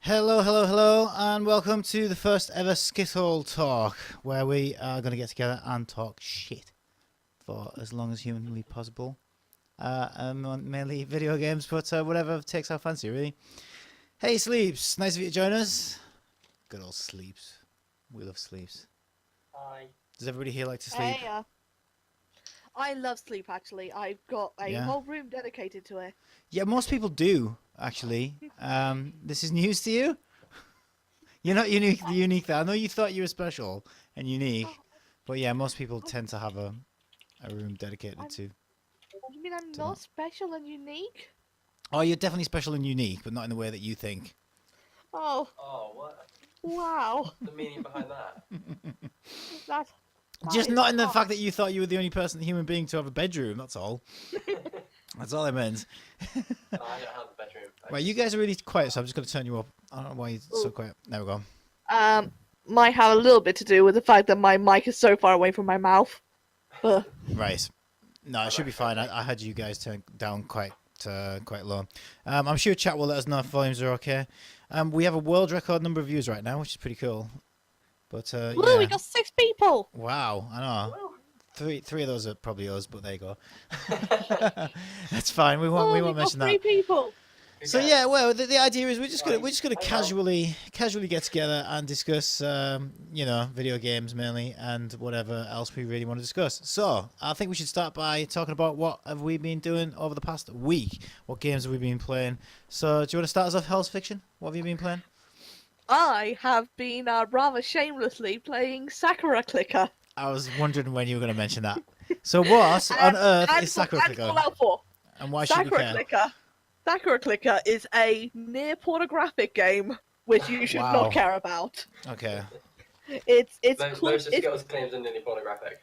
Hello, hello, hello, and welcome to the first ever SkittleTalk, where we are going to get together and talk shit for as long as humanly possible. Mainly video games, but whatever takes our fancy, really. Hey, Sleeps, nice of you to join us. Good old Sleeps. We love Sleeps. Hi. Does everybody here like to sleep? Hey, I love sleep, actually. I've got a whole room dedicated to it. Yeah, most people do, actually. This is news to you? You're not unique there. I know you thought you were special and unique, but yeah, most people tend to have a room dedicated to. You mean I'm not special and unique? Oh, you're definitely special and unique, but not in the way that you think. Oh, Oh, what? wow. The meaning behind that? That Just is not in the hot. fact that you thought you were the only human being to have a bedroom, that's all. That's all I meant. Oh, I don't have a bedroom. Right, you guys are really quiet, so I'm just going to turn you up. I don't know why you're so quiet. There we go. Might have a little bit to do with the fact that my mic is so far away from my mouth. But Right. No, it should be fine. I had you guys turned down quite low. I'm sure chat will let us know if volumes are okay. We have a world record number of views right now, which is pretty cool. But woo, yeah. we got 6 people. Wow, I know. Three of those are probably us, but there you go. That's fine. We won't we got mention 3 that. people. So yeah, well, the idea is we're just gonna casually get together and discuss, video games mainly and whatever else we really want to discuss. So I think we should start by talking about what have we been doing over the past week. What games have we been playing? So do you want to start us off, HellsFiction? What have you been playing? I have been rather shamelessly playing Sakura Clicker. I was wondering when you were going to mention that. So what on earth is Sakura Clicker? Fallout 4. And why should we care? Sakura Clicker is a near pornographic game which you should Wow. not care about. Okay. It's Most of Skittles claims are nearly pornographic.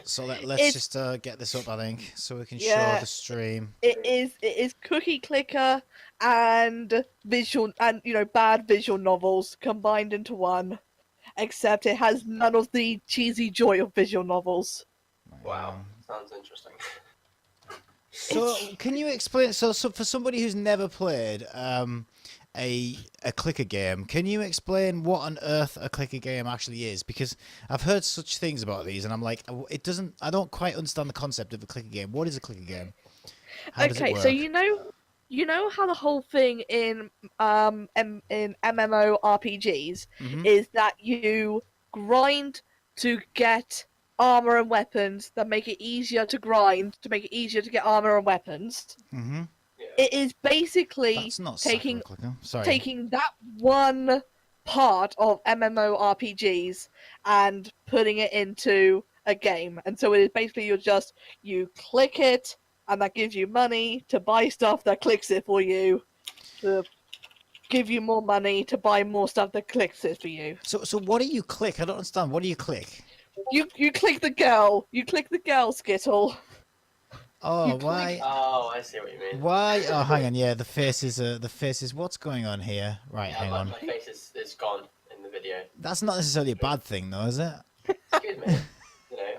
So let's just get this up, I think, so we can show the stream. It is Cookie Clicker and bad visual novels combined into one, except it has none of the cheesy joy of visual novels. Wow, sounds interesting. So can you explain? So for somebody who's never played a clicker game, can you explain what on earth a clicker game actually is? Because I've heard such things about these, and I'm like, I don't quite understand the concept of a clicker game. What is a clicker game? How does it work? So you know how the whole thing in MMORPGs is that you grind to get armor and weapons that make it easier to grind to make it easier to get armor and weapons. Mm-hmm. Yeah. It is basically That's not taking Sakura Clicker. Sorry. taking that one part of MMORPGs and putting it into a game. And so it is basically you click it and that gives you money to buy stuff that clicks it for you, to give you more money to buy more stuff that clicks it for you. So what do you click? I don't understand. What do you click? You click the girl. You click the girl, Skittle. Oh, why? Oh, I see what you mean. Why? Oh, hang on. Yeah, the faces. What's going on here? Right, Yeah, hang on. my face is gone in the video. That's not necessarily a bad thing, though, is it? Excuse me.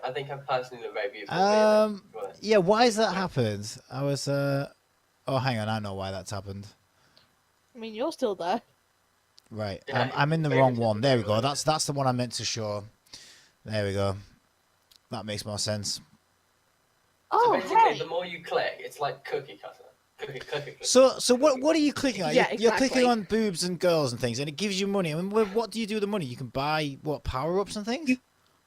I think I'm personally look very beautiful. Yeah. Why has that happened? I was. Oh, hang on. I know why that's happened. I mean, you're still there. Right. Yeah, I'm in the very wrong beautiful, one. There we go. very That's the one I meant to show. There we go. That makes more sense. So Oh, basically, hey. the more you click, it's like cookie cutter. Cookie. So what are you clicking on? Yeah, You're exactly. clicking on boobs and girls and things, and it gives you money. I mean, what do you do with the money? You can buy power-ups and things.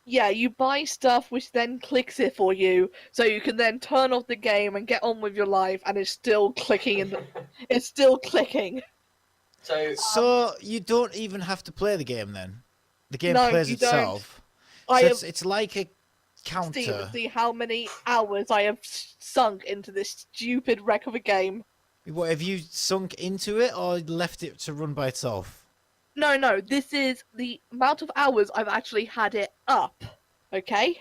Yeah, you buy stuff which then clicks it for you, so you can then turn off the game and get on with your life, and it's still clicking. It's still clicking. So You don't even have to play the game then. The game No, plays you don't. itself. I So have it's like a counter. see how many hours I have sunk into this stupid wreck of a game. What, have you sunk into it or left it to run by itself? No, this is the amount of hours I've actually had it up. Okay?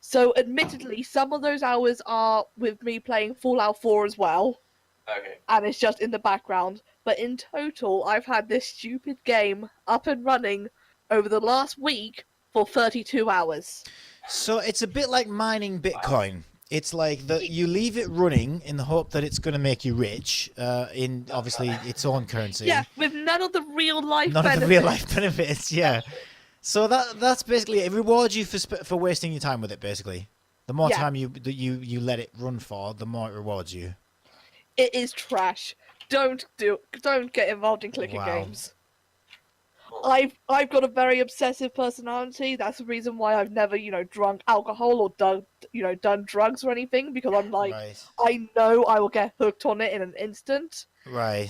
So, admittedly, some of those hours are with me playing Fallout 4 as well, okay. and it's just in the background. But in total, I've had this stupid game up and running over the last week for 32 hours. So it's a bit like mining Bitcoin. It's like that you leave it running in the hope that it's going to make you rich in obviously its own currency. Yeah, with none of the real life None benefits. of the real life benefits. Yeah. So that's basically it. Rewards you for wasting your time with it. Basically, the more time you let it run for, the more it rewards you. It is trash. Don't get involved in clicker Wow. games. I've got a very obsessive personality. That's the reason why I've never, drunk alcohol or done drugs or anything, because I'm like, Right. I know I will get hooked on it in an instant. Right.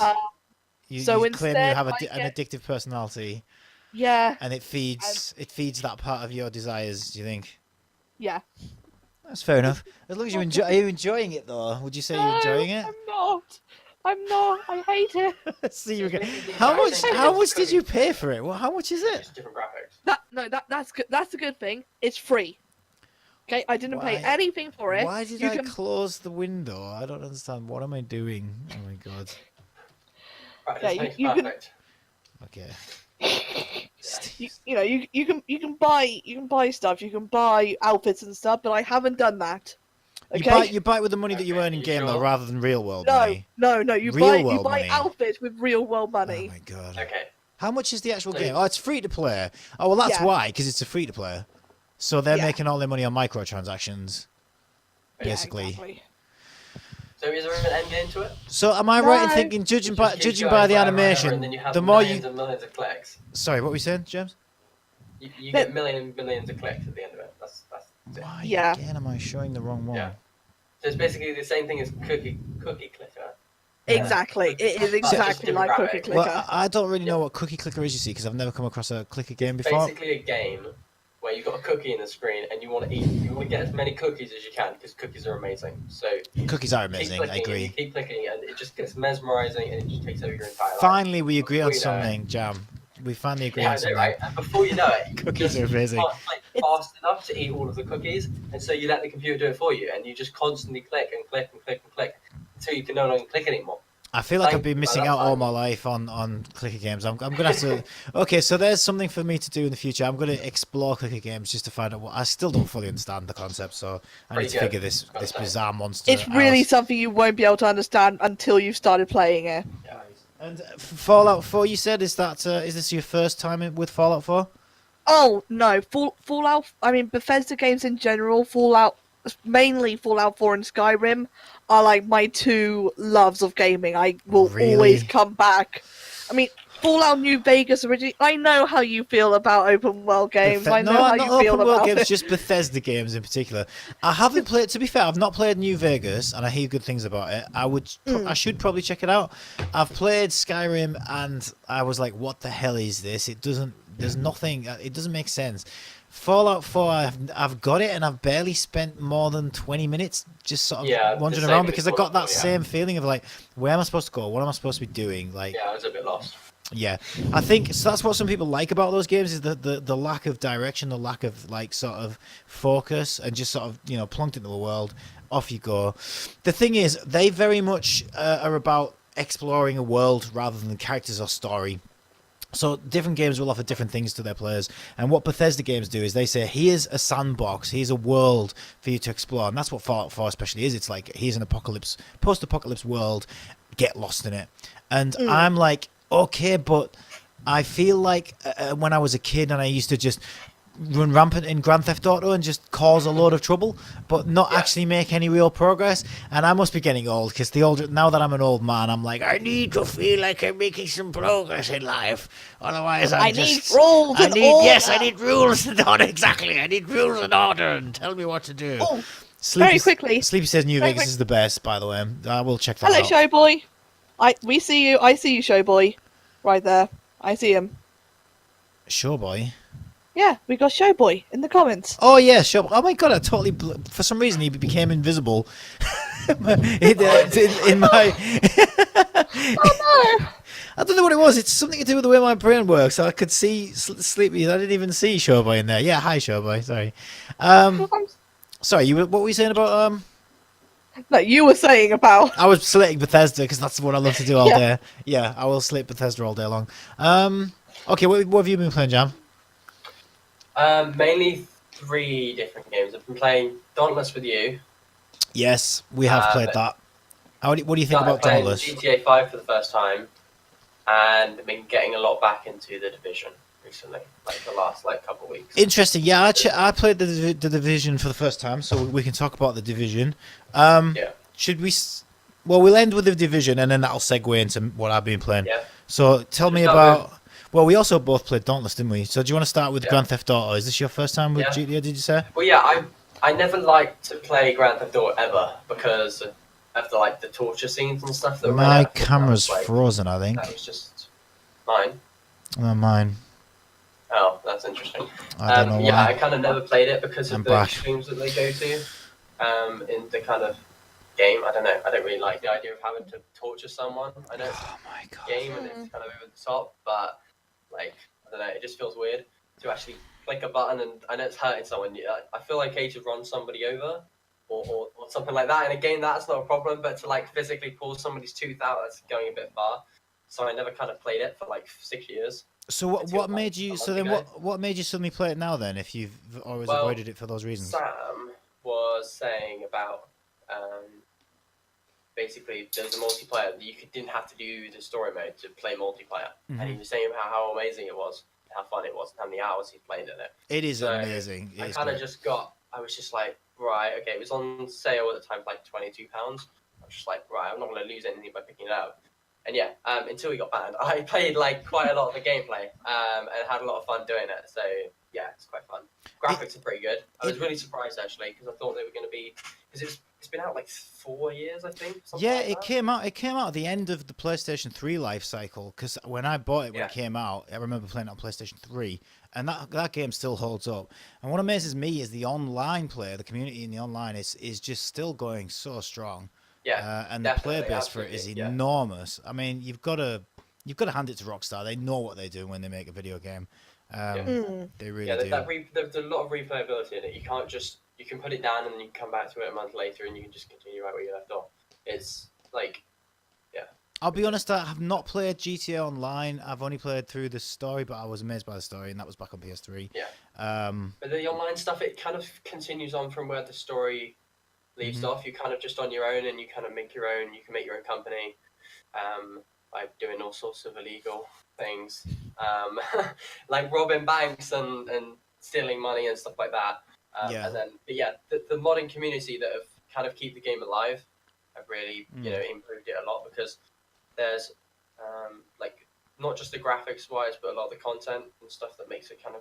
You claim instead, you have an get- addictive personality, Yeah, and it feeds that part of your desires. Do you think? yeah. That's fair enough. As long as you enjoy, are you enjoying it though? Would you say you're enjoying it? I'm not. I hate it. See, It's basically the how exact much? same How thing much as did you cooking. pay for it? Well, how much is it? Just different graphics. That's good. That's the good thing. It's free. Okay, I didn't pay Why- anything for it. Why did You I can- close the window? I don't understand. What am I doing? Oh my god. Right, Yeah, this makes you can- perfect. Okay. you can buy stuff. You can buy outfits and stuff. But I haven't done that. You Okay. buy it with the money that you Okay, earn in you game though, sure? rather than real world No, money. no. Real You world buy money. outfits with real world Oh money. my god. Okay. How much is the actual So- game? Oh, it's free to play. Oh well, that's Yeah. why, because it's a free to play. So they're Yeah. making all their money on microtransactions, Yeah, basically. exactly. So is there an end game to it? So am I right in No. thinking, judging You by just keep judging going by the forever and ever, animation, and then you have the more millions you? and millions of clicks. Sorry, what were you saying, James? You get millions and millions of clicks at the end of it. That's it. Why Yeah. again am I showing the wrong one? Yeah. So it's basically the same thing as cookie clicker. Exactly. It is Just exactly different like Cookie graphics. Clicker. Well, I don't really know what Cookie Clicker is, you see, because I've never come across a clicker game before. Basically a game where you've got a cookie in the screen and you want to get as many cookies as you can because cookies are amazing. So Cookies are keep amazing, clicking I and you agree. keep clicking and it just gets mesmerizing and it just takes over your entire life. Finally, we agree on Before you know it- something, Jam. We finally agree Yeah, on I know, something. right? And before you know it, you Cookies just are amazing. can't click fast enough to eat all of the cookies, and so you let the computer do it for you, and you just constantly click and click and click and click until you can no longer click anymore. I feel like I've Thank been you, missing that's out all fine. my life on clicker games. I'm gonna have to. Okay, so there's something for me to do in the future. I'm gonna explore clicker games just to find out what. I still don't fully understand the concept, so I need Pretty to good, figure this gotta say. bizarre monster. It's really out. something you won't be able to understand until you've started playing it. Yeah. And Fallout 4, you said, is this your first time with Fallout 4? Oh no, Fallout. I mean, Bethesda games in general, Fallout, mainly Fallout 4 and Skyrim, are like my two loves of gaming. I will Really? always come back. I mean, Fallout New Vegas originally. I know how you feel about open world games. I know how not you feel open world about games, it. just Bethesda games in particular. I haven't played. To be fair, I've not played New Vegas, and I hear good things about it. I should probably check it out. I've played Skyrim, and I was like, "What the hell is this? It doesn't. There's nothing. It doesn't make sense." Fallout 4, I've got it, and I've barely spent more than 20 minutes just sort of Yeah, the wandering same around with because I got that Fallout 4, yeah. same feeling of like, where am I supposed to go? What am I supposed to be doing? Like, Yeah, I was a bit lost. yeah, I think so. That's what some people like about those games is the lack of direction, the lack of like sort of focus, and just sort of plunked into the world, off you go. The thing is, they very much are about exploring a world rather than characters or story. So different games will offer different things to their players, and what Bethesda games do is they say, here's a sandbox, here's a world for you to explore, and that's what Fallout 4 especially is. It's like, here's an post-apocalypse world, get lost in it. And I'm like, okay, but I feel like when I was a kid and I used to just run rampant in Grand Theft Auto and just cause a load of trouble, but not actually make any real progress. And I must be getting old, because now that I'm an old man, I'm like, I need to feel like I'm making some progress in life. Otherwise, I need rules and order. Yes, I need rules and order. Exactly, I need rules and order, and tell me what to do. Oh, Sleepy, very quickly. Sleepy says New Very Vegas is the best, by the way. I will check that Hello, out. Showboy. I see you, Showboy, right there. I see him. Sure, boy. Yeah, we got Showboy in the comments. Oh yeah, sure. Oh my god, I totally. For some reason, he became invisible. in my. Oh no! I don't know what it was. It's something to do with the way my brain works. I could see Sleepy. I didn't even see Showboy in there. Yeah, hi Showboy. Sorry. Sorry. What were you saying about No, you were saying about. I was slating Bethesda because that's what I love to do all Yeah. day. Yeah, I will slate Bethesda all day long. Okay, what have you been playing, Jam? Mainly 3 different games. I've been playing Dauntless with you. Yes, we have played that. What do you think Started about playing Dauntless? GTA 5 for the first time. and been getting a lot back into the Division recently, like the last couple of weeks. Interesting. Yeah, I played the Division for the first time, so we can talk about the Division. Yeah. Should we? Well, we'll end with the Division, and then that'll segue into what I've been playing. Yeah. So tell me start about. Well, we also both played Dauntless, didn't we? So do you want to start with Yeah. Grand Theft Auto? Is this your first time with Yeah. GTA? Did you say? Well, yeah, I never liked to play Grand Theft Auto ever because of the torture scenes and stuff that were in My it. I thought that camera's was, frozen. I think. That was just mine. Oh, mine. Oh, that's interesting. I don't know why. Yeah, I kind of never played it because I'm of the back. extremes that they go to in the kind of game. I don't know. I don't really like the idea of having to torture someone. I know it's Oh my god. a game and it's kind of over the top, but I don't know. It just feels weird to actually click a button and I know it's hurting someone. I feel okay to run somebody over or something like that in a game. That's not a problem, but to physically pull somebody's tooth out, that's going a bit far. So I never kind of played it for 6 years. So what until, made you? a So month then ago. what made you suddenly play it now then? If you've always Well, avoided it for those reasons. Sam was saying about basically there's a multiplayer that you didn't have to do the story mode to play multiplayer, and he was saying about how amazing it was, how fun it was, and how many hours he played in it. It is So, amazing. It I is kind of great. just I was just like, right, okay, it was on sale at the time for £22. I was just like, right, I'm not going to lose anything by picking it up. And yeah, until we got banned, I played quite a lot of the gameplay and had a lot of fun doing it. So yeah, it's quite fun. Graphics are pretty good. I was really surprised actually because I thought they were going to be because it's been out 4 years, I think. Yeah, like it that. came out. It came out at the end of the PlayStation 3 life cycle. Because when I bought it when Yeah. it came out, I remember playing it on PlayStation 3, and that game still holds up. And what amazes me is the online player, the community in the online is just still going so strong. Yeah, and the player definitely, base for it is absolutely, yeah. enormous. I mean, you've got to hand it to Rockstar. They know what they do when they make a video game. They really Yeah, do. there's a lot of replayability in it. You can't just you can put it down and then you can come back to it a month later and you can just continue right where you left off. It's I'll be honest, I have not played GTA Online. I've only played through the story, but I was amazed by the story, and that was back on PS3. Yeah. Um, but the online stuff, it kind of continues on from where the story leaves off. You're kind of just on your own, and you kind of make your own. You can make your own company, by doing all sorts of illegal things, like robbing banks and stealing money and stuff like that. Yeah. And then, but yeah, the modding community that have kind of keep the game alive have really, improved it a lot because there's not just the graphics wise, but a lot of the content and stuff that makes it kind of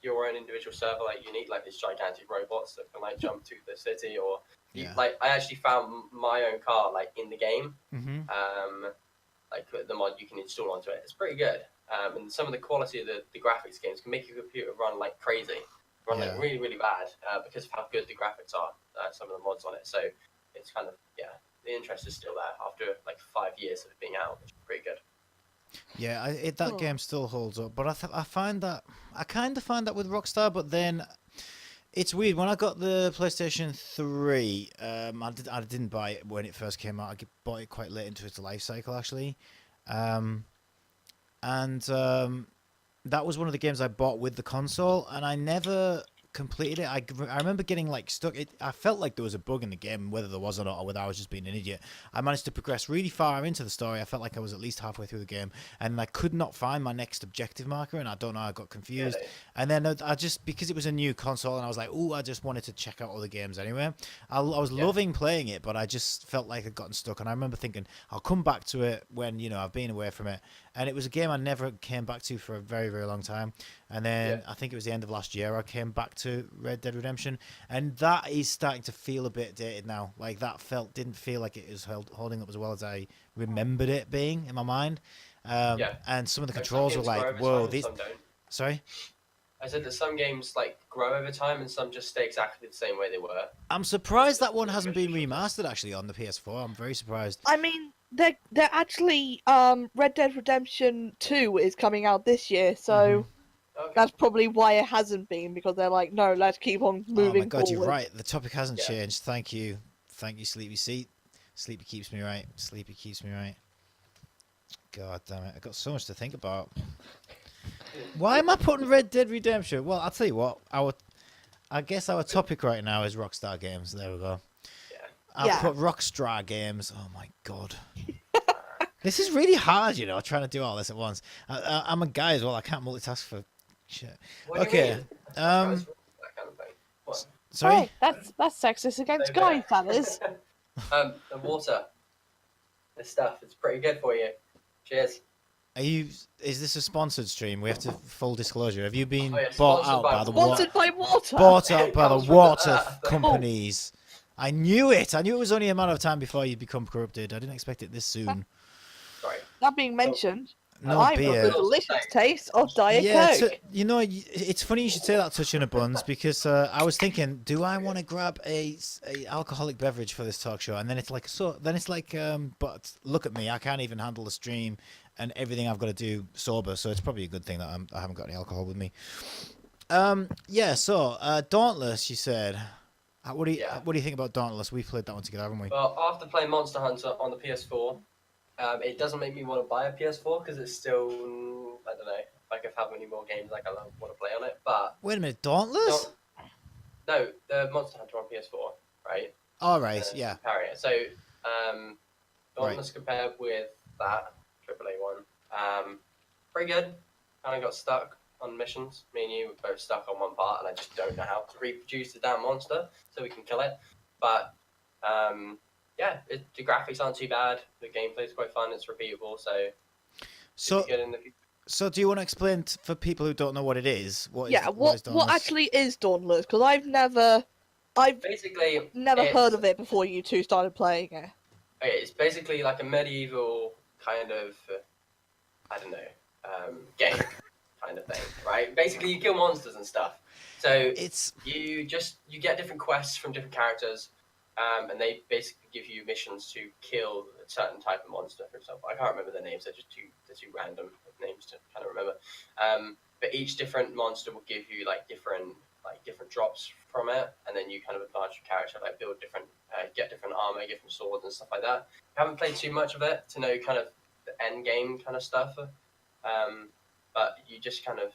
your own individual server, unique, these gigantic robots that can jump to the city, or I actually found my own car in the game. The mod you can install onto it. It's pretty good. And some of the quality of the graphics games can make your computer run crazy, run really, really bad because of how good the graphics are. Some of the mods on it. So it's kind of the interest is still there after 5 years of it being out, which is pretty good. Yeah, that game still holds up, but I find that I kind of find that with Rockstar, but then it's weird. When I got the PlayStation 3, I didn't buy it when it first came out. I bought it quite late into its life cycle, actually, and that was one of the games I bought with the console, and I never completed it. I remember getting stuck. I felt like there was a bug in the game, whether there was or not, or whether I was just being an idiot. I managed to progress really far into the story. I felt like I was at least halfway through the game, and I could not find my next objective marker, and I don't know, I got confused. Really? And then I just, because it was a new console, and I was like, I just wanted to check out all the games anyway. I was loving playing it, but I just felt like I'd gotten stuck, and I remember thinking, I'll come back to it when, I've been away from it. And it was a game I never came back to for a very, very long time. And then I think it was the end of last year I came back to Red Dead Redemption, and that is starting to feel a bit dated now. Didn't feel like it was holding up as well as I remembered it being in my mind. And some of the controls were whoa, these. Sorry. I said that some games grow over time and some just stay exactly the same way they were. I'm surprised that one hasn't been remastered actually on the PS4. I'm very surprised. I mean, they're actually Red Dead Redemption 2 is coming out this year, so that's probably why it hasn't been, because they're like, no, let's keep on moving. Oh my god, forward. you're right. The topic hasn't changed. Thank you, Sleepy Seat. Sleepy keeps me right. Sleepy keeps me right. God damn it! I got so much to think about. Why am I putting Red Dead Redemption? Well, I'll tell you what. I guess our topic right now is Rockstar games. There we go. I'll put Rockstar games. Oh my god. This is really hard, you know, trying to do all this at once. I'm a guy as well. I can't multitask for shit. What do you Okay. mean? That kind of thing. What? Sorry. Hey, that's sexist against So guys, bad. that is. The water. This stuff. It's pretty good for you. Cheers. Is this a sponsored stream? We have to full disclosure. Have you been Oh, yeah, bought sponsored out by by the Sponsored by water. bought out by the Comes from water that. companies? I knew it. I knew it was only a matter of time before you'd become corrupted. I didn't expect it this soon. Sorry. That being mentioned, No I've got beer. the delicious taste of Diet Yeah, Coke. you know, it's funny you should say that, touching a buns, because I was thinking, do I want to grab a alcoholic beverage for this talk show? And then it's like, but look at me, I can't even handle the stream and everything I've got to do sober. So it's probably a good thing that I haven't got any alcohol with me. Yeah. So Dauntless, you said. What do you think about Dauntless? We played that one together, haven't we? Well, after playing Monster Hunter on the PS4, it doesn't make me want to buy a PS4 because it's still, I don't know, like how many more games like I want to play on it. But Wait a minute, Dauntless? no, the Monster Hunter on PS4, right? All right, yeah. Comparing it. So, Dauntless compared with that AAA one, pretty good. Kind of got stuck on missions. Me and you were both stuck on one part, and I just don't know how to reproduce the damn monster so we can kill it. But yeah, the graphics aren't too bad. The gameplay is quite fun. It's repeatable, so So, good in the future. so do you want to explain for people who don't know what it is? What is What Dauntless? actually is Dauntless? Because I've never Basically, heard of it before you two started playing it. Okay, it's basically like a medieval kind of, I don't know, game kind of thing, right? Basically, you kill monsters and stuff. So you get different quests from different characters, and they basically give you missions to kill a certain type of monster. For example, I can't remember their names; they're too random names to kind of remember. But each different monster will give you different drops from it, and then you kind of advance your character, build different, get different armor, different swords and stuff like that. I haven't played too much of it to know kind of the end game kind of stuff, but you just kind of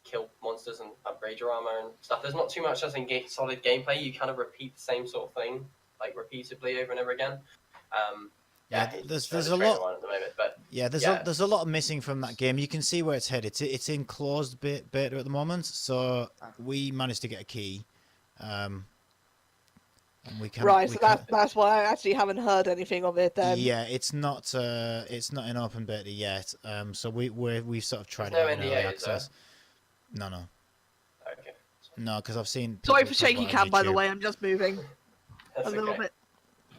kill monsters and upgrade your armor and stuff. There's not too much just in solid gameplay. You kind of repeat the same sort of thing repeatedly over and over again. There's a lot. One at the moment, but there's a lot missing from that game. You can see where it's headed. It's in closed beta at the moment, so we managed to get a key. And that's why I actually haven't heard anything of it. Then it's not in open beta yet. So we've sort of tried There's it out no in early NDA, access. No. Okay. No, because I've seen. Sorry people for talk shaky about it on cam, by the YouTube. way. I'm just moving That's a little okay. bit.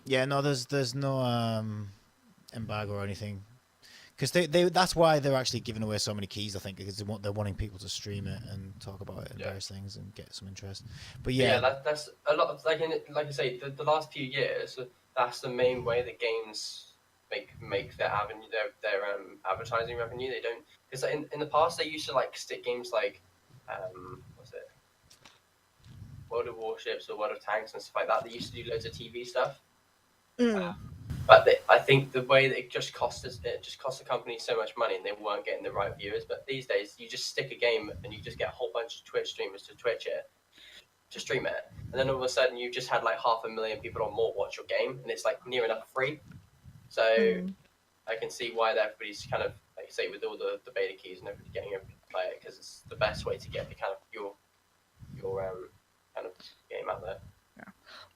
Yeah, no, there's no embargo or anything, because they that's why they're actually giving away so many keys. I think because they're wanting people to stream it and talk about it and various things and get some interest. But that's a lot of like I say the last few years. That's the main way that games make their avenue their advertising revenue. They don't, because in the past they used to stick games what's it, World of Warships or World of Tanks and stuff like that. They used to do loads of TV stuff. But I think the way that it just cost the company so much money, and they weren't getting the right viewers. But these days, you just stick a game and you just get a whole bunch of Twitch streamers to stream it, and then all of a sudden you've just had 500,000 people or more watch your game, and it's near enough free. So I can see why everybody's kind of say with all the beta keys and everybody getting everybody to play it, because it's the best way to get the kind of your kind of game out there.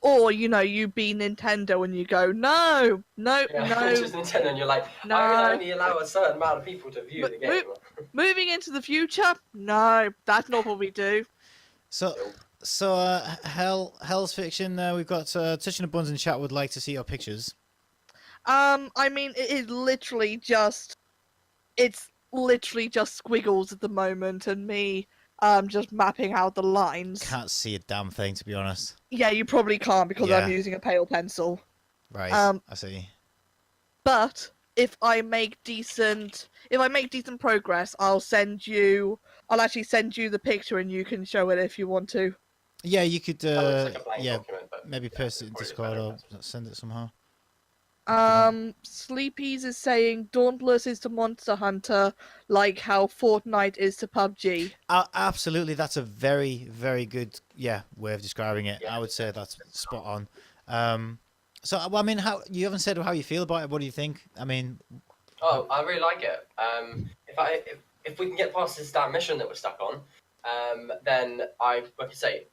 Or you be Nintendo and you go no. Just Nintendo, and you're like, No. I can only allow a certain amount of people to view the game. Moving into the future, no, that's not what we do. So HellsFiction, we've got Touching the Buns in chat would like to see your pictures. I mean, it is literally just squiggles at the moment, and me just mapping out the lines. Can't see a damn thing, to be honest. Yeah, you probably can't because I'm using a pale pencil. Right, I see. But if I make decent progress, I'll actually send you the picture and you can show it if you want to. Yeah, you could. Document, but maybe post it in Discord or send it somehow. Sleepies is saying Dauntless is to Monster Hunter like how Fortnite is to PUBG. Absolutely, that's a very, very good way of describing it. Yeah. I would say that's spot on. So, well, I mean, how you haven't said how you feel about it. What do you think? I mean, Oh, I really like it. If we can get past this damn mission that we're stuck on, then like I say,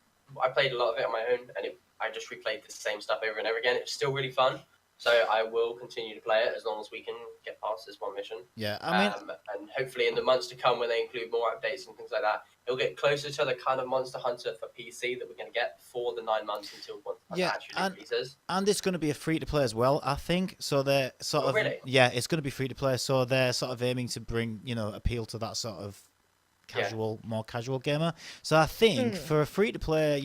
I played a lot of it on my own, and I just replayed the same stuff over and over again. It's still really fun, so I will continue to play it as long as we can get past this one mission. yeah, I mean, And hopefully in the months to come, when they include more updates and things like that, it'll get closer to the kind of Monster Hunter for PC that we're going to get for the 9 months until one Yeah, actually releases. and it's going to be a free to play as well, I think. So they're sort Oh, of really? yeah, it's going to be free to play. So they're sort of aiming to bring appeal to that sort of Yeah. more casual gamer. So I think Hmm. for a free to play,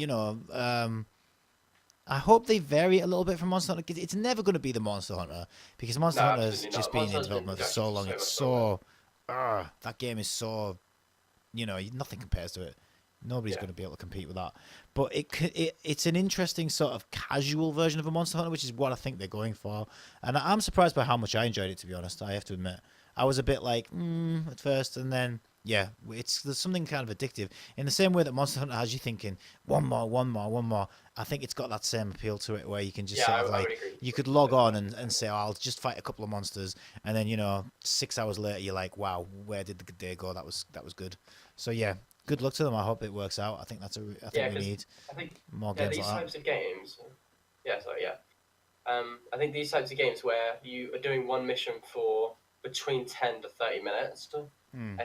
I hope they vary it a little bit from Monster Hunter. 'Cause it's never going to be the Monster Hunter because Monster No, Hunter has absolutely just not. been Monster in Hunter's been development for produced so long. so It's much longer. that game is so, nothing compares to it. Nobody's Yeah. going to be able to compete with that. But it's an interesting sort of casual version of a Monster Hunter, which is what I think they're going for. And I'm surprised by how much I enjoyed it, to be honest. I have to admit, I was a bit like at first, and then yeah, there's something kind of addictive in the same way that Monster Hunter has you thinking one more, one more, one more. I think it's got that same appeal to it where you can just Yeah, sort of I like would agree. you could log on and say, oh, I'll just fight a couple of monsters, and then 6 hours later you're like, wow, where did the day go? That was good. So yeah, good luck to them. I hope it works out. I think I think we 'cause need I think more yeah, games these like that. types of games. Yeah, sorry, yeah. I think these types of games where you are doing one mission for between 10 to 30 minutes, Hmm.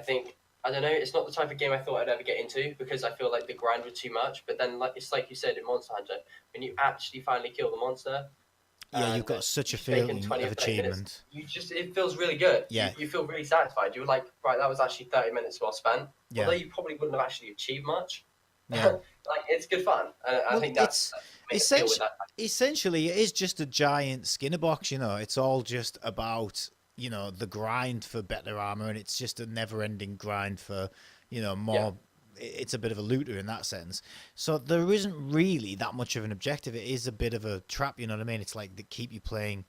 I don't know, it's not the type of game I thought I'd ever get into because I feel like the grind was too much. But then, it's like you said in Monster Hunter, when you actually finally kill the monster, Yeah, you've and got such a you've taken feeling 20 of or 30 minutes, achievement. it feels really good. Yeah. You feel really satisfied. You're like, right, that was actually 30 minutes well spent. Yeah. Although you probably wouldn't have actually achieved much. Yeah. It's good fun. I Well, think that's the main appeal with that. essentially it is just a giant Skinner box. It's all just about the grind for better armor, and it's just a never-ending grind for more. Yeah. It's a bit of a looter in that sense. So there isn't really that much of an objective. It is a bit of a trap. You know what I mean? It's like they keep you playing.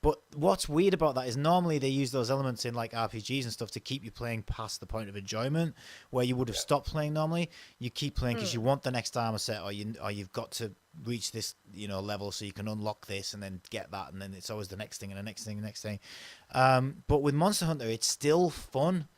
But what's weird about that is normally they use those elements in like RPGs and stuff to keep you playing past the point of enjoyment, where you would have stopped playing normally. You keep playing because you want the next armor set, or you've got to reach this level so you can unlock this and then get that, and then it's always the next thing and the next thing and the next thing. But with Monster Hunter, it's still fun.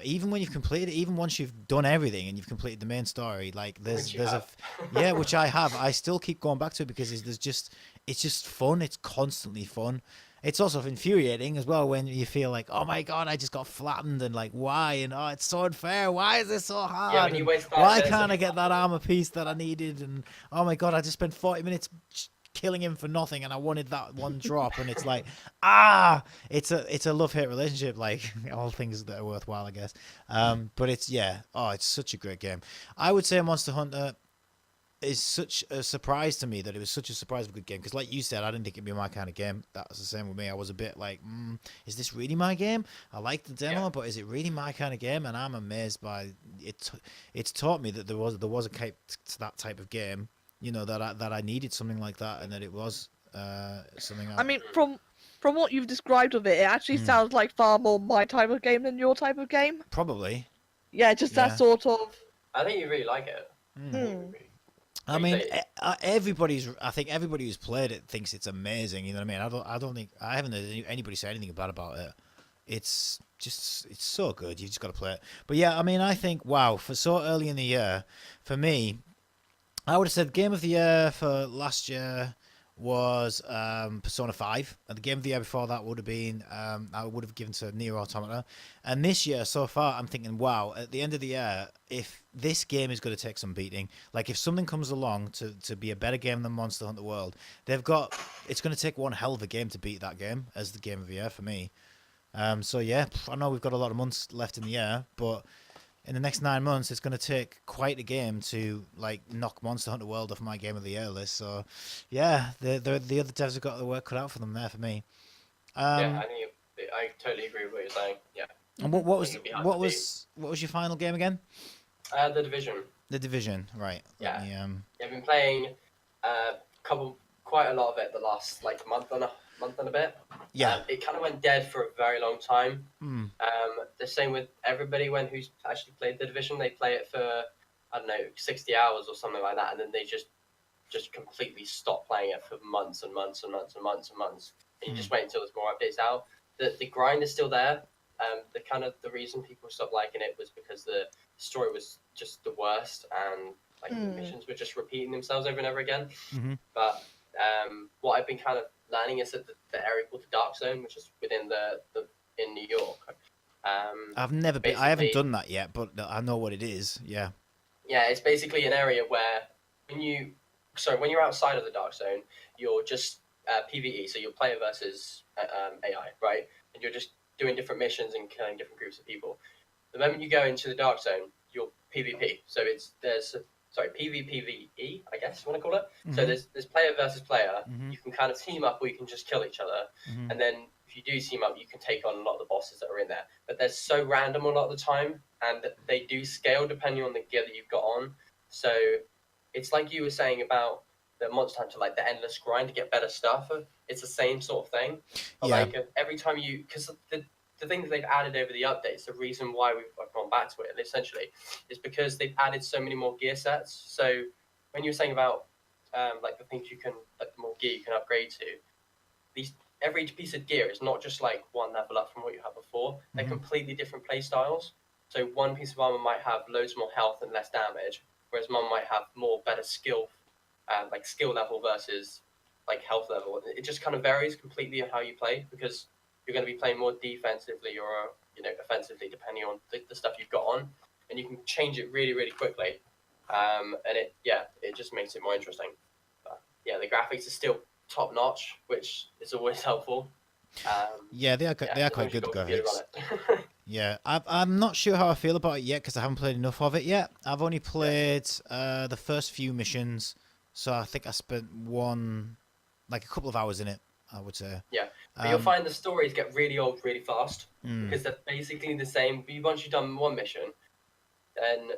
Even when you've completed it, even once you've done everything and you've completed the main story, like Which you there's have. yeah, which I have. I still keep going back to it because it's just fun. It's constantly fun. It's also infuriating as well when you feel like, oh my god, I just got flattened, and like, why? And oh, it's so unfair. Why is this so hard? Yeah, when you And waste 5 why minutes can't of I get that armor piece that I needed? And oh my god, I just spent 40 minutes killing him for nothing, and I wanted that one drop. And it's like, it's a love-hate relationship, like all things that are worthwhile, I guess. But it's it's such a great game. I would say Monster Hunter is such a surprise to me that it was such a surprise of a good game, because like you said, I didn't think it'd be my kind of game. That was the same with me. I was a bit like, is this really my game? I like the demo, but is it really my kind of game? And I'm amazed by it. It's taught me that there was a type to that type of game, that I needed something like that, and that it was something. I mean, from what you've described of it, it actually sounds like far more my type of game than your type of game. Probably. Yeah, just Yeah. that sort of. I think you really like it. I mean, I think everybody who's played it thinks it's amazing. You know what I mean? I don't think I haven't heard anybody say anything bad about it. It's so good. You just got to play it. But yeah, I mean, I think wow, for so early in the year, for me, I would have said game of the year for last year was Persona 5, and the game of the year before that would have been I would have given to Nier Automata. And this year so far, I'm thinking, wow, at the end of the year, if this game is going to take some beating, like if something comes along to be a better game than Monster Hunter World, it's going to take one hell of a game to beat that game as the game of the year for me. So yeah, I know we've got a lot of months left in the year, but in the next 9 months, it's going to take quite a game to like knock Monster Hunter World off my game of the year list. So, yeah, the other devs have got the work cut out for them there for me. I totally agree with what you're saying. Yeah. And what was your final game again? The Division. The Division, right? Yeah. Let me, I've been playing quite a lot of it the last month and a bit. Yeah. It kind of went dead for a very long time. The same with everybody who's actually played the Division. They play it for 60 hours or something like that, and then they just just completely stop playing it for months and months and months and months and months, and you just wait until there's more updates out. The grind is still there. The reason people stopped liking it was because the story was just the worst, and like the missions were just repeating themselves over and over again. But what I've been kind of learning is that the area called the Dark Zone, which is within in New York. I've never been. I haven't done that yet, but I know what it is. Yeah. Yeah, it's basically an area where when you're outside of the Dark Zone, you're just PvE, so you're player versus AI, right? And you're just doing different missions and killing different groups of people. The moment you go into the Dark Zone, you're PvP. So there's PvPvE, I guess you want to call it. So there's player versus player. You can kind of team up, or you can just kill each other. And then if you do team up, you can take on a lot of the bosses that are in there. But they're so random a lot of the time, and they do scale depending on the gear that you've got on. So it's like you were saying about the Monster Hunter, like the endless grind to get better stuff. It's the same sort of thing. But like every time because the thing that they've added over the updates, the reason why we've gone back to it essentially is because they've added so many more gear sets. So when you're saying about like the things the more gear you can upgrade to, every piece of gear is not just like one level up from what you had before. They're completely different play styles. So one piece of armor might have loads more health and less damage, whereas one might have better skill, like skill level versus like health level. It just kind of varies completely on how you play, because you're going to be playing more defensively or offensively depending on the stuff you've got on, and you can change it really, really quickly. And it just makes it more interesting. But, yeah, the graphics are still top notch, which is always helpful. They are quite good graphics. Yeah, I'm not sure how I feel about it yet because I haven't played enough of it yet. I've only played the first few missions, so I think I spent a couple of hours in it, I would say. Yeah, but you'll find the stories get really old really fast because they're basically the same. Once you've done one mission, then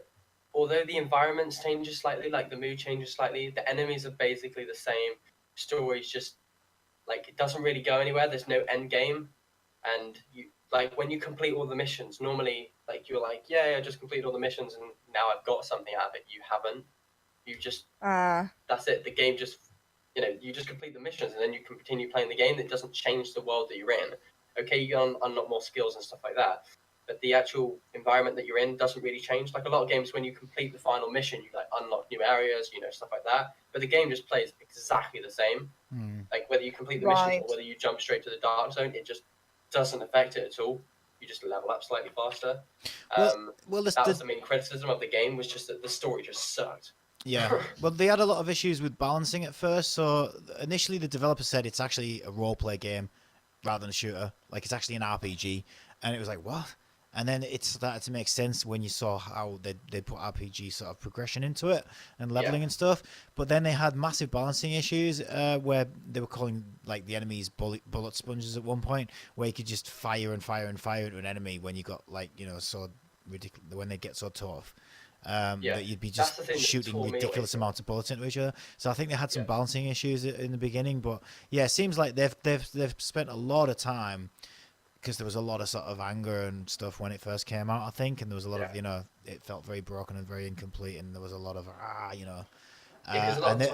although the environments changes slightly, like the mood changes slightly, the enemies are basically the same. Stories just like it doesn't really go anywhere. There's no end game, and you like when you complete all the missions. Normally, like you're like, yeah, I just completed all the missions, and now I've got something out of it. You haven't. You just that's it. The game just you just complete the missions, and then you can continue playing the game. That doesn't change the world that you're in. Okay, you unlock more skills and stuff like that, but the actual environment that you're in doesn't really change. Like a lot of games, when you complete the final mission, you like unlock new areas, stuff like that. But the game just plays exactly the same. Like whether you complete the missions or whether you jump straight to the Dark Zone, it just doesn't affect it at all. You just level up slightly faster. That was the main criticism of the game, was just that the story just sucked. Yeah, well, they had a lot of issues with balancing at first. So initially, the developer said it's actually a role-play game rather than a shooter. Like, it's actually an RPG. And it was like, what? And then it started to make sense when you saw how they put RPG sort of progression into it and leveling and stuff. But then they had massive balancing issues where they were calling like the enemies bullet sponges at one point, where you could just fire and fire and fire into an enemy when you got like so ridiculous, when they get so tough. That you'd be just shooting ridiculous amounts of bullets into each other. So I think they had some balancing issues in the beginning, but yeah, it seems like they've spent a lot of time, because there was a lot of sort of anger and stuff when it first came out, I think, and there was a lot of it felt very broken and very incomplete, and there was a lot of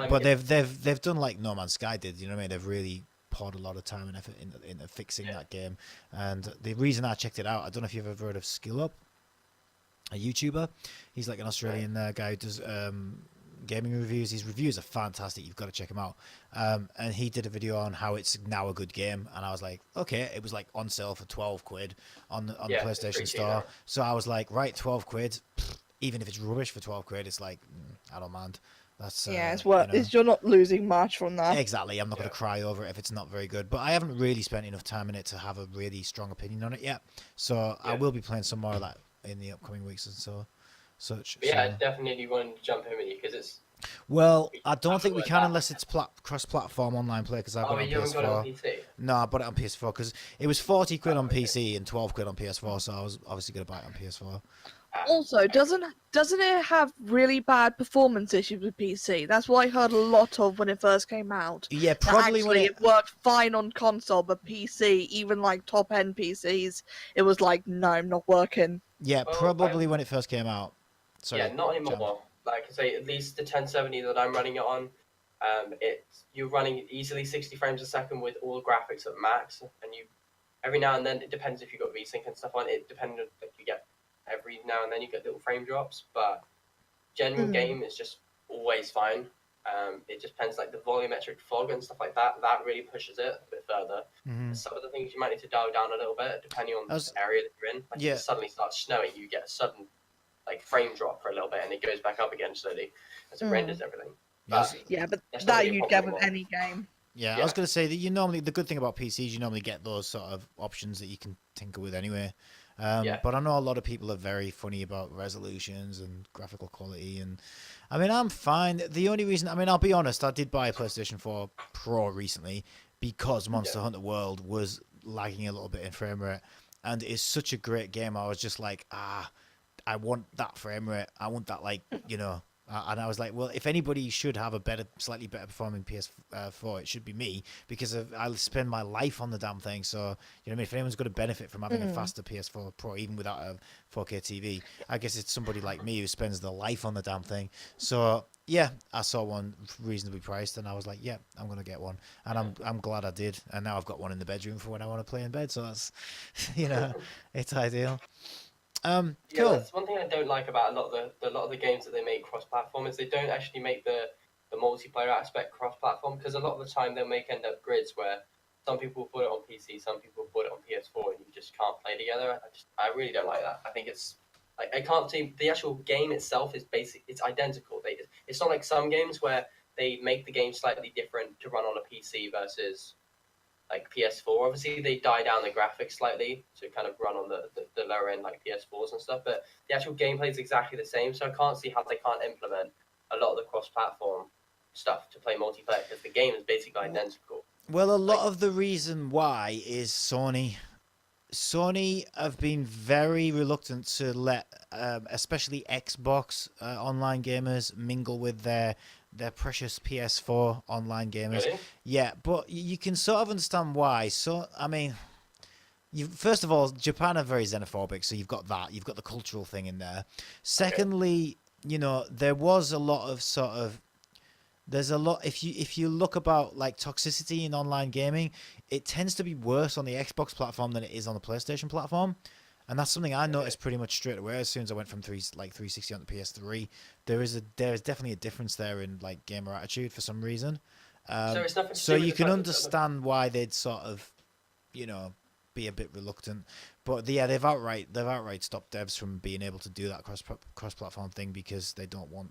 but they've done like No Man's Sky did, you know what I mean? They've really poured a lot of time and effort into fixing that game. And the reason I checked it out, I don't know if you've ever heard of SkittleTalk, a YouTuber. He's like an Australian guy who does gaming reviews. His reviews are fantastic. You've got to check him out. And he did a video on how it's now a good game, and I was like, okay, it was like on sale for £12 on the PlayStation Store. So I was like, right, £12. Even if it's rubbish for £12, it's like I don't mind. That's it's what you're not losing much from that. Exactly. I'm not going to cry over it if it's not very good. But I haven't really spent enough time in it to have a really strong opinion on it yet. So I will be playing some more of that in the upcoming weeks and such. But yeah, I definitely want to jump in with you because it's. Well, I don't think we can unless it's cross-platform online play, because I've got it on PS4. Haven't got it on PC? No, I bought it on PS4 because it was £40 on PC and £12 on PS4, so I was obviously going to buy it on PS4. Also, doesn't it have really bad performance issues with PC? That's what I heard a lot of when it first came out. Yeah, probably when it worked fine on console, but PC, even like top-end PCs, it was like, no, not working. Yeah, probably when it first came out. Sorry, not anymore. Like I say, at least the 1070 that I'm running it on, You're running easily 60 frames a second with all graphics at max, and you every now and then, it depends if you've got VSync and stuff on it. Depending on, like, you get every now and then you get little frame drops, but general game is just always fine. It just depends, like the volumetric fog and stuff like that. That really pushes it a bit further. Some of the things you might need to dial down a little bit depending on the area that you're in. Like if it suddenly starts snowing, you get a sudden like frame drop for a little bit, and it goes back up again slowly as it renders everything. But but that you'd get with any game. Yeah, I was going to say that the good thing about PCs, you normally get those sort of options that you can tinker with anyway. But I know a lot of people are very funny about resolutions and graphical quality, and I mean, I'm fine. The only reason, I mean, I'll be honest, I did buy a PlayStation 4 Pro recently because Monster Hunter World was lagging a little bit in frame rate, and it's such a great game. I was just like, I want that frame rate. I want that, like, and I was like, well, if anybody should have a slightly better performing PS4, it should be me, because I spend my life on the damn thing. So, you know what I mean? If anyone's going to benefit from having a faster PS4 Pro, even without a 4K TV, I guess it's somebody like me who spends their life on the damn thing. So, yeah, I saw one reasonably priced, and I was like, yeah, I'm going to get one. And I'm glad I did. And now I've got one in the bedroom for when I want to play in bed. So that's, it's ideal. Cool. That's one thing I don't like about a lot of the games that they make cross-platform is they don't actually make the multiplayer aspect cross-platform, because a lot of the time they'll make end up grids where some people put it on PC, some people put it on PS4, and you just can't play together. I really don't like that. I think it's like, I can't see the actual game itself is it's identical. It's not like some games where they make the game slightly different to run on a PC versus like PS4. Obviously, they die down the graphics slightly to kind of run on the lower end like PS4s and stuff, but the actual gameplay is exactly the same, so I can't see how they can't implement a lot of the cross-platform stuff to play multiplayer, because the game is basically identical. Well, a lot of the reason why is Sony. Sony have been very reluctant to let, especially Xbox online gamers, mingle with their precious PS4 online gamers. Really? Yeah, but you can sort of understand why. So, I mean, first of all, Japan are very xenophobic, so you've got that. You've got the cultural thing in there. Secondly, there was a lot of sort of, there's a lot, if you look about like toxicity in online gaming, it tends to be worse on the Xbox platform than it is on the PlayStation platform. And that's something I noticed pretty much straight away as soon as I went from 360 on the PS3. There is definitely a difference there in like gamer attitude for some reason. So you can understand why they'd sort of, be a bit reluctant. But yeah, they've outright stopped devs from being able to do that cross-platform thing, because they don't want,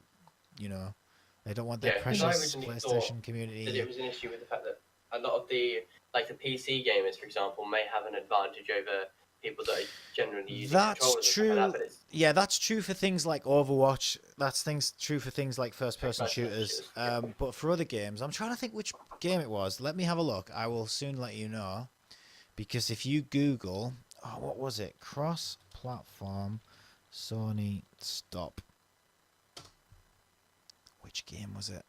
they don't want their precious PlayStation community. That it was an issue with the fact that a lot of the PC gamers, for example, may have an advantage over people that are generally using controllers. True. Like that, yeah, that's true for things like Overwatch. That's true for things like first-person shooters. But for other games, I'm trying to think which game it was. Let me have a look. I will soon let you know. Because if you Google, what was it? Cross-platform Sony stop. Which game was it?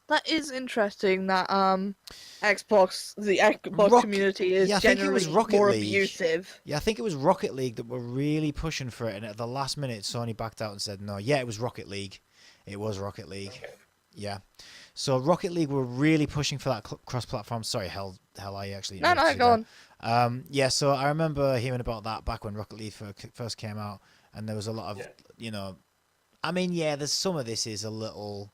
That is interesting that the Xbox community is generally more abusive. Yeah, I think it was Rocket League that were really pushing for it, and at the last minute Sony backed out and said no. Yeah, it was Rocket League. It was Rocket League. Okay. Yeah. So Rocket League were really pushing for that cross-platform. Sorry, hell, I actually. No, go on. Yeah, so I remember hearing about that back when Rocket League first came out, and there was a lot of, I mean, yeah, there's some of this is a little,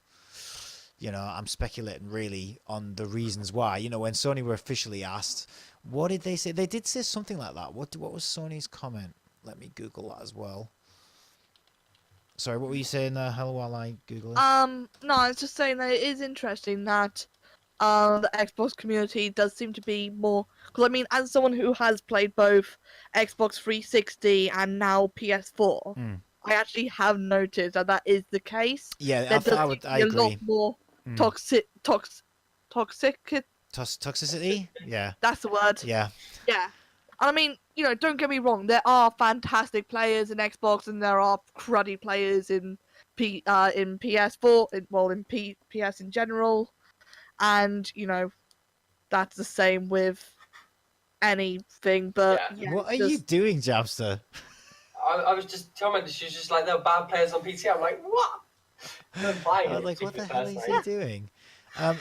I'm speculating really on the reasons why. When Sony were officially asked, what did they say? They did say something like that. What was Sony's comment? Let me Google that as well. Sorry, what were you saying there, Hell, while I Google it? No, I was just saying that it is interesting that the Xbox community does seem to be more... Because, I mean, as someone who has played both Xbox 360 and now PS4, I actually have noticed that is the case. Yeah, I agree. A lot more toxicity. Toxicity? Yeah. That's the word. Yeah. Yeah. And I mean, don't get me wrong, there are fantastic players in Xbox and there are cruddy players in PS4, in PS in general. And, that's the same with anything, but... Yeah. What are you doing, Jamster? I was just commenting, she's just like, there are bad players on PC. I'm like, what? They're flying I in was like, it what the super hell fast, is right? he doing?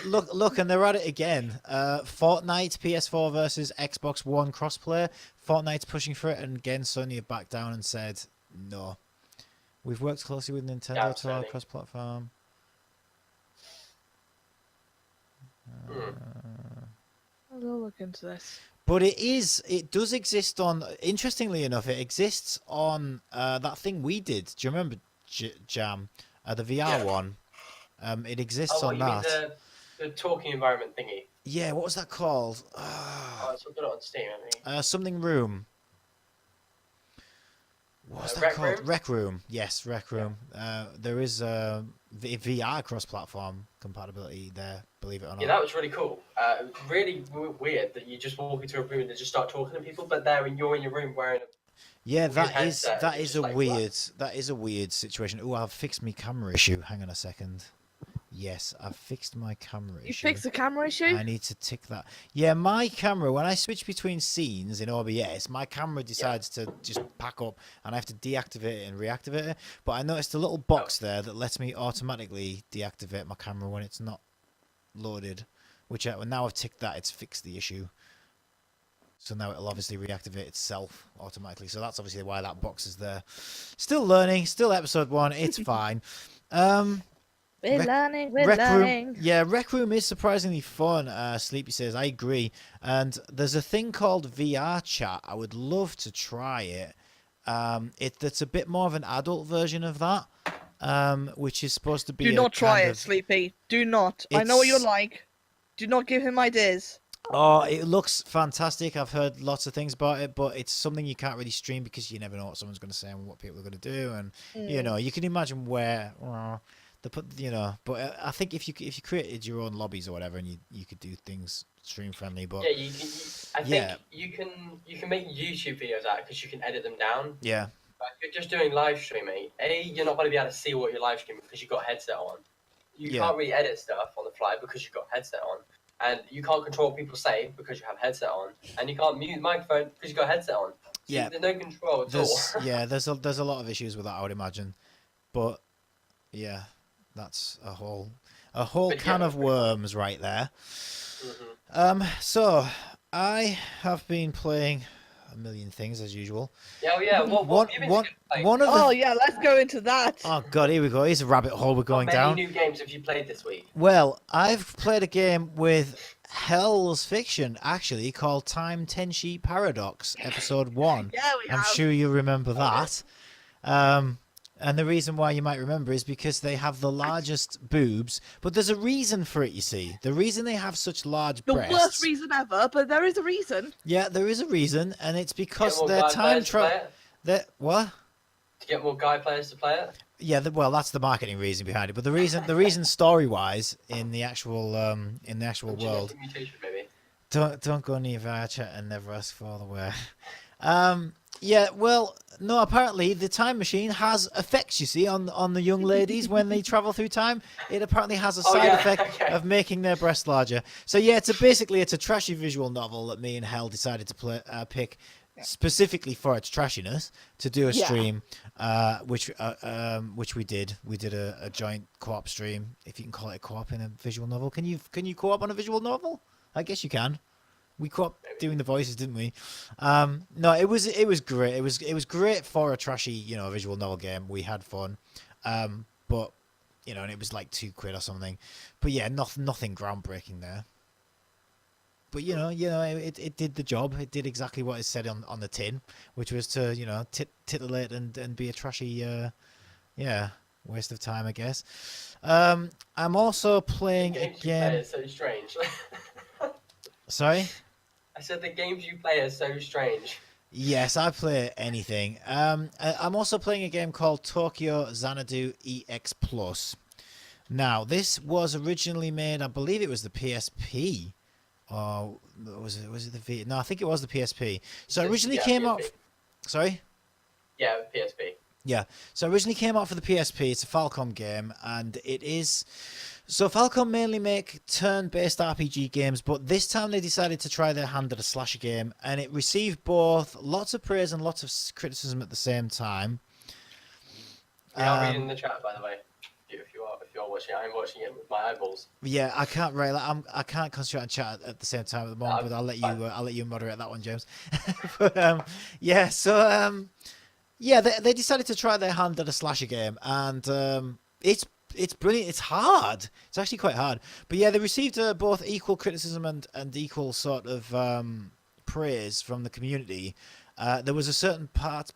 Look, and they're at it again. Fortnite PS4 versus Xbox One crossplay. Fortnite's pushing for it, and again, Sony have backed down and said no. We've worked closely with Yeah, Nintendo to allow Sony. cross-platform. I'll look into this. But it does exist on, interestingly enough, it exists on that thing we did. Do you remember, Jam? The VR Yeah. one. It exists Oh, on what, you mean that. the talking environment thingy? Yeah, what was that called? Oh, it's got it on Steam, I think. Something Room. What's that Rec called? Room? Rec Room. Yes, Rec Room. There is VR cross-platform compatibility there, believe it or not. Yeah, that was really cool. Really weird that you just walk into a room and they just start talking to people, but you're in your room wearing a Yeah, weird that headset, and you're is just a like, weird situation. Oh, I've fixed my camera issue. Hang on a second. Yes, I've fixed my camera You issue. fixed the camera issue? I need to tick that. Yeah, my camera, when I switch between scenes in OBS, my camera decides to just pack up and I have to deactivate it and reactivate it. But I noticed a little box there that lets me automatically deactivate my camera when it's not loaded. Which now I've ticked that, it's fixed the issue. So now it'll obviously reactivate itself automatically. So that's obviously why that box is there. Still learning, still episode 1, it's fine. We're Rec- learning. Room, yeah, Rec Room is surprisingly fun. Sleepy says, I agree. And there's a thing called VR Chat. I would love to try it. It's a bit more of an adult version of that, which is supposed to be. Do not try it, Sleepy. Do not. I know what you're like. Do not give him ideas. Oh, it looks fantastic. I've heard lots of things about it, but it's something you can't really stream because you never know what someone's going to say and what people are going to do. And you can imagine where. But I think if you created your own lobbies or whatever, and you could do things stream friendly, but yeah, I think you can make YouTube videos out because you can edit them down. Yeah. But if you're just doing live streaming, you're not going to be able to see what you're live streaming because you've got a headset on. You can't really edit stuff on the fly because you've got a headset on, and you can't control what people say because you have a headset on, and you can't mute the microphone because you've got a headset on. So yeah, there's no control at all. Yeah, there's a lot of issues with that, I would imagine, but yeah. That's a whole can of worms right there. Mm-hmm. So I have been playing a million things as usual. Yeah. What have you been playing? One of the... Oh yeah, let's go into that. Oh god, here we go. Here's a rabbit hole we're going down. How many new games have you played this week? Well, I've played a game with HellsFiction actually called Time Tenshi Paradox Episode 1. Yeah, I'm sure you remember that. And the reason why you might remember is because they have the largest boobs. But there's a reason for it, you see. The reason they have such large breasts... The worst reason ever, but there is a reason. Yeah, there is a reason, and it's because their their time trial... What? To get more guy players to play it? Yeah, well, that's the marketing reason behind it. But the reason story-wise in the actual world... Mutation, maybe. Don't go near Voucher and never ask for the way. Yeah, well, no, apparently the time machine has effects, you see, on the young ladies when they travel through time. It apparently has a side effect of making their breasts larger. So yeah, basically it's a trashy visual novel that me and Hell decided to pick specifically for its trashiness to do a stream, which we did. We did a joint co-op stream, if you can call it a co-op in a visual novel. Can you co-op on a visual novel? I guess you can. We co-op doing the voices, didn't we? No, it was great. It was great for a trashy, visual novel game. We had fun, but and it was like £2 or something. But yeah, nothing groundbreaking there. But it did the job. It did exactly what it said on the tin, which was to titillate and be a trashy, waste of time, I guess. I'm also playing a game. It's so strange. Sorry? I said the games you play are so strange. Yes, I play anything. I'm also playing a game called Tokyo Xanadu EX Plus. Now, this was originally made, I believe it was the PSP. Or was it the V? No, I think it was the PSP. So it originally came out... Sorry? Yeah, PSP. Yeah, so originally came out for the PSP. It's a Falcom game, and it is... So Falcom mainly make turn-based RPG games, but this time they decided to try their hand at a slasher game, and it received both lots of praise and lots of criticism at the same time. We are reading the chat, by the way, if you're watching. I'm watching it with my eyeballs. Yeah, I can't really. I can't concentrate on chat at the same time at the moment. But I'll let you. Fine. I'll let you moderate that one, James. But yeah. So yeah, they decided to try their hand at a slasher game, and it's brilliant. It's hard. It's actually quite hard. But yeah, they received both equal criticism and equal sort of praise from the community. There was a certain parts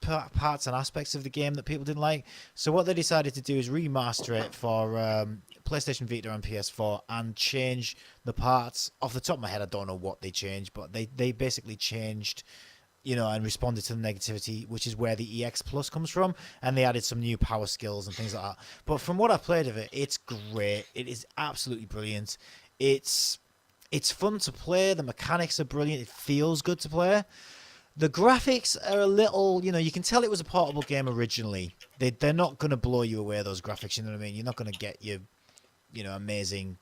and aspects of the game that people didn't like. So what they decided to do is remaster it for PlayStation Vita and PS4 and change the parts. Off the top of my head, I don't know what they changed, but they basically changed, and responded to the negativity, which is where the EX Plus comes from, and they added some new power skills and things like that. But from what I've played of it, it's great. It is absolutely brilliant. It's fun to play. The mechanics are brilliant. It feels good to play. The graphics are a little, you can tell it was a portable game originally. They're not going to blow you away, those graphics, you know what I mean? You're not going to get your, amazing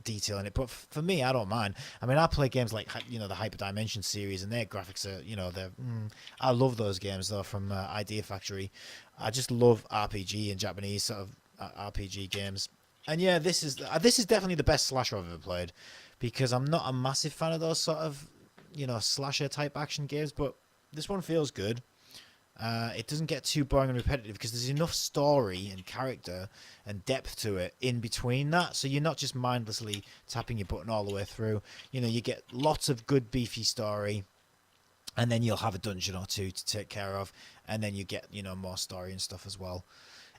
detail in it. But for me, I don't mind. I mean, I play games like, the Hyper Dimension series, and their graphics are, I love those games, though, from Idea Factory. I just love RPG and Japanese sort of RPG games. And yeah, this is definitely the best slasher I've ever played, because I'm not a massive fan of those sort of, slasher type action games, but this one feels good. It doesn't get too boring and repetitive because there's enough story and character and depth to it in between that, so you're not just mindlessly tapping your button all the way through. You get lots of good beefy story, and then you'll have a dungeon or two to take care of, and then you get more story and stuff as well.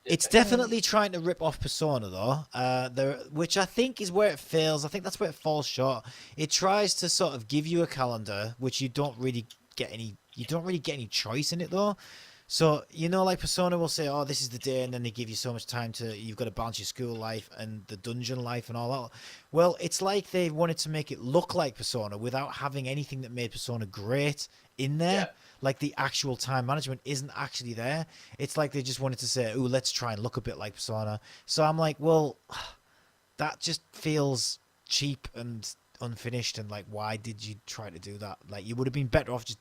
It's definitely trying to rip off Persona, though, which I think is where it fails. I think that's where it falls short. It tries to sort of give you a calendar, which you don't really get any choice in it, though. So, like Persona will say, oh, this is the day, and then they give you so much time you've got to balance your school life and the dungeon life and all that. Well, it's like they wanted to make it look like Persona without having anything that made Persona great in there. Yeah. Like, the actual time management isn't actually there. It's like they just wanted to say, ooh, let's try and look a bit like Persona. So I'm like, well, that just feels cheap and unfinished, and like, why did you try to do that? Like, you would have been better off just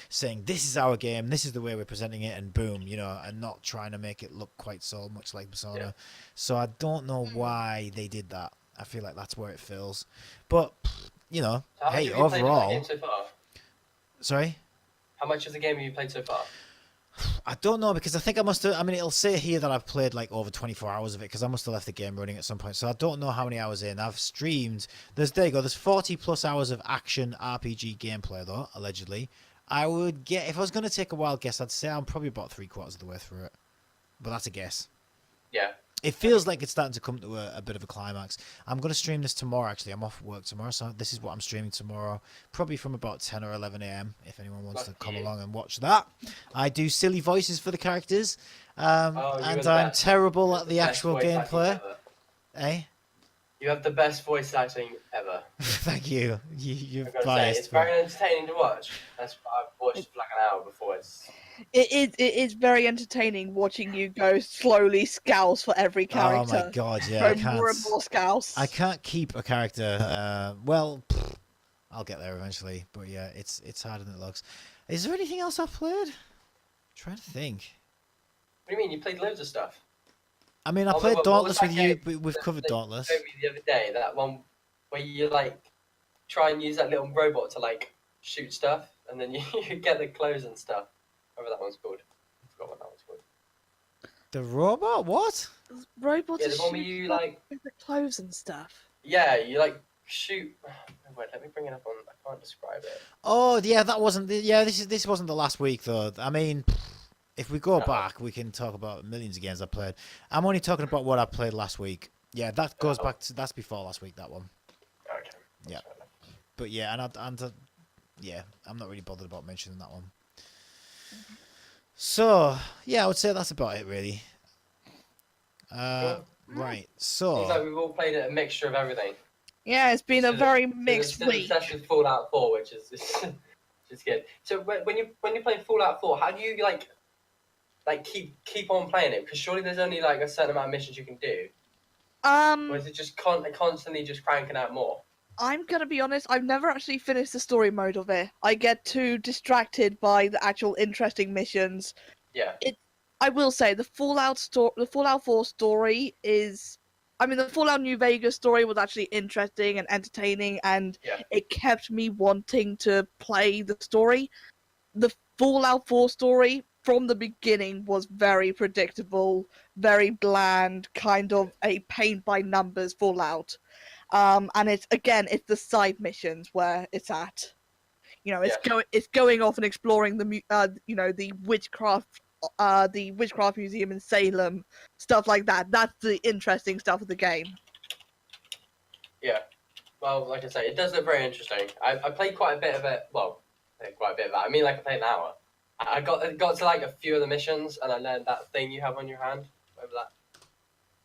saying, this is our game, this is the way we're presenting it, and boom, and not trying to make it look quite so much like Persona. Yeah. So I don't know why they did that. I feel like that's where it feels. But, so hey, overall... So far? Sorry? How much of the game have you played so far? I don't know, because I think I must have... I mean, it'll say here that I've played like over 24 hours of it, because I must have left the game running at some point. So I don't know how many hours in. I've streamed... There you go. There's 40 plus hours of action RPG gameplay, though, allegedly. I would get... If I was going to take a wild guess, I'd say I'm probably about 3/4 of the way through it. But that's a guess. Yeah. It feels like it's starting to come to a bit of a climax. I'm going to stream this tomorrow, actually. I'm off work tomorrow, so this is what I'm streaming tomorrow. Probably from about 10 or 11 a.m, if anyone wants to come along and watch that. I do silly voices for the characters, and I'm terrible at the actual gameplay. Eh? You have the best voice acting ever. Thank you. You've biased. It's very entertaining to watch. I've watched for like an hour before. It is very entertaining watching you go slowly scouse for every character. Oh my god, yeah. More and more scouse. I can't keep a character. Well, I'll get there eventually. But yeah, it's harder than it looks. Is there anything else I've played? I'm trying to think. What do you mean? You played loads of stuff. I mean, I played Dauntless with you, but we've covered Dauntless. You showed me the other day, that one where you like try and use that little robot to like shoot stuff, and then you get the clothes and stuff. Whatever that one's called. I forgot what that one's called. The robot? What? Robot? Yeah, the one where you like the clothes and stuff. Yeah, you like shoot. Wait, let me bring it up on. I can't describe it. Oh yeah, that wasn't. This wasn't the last week though. I mean. If we go back, we can talk about millions of games I played. I'm only talking about what I played last week. Yeah, that goes back to... That's before last week, that one. Okay. Yeah. But yeah, yeah, I'm not really bothered about mentioning that one. So, yeah, I would say that's about it, really. Right, so... Seems like we've all played a mixture of everything. Yeah, it's been a very mixed week. Especially Fallout 4, which is just good. So when you're playing Fallout 4, how do you keep on playing it? Because surely there's only like a certain amount of missions you can do. Or is it just constantly just cranking out more? I'm gonna be honest, I've never actually finished the story mode of it. I get too distracted by the actual interesting missions. Yeah. I will say the Fallout 4 story is I mean, the Fallout New Vegas story was actually interesting and entertaining, and Yeah. it kept me wanting to play the story. The Fallout 4 story from the beginning was very predictable, very bland, kind of a paint by numbers Fallout. And it's the side missions where it's at. It's going off and exploring the witchcraft museum in Salem, stuff like that. That's the interesting stuff of the game. Yeah. Well, like I say, it does look very interesting. I played quite a bit of it. Well, quite a bit of that. I mean, like I played an hour. I got to like a few of the missions, and I learned that thing you have on your hand, whatever that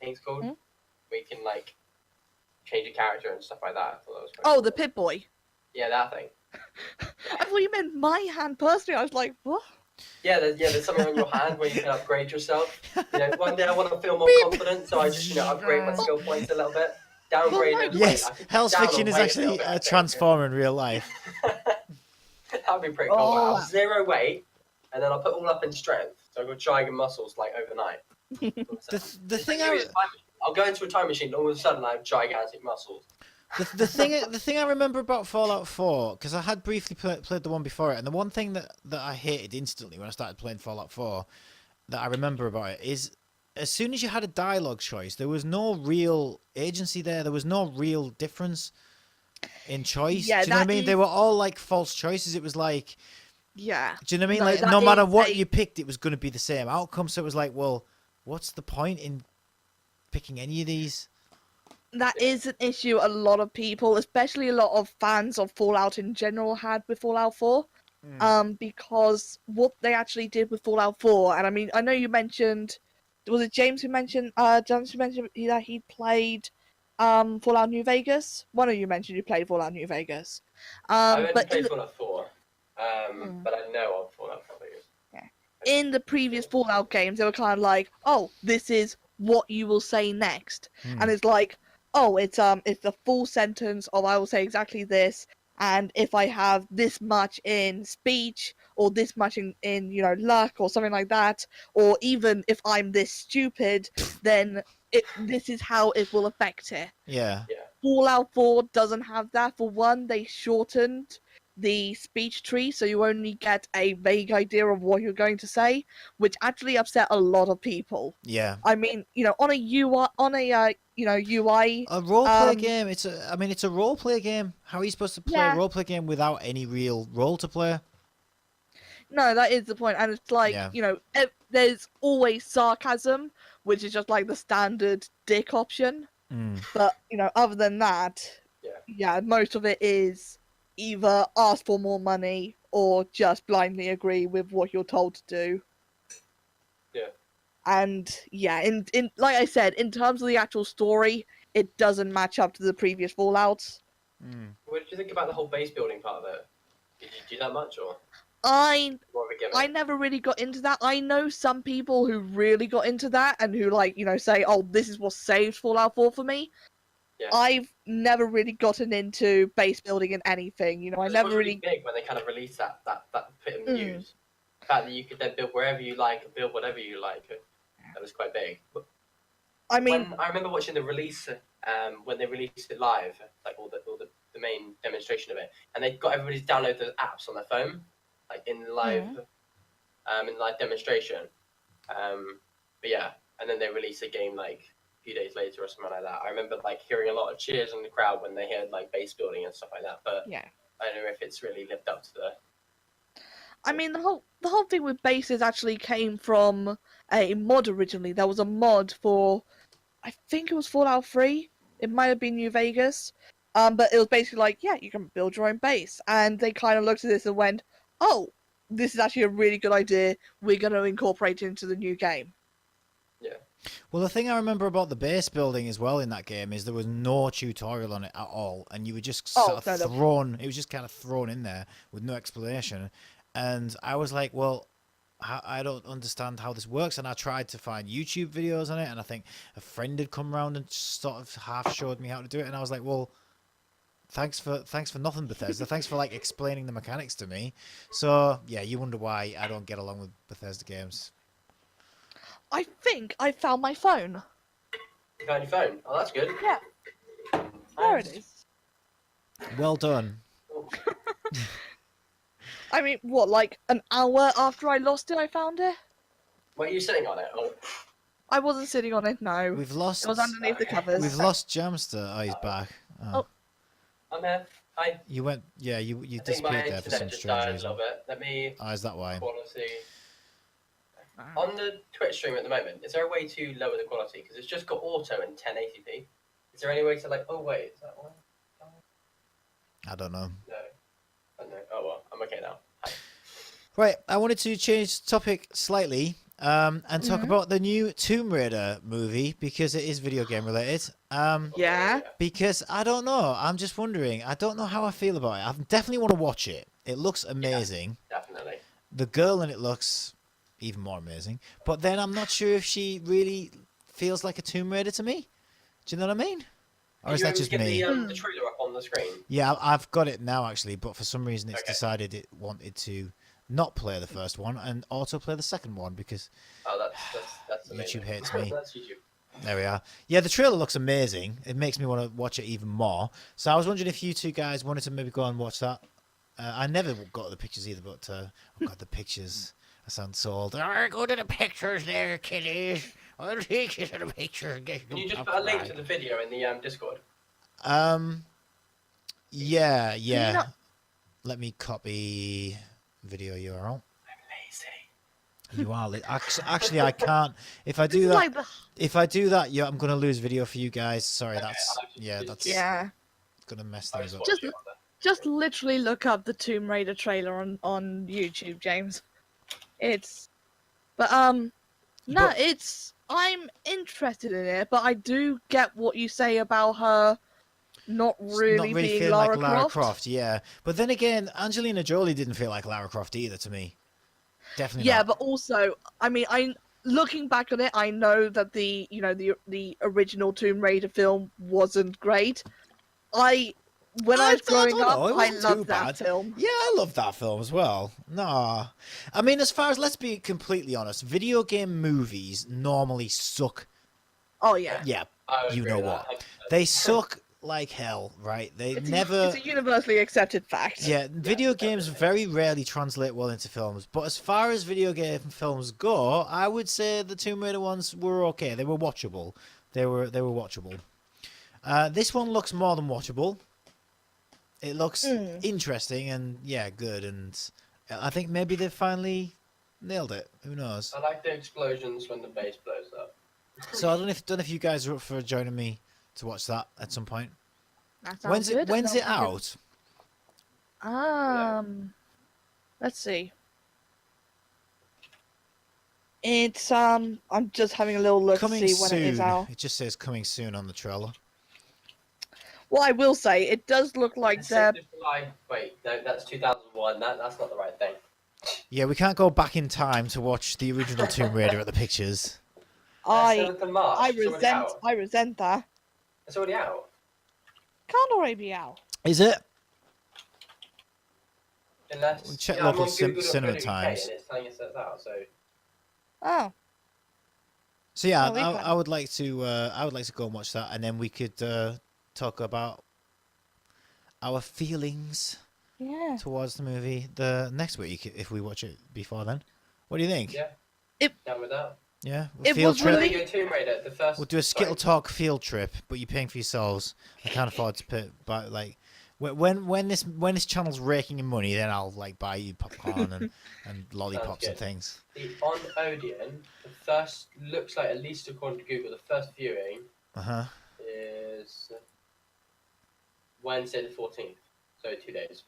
thing's called, where you can like change your character and stuff like that. I thought that was quite cool. The Pip-Boy. Yeah, that thing. I thought you meant my hand personally. I was like, what? Yeah, there's something on your hand where you can upgrade yourself. One day I want to feel more confident, so I just upgrade my skill points a little bit. Downgrade them. Yes, HellsFiction is actually a transformer in real life. That'd be pretty cool. I'll have 0 weight, and then I'll put all up in strength, so I've got giant muscles like overnight. the thing I'll go into a time machine, and all of a sudden I have gigantic muscles. The thing I remember about Fallout 4, because I had briefly played the one before it, and the one thing that I hated instantly when I started playing Fallout 4 that I remember about it is as soon as you had a dialogue choice, there was no real agency there. There was no real difference in choice. Yeah, do you know what I mean? They were all like false choices. It was like, yeah. Do you know what I mean? No, like that no matter is what you picked, it was going to be the same outcome. So it was like, well, what's the point in picking any of these? That is an issue a lot of people, especially a lot of fans of Fallout in general, had with Fallout 4. Because what they actually did with Fallout 4, and I mean, I know you mentioned, was it James who mentioned, that he played Fallout New Vegas? One of you mentioned you played Fallout New Vegas. I haven't played Fallout 4, but I know of Fallout 4 Vegas. Yeah. In the previous Fallout games, they were kind of like, oh, this is what you will say next. And it's like, oh, it's the full sentence of I will say exactly this, and if I have this much in speech or this much in luck or something like that, or even if I'm this stupid, then this is how it will affect it. Yeah. Fallout 4 doesn't have that. For one, they shortened the speech tree, so you only get a vague idea of what you're going to say, which actually upset a lot of people. Yeah. I mean, on a UI, UI. A roleplay game. It's a roleplay game. How are you supposed to play a roleplay game without any real role to play? No, that is the point, and it's like there's always sarcasm, which is just like the standard dick option. But other than that, most of it is either ask for more money or just blindly agree with what you're told to do. Yeah. And in like I said, in terms of the actual story, it doesn't match up to the previous Fallouts. What did you think about the whole base building part of it? Did you do that much, or? I never really got into that. I know some people who really got into that and who say, oh, this is what saved Fallout 4 for me. Yeah. I've never really gotten into base building in anything. I never really big when they kind of released that bit of news. The fact that you could then build wherever you like and build whatever you like. That was quite big. I remember watching the release when they released it live, like all the main demonstration of it, and they got everybody to download the apps on their phone, like in live demonstration. But yeah, and then they released the game like a few days later or something like that. I remember hearing a lot of cheers in the crowd when they heard base building and stuff like that. But I don't know if it's really lived up to the. I mean, the whole thing with bases actually came from a mod originally. There was a mod for, I think it was Fallout 3. It might have been New Vegas. But it was basically like, you can build your own base. And they kind of looked at this and went, oh, this is actually a really good idea. We're going to incorporate it into the new game. Yeah. Well, the thing I remember about the base building as well in that game is there was no tutorial on it at all. And you were just sort of thrown, it was just kind of thrown in there with no explanation. And I was like, well, I don't understand how this works. And I tried to find YouTube videos on it. And I think a friend had come around and sort of half showed me how to do it. And I was like, well, thanks for nothing, Bethesda. Thanks for explaining the mechanics to me. So yeah, you wonder why I don't get along with Bethesda games. I think I found my phone. You found your phone. Oh, that's good. Yeah. There it is. Well done. I mean, what, like an hour after I lost it, I found it? Were you sitting on it? Oh, I wasn't sitting on it, no. We've lost. It was underneath the covers. We've lost Jamster. Oh, he's back. Oh. I'm here. Hi. You went. Yeah, you I think my disappeared there for some internet just strange died a reason. little bit. Let me Oh, is that why? quality. On the Twitch stream at the moment, is there a way to lower the quality? Because it's just got auto and 1080p. Is there any way to like? Oh wait, is that one? I don't know. No. I don't know. Oh well, I'm okay now. Hi. Right, I wanted to change the topic slightly and talk about the new Tomb Raider movie because it is video game related. Yeah. Because I don't know. I'm just wondering. I don't know how I feel about it. I definitely want to watch it. It looks amazing. Yeah, definitely. The girl in it looks even more amazing. But then I'm not sure if she really feels like a Tomb Raider to me. Do you know what I mean? Or is that just me? The trailer up on the screen. Yeah, I've got it now actually, but for some reason it's decided it wanted to not play the first one and autoplay the second one because that's amazing. YouTube hates me. That's YouTube. There we are. Yeah, the trailer looks amazing. It makes me want to watch it even more. So I was wondering if you two guys wanted to maybe go and watch that. I never got the pictures either, but oh god, the pictures. I sound so old. Go to the pictures there, kiddies. I'll take you to the pictures. Can you just put a link to the video in the Discord? Yeah. Let me copy video URL. I'm lazy. You are. Actually, I can't. If I do that, yeah, I'm gonna lose video for you guys. Sorry, that's gonna mess things up. Just literally look up the Tomb Raider trailer on YouTube, James. I'm interested in it, but I do get what you say about her not really being feeling Lara like Lara Croft. Croft. Yeah, but then again, Angelina Jolie didn't feel like Lara Croft either to me. Definitely. Yeah, not. but also, I mean, looking back on it, I know that the original Tomb Raider film wasn't great. When I was growing up, I loved that film. Yeah, I loved that film as well. No. I mean, as far as, let's be completely honest, video game movies normally suck. Oh, yeah. Yeah, you know what. They suck like hell, right? It's a universally accepted fact. Yeah, video games very rarely translate well into films. But as far as video game films go, I would say the Tomb Raider ones were okay. They were watchable. They were watchable. This one looks more than watchable. It looks interesting and good, and I think maybe they finally nailed it. Who knows? I like the explosions when the bass blows up. So I don't know if you guys are up for joining me to watch that at some point. That sounds good. When's it out? Let's see. It's I'm just having a little look to see when it is out. It just says coming soon on the trailer. Well, I will say, it does look like they're... Wait, no, that's 2001. That's not the right thing. Yeah, we can't go back in time to watch the original Tomb Raider at the pictures. I resent that. It's already out. Can't already be out. Is it? Unless We'll check local cinema times. And it's telling us that's out, so... Oh. So yeah, I would like to go and watch that, and then we could talk about our feelings towards the movie the next week if we watch it before then. What do you think? Yeah. Down with that. Yeah. We'll do a SkittleTalk field trip, but you're paying for yourselves. I can't afford to pay, but like when this channel's raking in money, then I'll like buy you popcorn and lollipops and things. On Odeon, the first looks like, at least according to Google, the first viewing is Wednesday the 14th, so 2 days.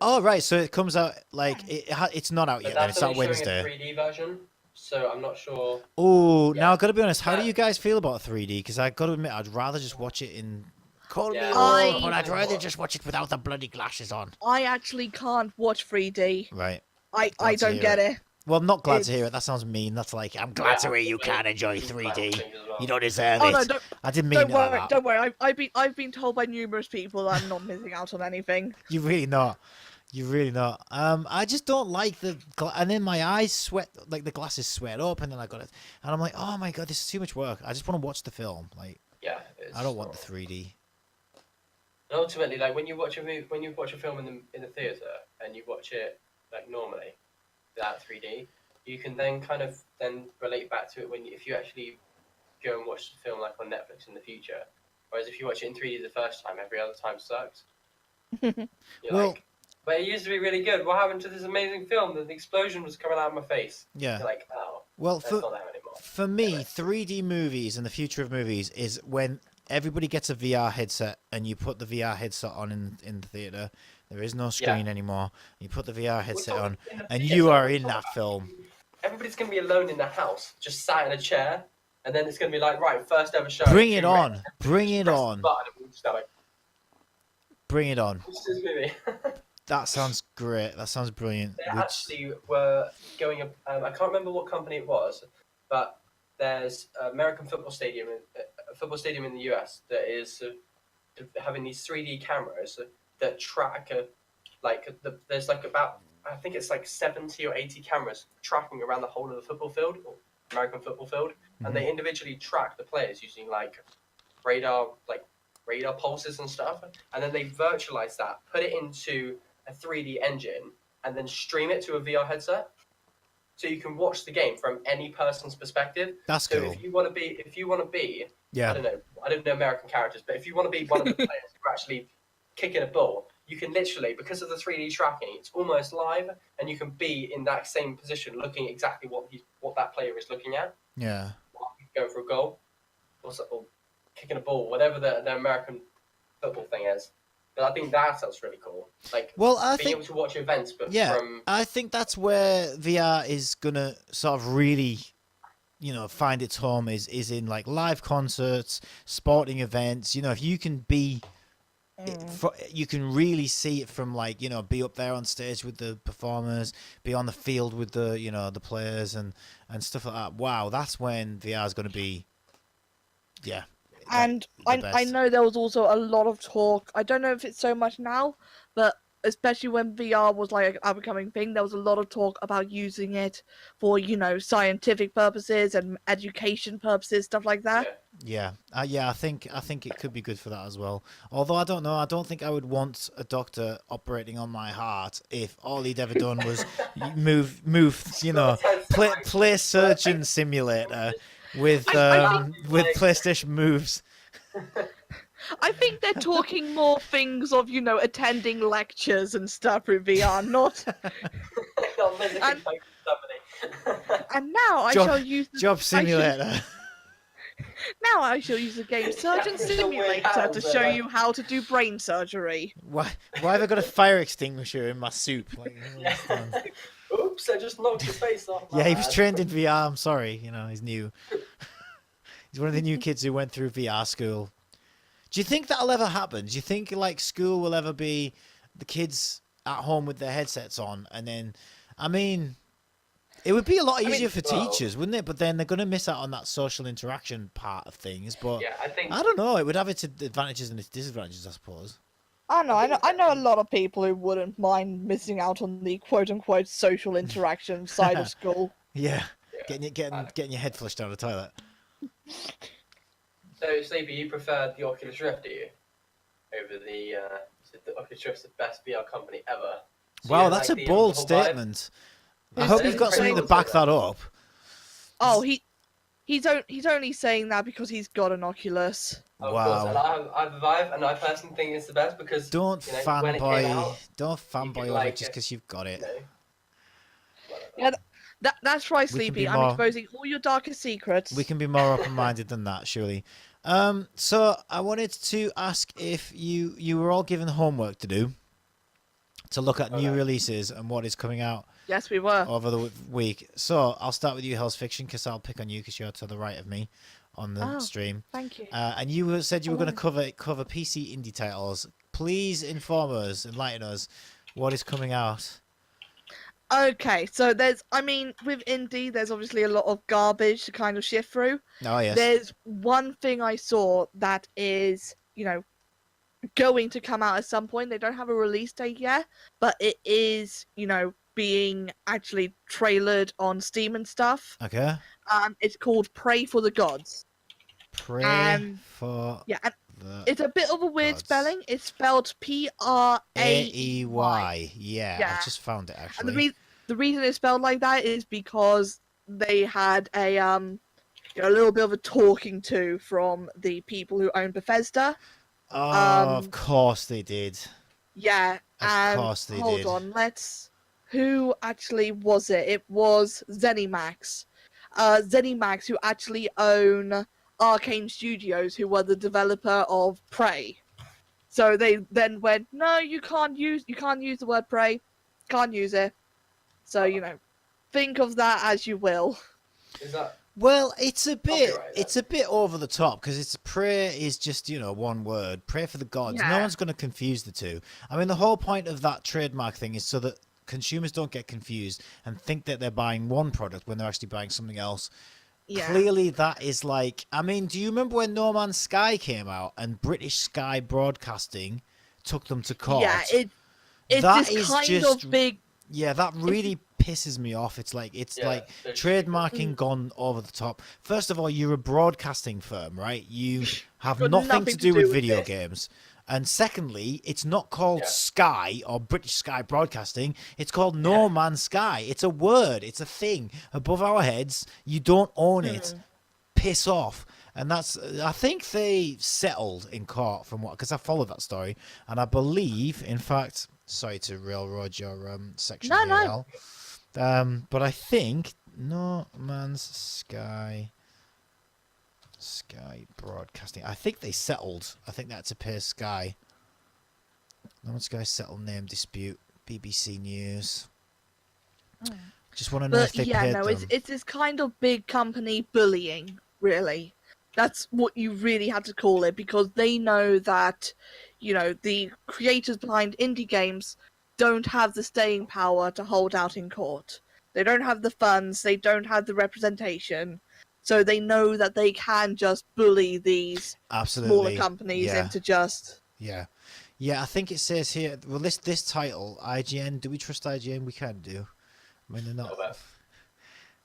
Oh right, so it comes out like it's not out yet. Then it's out Wednesday. That's a 3D version, so I'm not sure. Oh, now I've got to be honest. How do you guys feel about 3D? Because I got to admit, I'd rather just watch it in. But I'd rather just watch it without the bloody glasses on. I actually can't watch 3D. Right. I don't get it. Well, I'm not glad to hear it. That sounds mean. That's like, I'm glad to hear you can't enjoy 3D. You don't deserve it. No, I didn't mean it like that. Don't worry. I've been told by numerous people that I'm not missing out on anything. You're really not. You're really not. I just don't like and then my eyes sweat, like the glasses sweat up, and then I got it, and I'm like, oh my god, this is too much work. I just want to watch the film. Like, Yeah, I don't want the 3D. And ultimately, like when you watch a film in the theater and you watch it like normally without 3D, you can then kind of relate back to it if you actually go and watch the film like on Netflix in the future. Whereas if you watch it in 3D the first time, every other time sucks. Well, like, but it used to be really good. What happened to this amazing film? The explosion was coming out of my face. Yeah. You're like, oh, well, that's not there anymore. for me, 3D movies and the future of movies is when everybody gets a VR headset and you put the VR headset on in the theater. There is no screen anymore. You put the VR headset on, and you are in that film. Everybody's going to be alone in the house, just sat in a chair, and then it's going to be like, right, first ever show. Bring it on. Bring it on. Bring it on. What's this movie? That sounds great. That sounds brilliant. They actually were going. I can't remember what company it was, but there's an American football stadium in the US that is having these 3D cameras that track there's like about, I think it's like 70 or 80 cameras tracking around the whole of the football field, or American football field, and they individually track the players using like radar pulses and stuff, and then they virtualize that, put it into a 3D engine, and then stream it to a VR headset, so you can watch the game from any person's perspective. That's so cool. if you want to be, yeah, I don't know American characters, but if you want to be one of the players who are actually kicking a ball, you can literally, because of the 3D tracking, it's almost live, and you can be in that same position, looking exactly what that player is looking at. Yeah. Going for a goal, or kicking a ball, whatever the American football thing is. But I think that sounds really cool. Like, being able to watch events, but I think that's where VR is gonna sort of really, find its home is in like live concerts, sporting events. If you can be, you can really see it from like be up there on stage with the performers, be on the field with the the players and stuff like that. Wow, that's when VR is gonna be, yeah. And I know there was also a lot of talk. I don't know if it's so much now, but especially when VR was like an up-and-coming thing, there was a lot of talk about using it for, scientific purposes and education purposes, stuff like that. Yeah. I think it could be good for that as well. Although I don't know, I don't think I would want a doctor operating on my heart if all he'd ever done was move, play surgeon simulator with PlayStation moves. I think they're talking more things of, attending lectures and stuff through VR, not. And now I shall use job simulator. Now I shall use the game Surgeon Simulator to show you how to do brain surgery. Why have I got a fire extinguisher in my soup? Like, oops, I just knocked his face off. Yeah, he was trained in VR. I'm sorry, he's new. He's one of the new kids who went through VR school. Do you think that'll ever happen? Do you think like school will ever be the kids at home with their headsets on, and then, it would be a lot easier for teachers, wouldn't it? But then they're going to miss out on that social interaction part of things. But yeah, I don't know. It would have its advantages and its disadvantages, I suppose. I know a lot of people who wouldn't mind missing out on the quote-unquote social interaction side of school. Yeah, getting your head flushed down the toilet. So, Sleepy, you prefer the Oculus Rift, do you? Over the Oculus Rift's the best VR company ever. So wow, that's a bold statement. I hope you've got something to back that up. Oh, he's only saying that because he's got an Oculus. Of course, and I have a Vive, and I personally think it's the best because don't fanboy over it just because you've got it. Yeah, that's right, Sleepy. I'm exposing all your darkest secrets. We can be more open-minded than that, surely. So I wanted to ask if you were all given homework to do, to look at new releases and what is coming out. Yes, we were. Over the week. So I'll start with you, HellsFiction, because I'll pick on you because you're to the right of me on the stream. Thank you. And you said you were going to cover PC indie titles. Please inform us, enlighten us, what is coming out. Okay, so with indie, there's obviously a lot of garbage to kind of shift through. Oh, yes. There's one thing I saw that is, going to come out at some point. They don't have a release date yet, but it is, being actually trailered on Steam and stuff. Okay. It's called Pray for the Gods. Pray And for and the it's a bit of a weird gods. spelling. It's spelled Praey. AEY. Yeah, Yeah. I just found it And actually. the reason it's spelled like that is because they had a little bit of a talking to from the people who own Bethesda. Oh, of course they did. Yeah, Of and course they hold did. on, who actually was it? It was ZeniMax. ZeniMax, who actually own Arcane Studios, who were the developer of Prey. So they then went, no, you can't use the word Prey, can't use it. So think of that as you will. Is that Well, it's a bit copyright? it's a bit over the top because it's prayer is just one word. Pray for the gods. No Yeah. one's going to confuse the two. I mean, the whole point of that trademark thing is so that consumers don't get confused and think that they're buying one product when they're actually buying something else. Yeah. Clearly, that is like. I mean, do you remember when No Man's Sky came out and British Sky Broadcasting took them to court? Yeah, it's That this is kind just of big. Yeah, that really pisses me off. It's like Yeah, they're trademarking gone over the top. First of all, you're a broadcasting firm, right? You have Got nothing to do with with video this. games. And secondly, it's not called Yeah. Sky or British Sky Broadcasting. It's called No Man's Sky. It's a word. It's a thing above our heads. You don't own it. Piss off. And I think they settled in court from because I followed that story. And I believe, in fact, sorry to railroad your section No, here, no. Al. But I think No Man's Sky Broadcasting. I think they settled. I think that's a pay Sky. No Man's Sky settled name dispute. BBC News. Just want to know if they paid them. It's this kind of big company bullying, really. That's what you really have to call it, because they know that, the creators behind indie games don't have the staying power to hold out in court. They don't have the funds, they don't have the representation, so they know that they can just bully these Absolutely. smaller companies into just... Yeah. Yeah, I think it says here, well, this title, IGN, do we trust IGN? We kind of do. I mean, they're not...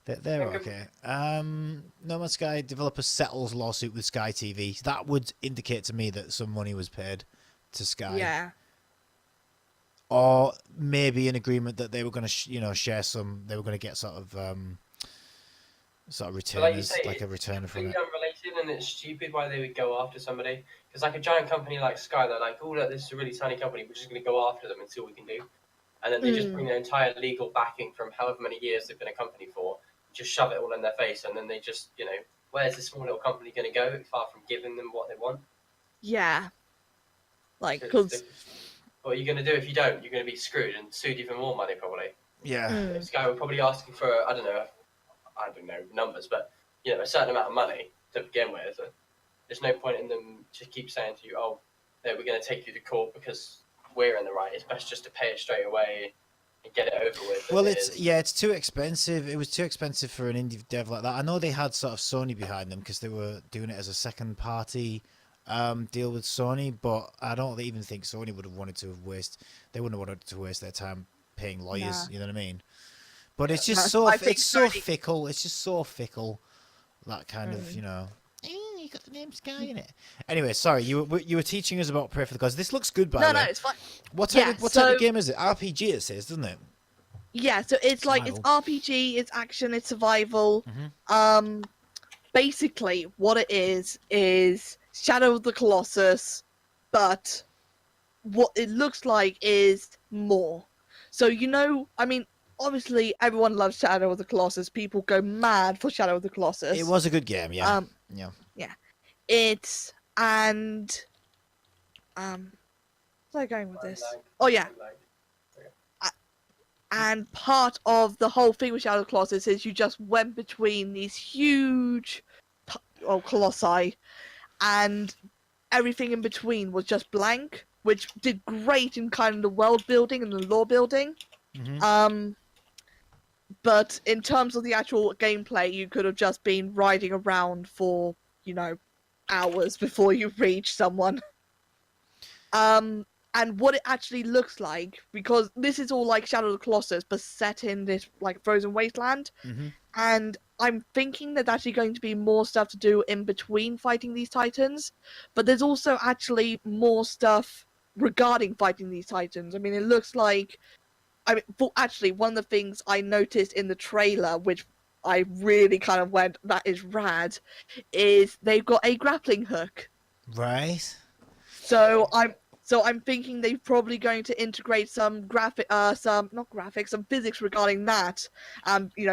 They're okay. No Man's Sky developer settles lawsuit with Sky TV. That would indicate to me that some money was paid to Sky. Yeah. Or maybe an agreement that they were going to, share some. They were going to get sort of returners, like a return from it. It's unrelated, and it's stupid why they would go after somebody. Because like a giant company like Sky, they're like, oh look, this is a really tiny company. We're just going to go after them and see what we can do. And then they just bring their entire legal backing from however many years they've been a company for. Just shove it all in their face, and then they just, where's this small little company going to go far from giving them what they want? Yeah. Like, because... What are you going to do if you don't? You're going to be screwed and sued even more money, probably. Yeah. This guy will probably ask you for, I don't know numbers, but, a certain amount of money to begin with. There's no point in them just keep saying to you, oh, no, we're going to take you to court because we're in the right. It's best just to pay it straight away and get it over with. Well, it's too expensive. It was too expensive for an indie dev like that. I know they had sort of Sony behind them because they were doing it as a second party deal with Sony, but I don't even think Sony would have wanted to they wouldn't have wanted to waste their time paying lawyers. Nah. You know what I mean? But it's just I so think so Sony- fickle. It's just so fickle. That kind of you got the name Sky in it. Anyway, sorry, you were teaching us about Pray for the Gods. This looks good, by the way. No, it's fine. What type Yeah, of game is it? RPG it says, doesn't it? Yeah, so it's like, it's RPG, it's action, it's survival. Basically, what it is Shadow of the Colossus, but what it looks like is more. So, I mean, obviously everyone loves Shadow of the Colossus. People go mad for Shadow of the Colossus. It was a good game, yeah. Yeah. It's, and, where am I going with this? Oh, yeah. And part of the whole thing with Shadow of the Colossus is you just went between these huge colossi, and everything in between was just blank, which did great in kind of the world building and the lore building. But in terms of the actual gameplay, you could have just been riding around for, hours before you reach someone. And what it actually looks like, because this is all like Shadow of the Colossus, but set in this like frozen wasteland. Mm-hmm. And I'm thinking there's actually going to be more stuff to do in between fighting these titans, but there's also actually more stuff regarding fighting these titans. I mean, it looks like, actually, one of the things I noticed in the trailer, which I really kind of went, that is rad, is they've got a grappling hook. Right. So I'm thinking they're probably going to integrate some some physics regarding that,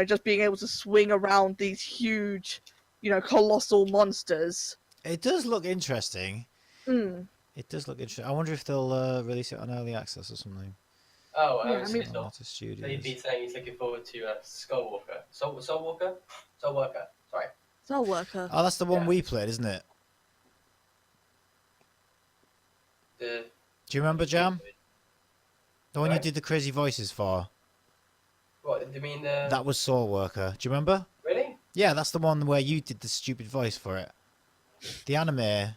just being able to swing around these huge, colossal monsters. It does look interesting. Mm. It does look interesting. I wonder if they'll release it on early access or something. Oh, Yeah, I mean, Skittle. Not to studios. He'd be saying he's looking forward to Skullwalker. Soulwalker? Soulworker. Sorry. Soul Worker. Oh, that's the one Yeah. we played, isn't it? The Do you remember, Jam? The one you Sorry? did the crazy voices for? What do you mean? That was Soul Worker. Do you remember? Really? Yeah, that's the one where you did the stupid voice for it. The anime,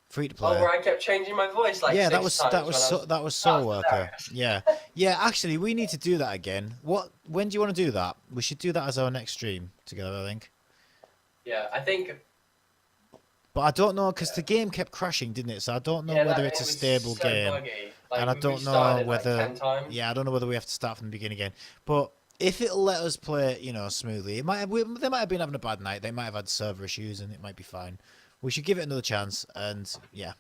free to Oh, play. where I kept changing my voice like Yeah, six that was times that when was I so, that was Soul That's Worker. hilarious. Yeah, yeah. Actually, we need to do that again. When do you want to do that? We should do that as our next stream together, I think. Yeah, I think. But I don't know because the game kept crashing, didn't it? So I don't know Yeah, whether that- it's a it was stable so game. buggy. Like, And I we don't know restarted it, whether. like 10 times. Yeah, I don't know whether we have to start from the beginning again. But if it'll let us play, smoothly, they might have been having a bad night. They might have had server issues, and it might be fine. We should give it another chance, and yeah,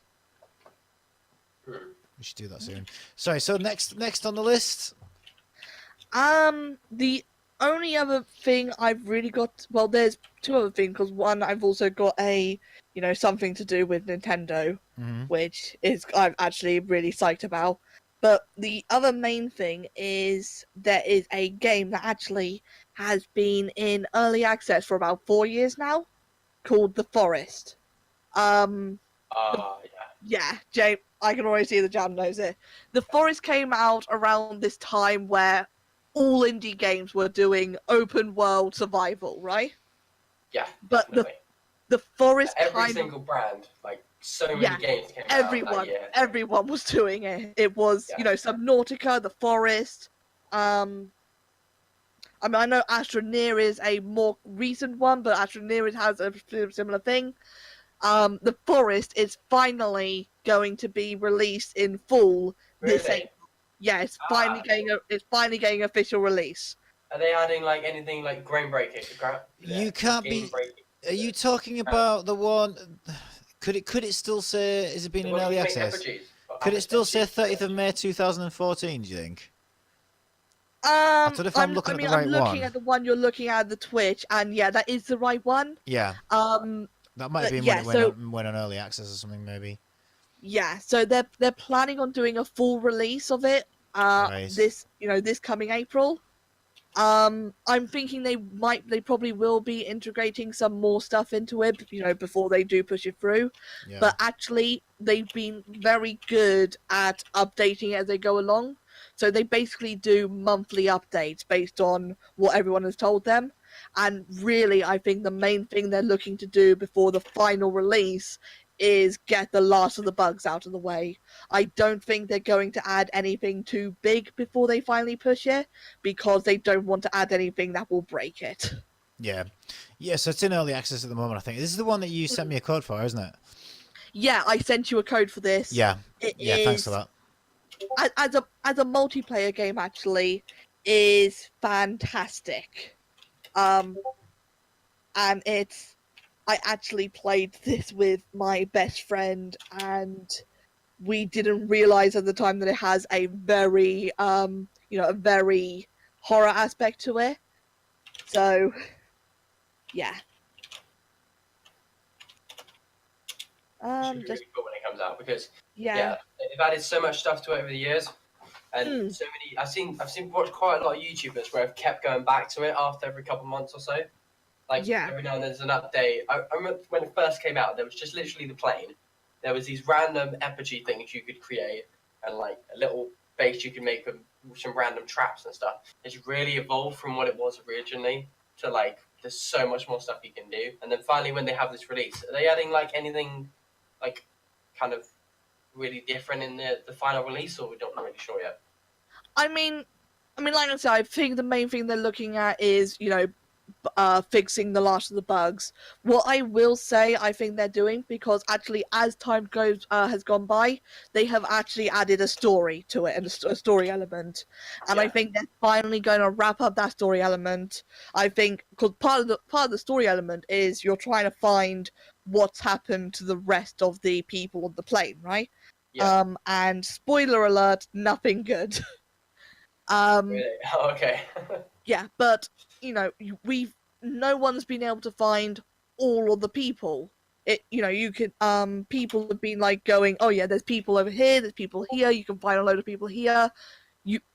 Hmm. we should do that soon. Sorry. So next on the list. The only other thing I've really got, well, there's two other things, because one, I've also got something to do with Nintendo, Mm-hmm. which is I'm actually really psyched about. But the other main thing is there is a game that actually has been in early access for about 4 years now, called The Forest. Yeah, Jay, I can already see the Jam knows it. The Forest came out around this time where all indie games were doing open world survival, right? Yeah, But definitely. the Forest Every single brand, like so many Yeah, games came out that year. everyone was doing it. It was, Yeah. Subnautica, The Forest. I know Astroneer is a more recent one, but Astroneer has a similar thing. The Forest is finally going to be released in full this Really? April. Yeah, it's finally getting official release. Are they adding like anything like groundbreaking? You can't be. Game-breaking? Are you talking about the one? Could it still say? Is it been The in one early you make access? effigies? Could it still say 30th of May 2014? Do you think? don't know if I'm looking at the right I'm looking one. at the one you're looking at the Twitch, and yeah, that is the right one. Yeah. That might have been yeah, when it went on early access or something, maybe. Yeah, so they're planning on doing a full release of it. Right. This coming April. I'm thinking they probably will be integrating some more stuff into it, before they do push it through. Yeah. But actually, they've been very good at updating it as they go along. So they basically do monthly updates based on what everyone has told them. And really, I think the main thing they're looking to do before the final release is get the last of the bugs out of the way. I don't think they're going to add anything too big before they finally push it, because they don't want to add anything that will break it. Yeah. Yeah, so it's in early access at the moment, I think. This is the one that you sent me a code for, isn't it? Yeah, I sent you a code for this. Yeah. It Yeah, thanks for that. As a multiplayer game, actually, is fantastic. And I actually played this with my best friend, and we didn't realize at the time that it has a very a very horror aspect to it. So yeah. It should be Just really cool when it comes out because yeah. they've added so much stuff to it over the years, and so many. I've watched quite a lot of YouTubers where I've kept going back to it after every couple months or so. Like every now and then there's an update. I remember when it first came out, there was just literally the plane. There was these random effigy things you could create, and like a little base you could make with some random traps and stuff. It's really evolved from what it was originally to like there's so much more stuff you can do. And then finally, when they have this release, are they adding like anything, like kind of really different in the final release, or we're not really sure yet? I mean, like I said, I think the main thing they're looking at is, fixing the last of the bugs. What I will say, I think they're doing, because actually, as time has gone by, they have actually added a story to it and a story element, and I think they're finally going to wrap up that story element. I think because part of the story element is you're trying to find what's happened to the rest of the people on the plane, right? Yeah. And spoiler alert, nothing good. Really? Oh, okay. Yeah, but no one's been able to find all of the people. You can people have been like going, oh yeah, there's people over here, there's people here, you can find a load of people here.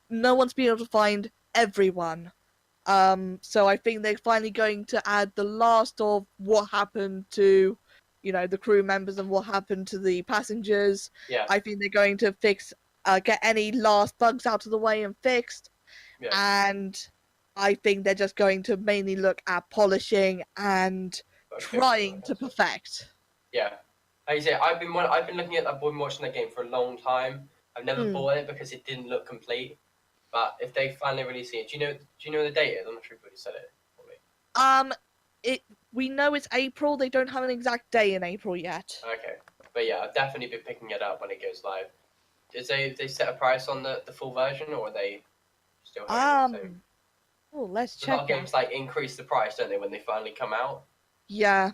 No one's been able to find everyone. So I think they're finally going to add the last of what happened to, the crew members and what happened to the passengers. Yeah. I think they're going to get any last bugs out of the way and fixed. Yeah. And I think they're just going to mainly look at polishing and trying to perfect. Yeah. Like you say, I've been looking at that, been watching that game for a long time. I've never bought it because it didn't look complete. But if they finally release it, do you know the date is? I'm not sure if you said it. Probably. We know it's April. They don't have an exact day in April yet. Okay. But yeah, I've definitely been picking it up when it goes live. Did they set a price on the full version, or are they still having the same? Oh, let's A check. lot of games like increase the price, don't they, when they finally come out? Yeah.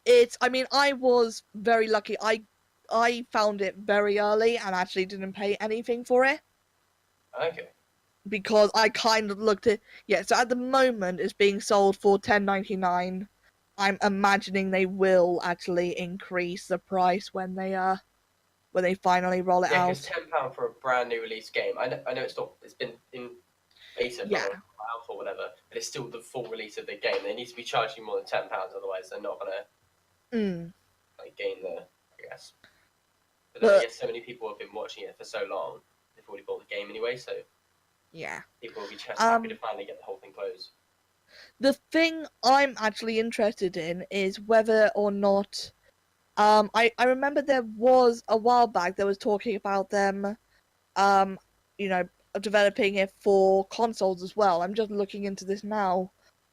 I was very lucky. I found it very early and actually didn't pay anything for it. Okay. Because I kind of looked at so at the moment it's being sold for $10.99. I'm imagining they will actually increase the price when they finally roll it out. Yeah, because £10 for a brand new release game. I know it's not. It's been in beta for alpha or whatever, but it's still the full release of the game. They need to be charging more than £10, otherwise they're not gonna gain the. I guess. But I guess so many people have been watching it for so long. They've already bought the game anyway, so yeah, people will be happy to finally get the whole thing closed. The thing I'm actually interested in is whether or not. I remember there was a while back there was talking about them, developing it for consoles as well. I'm just looking into this now,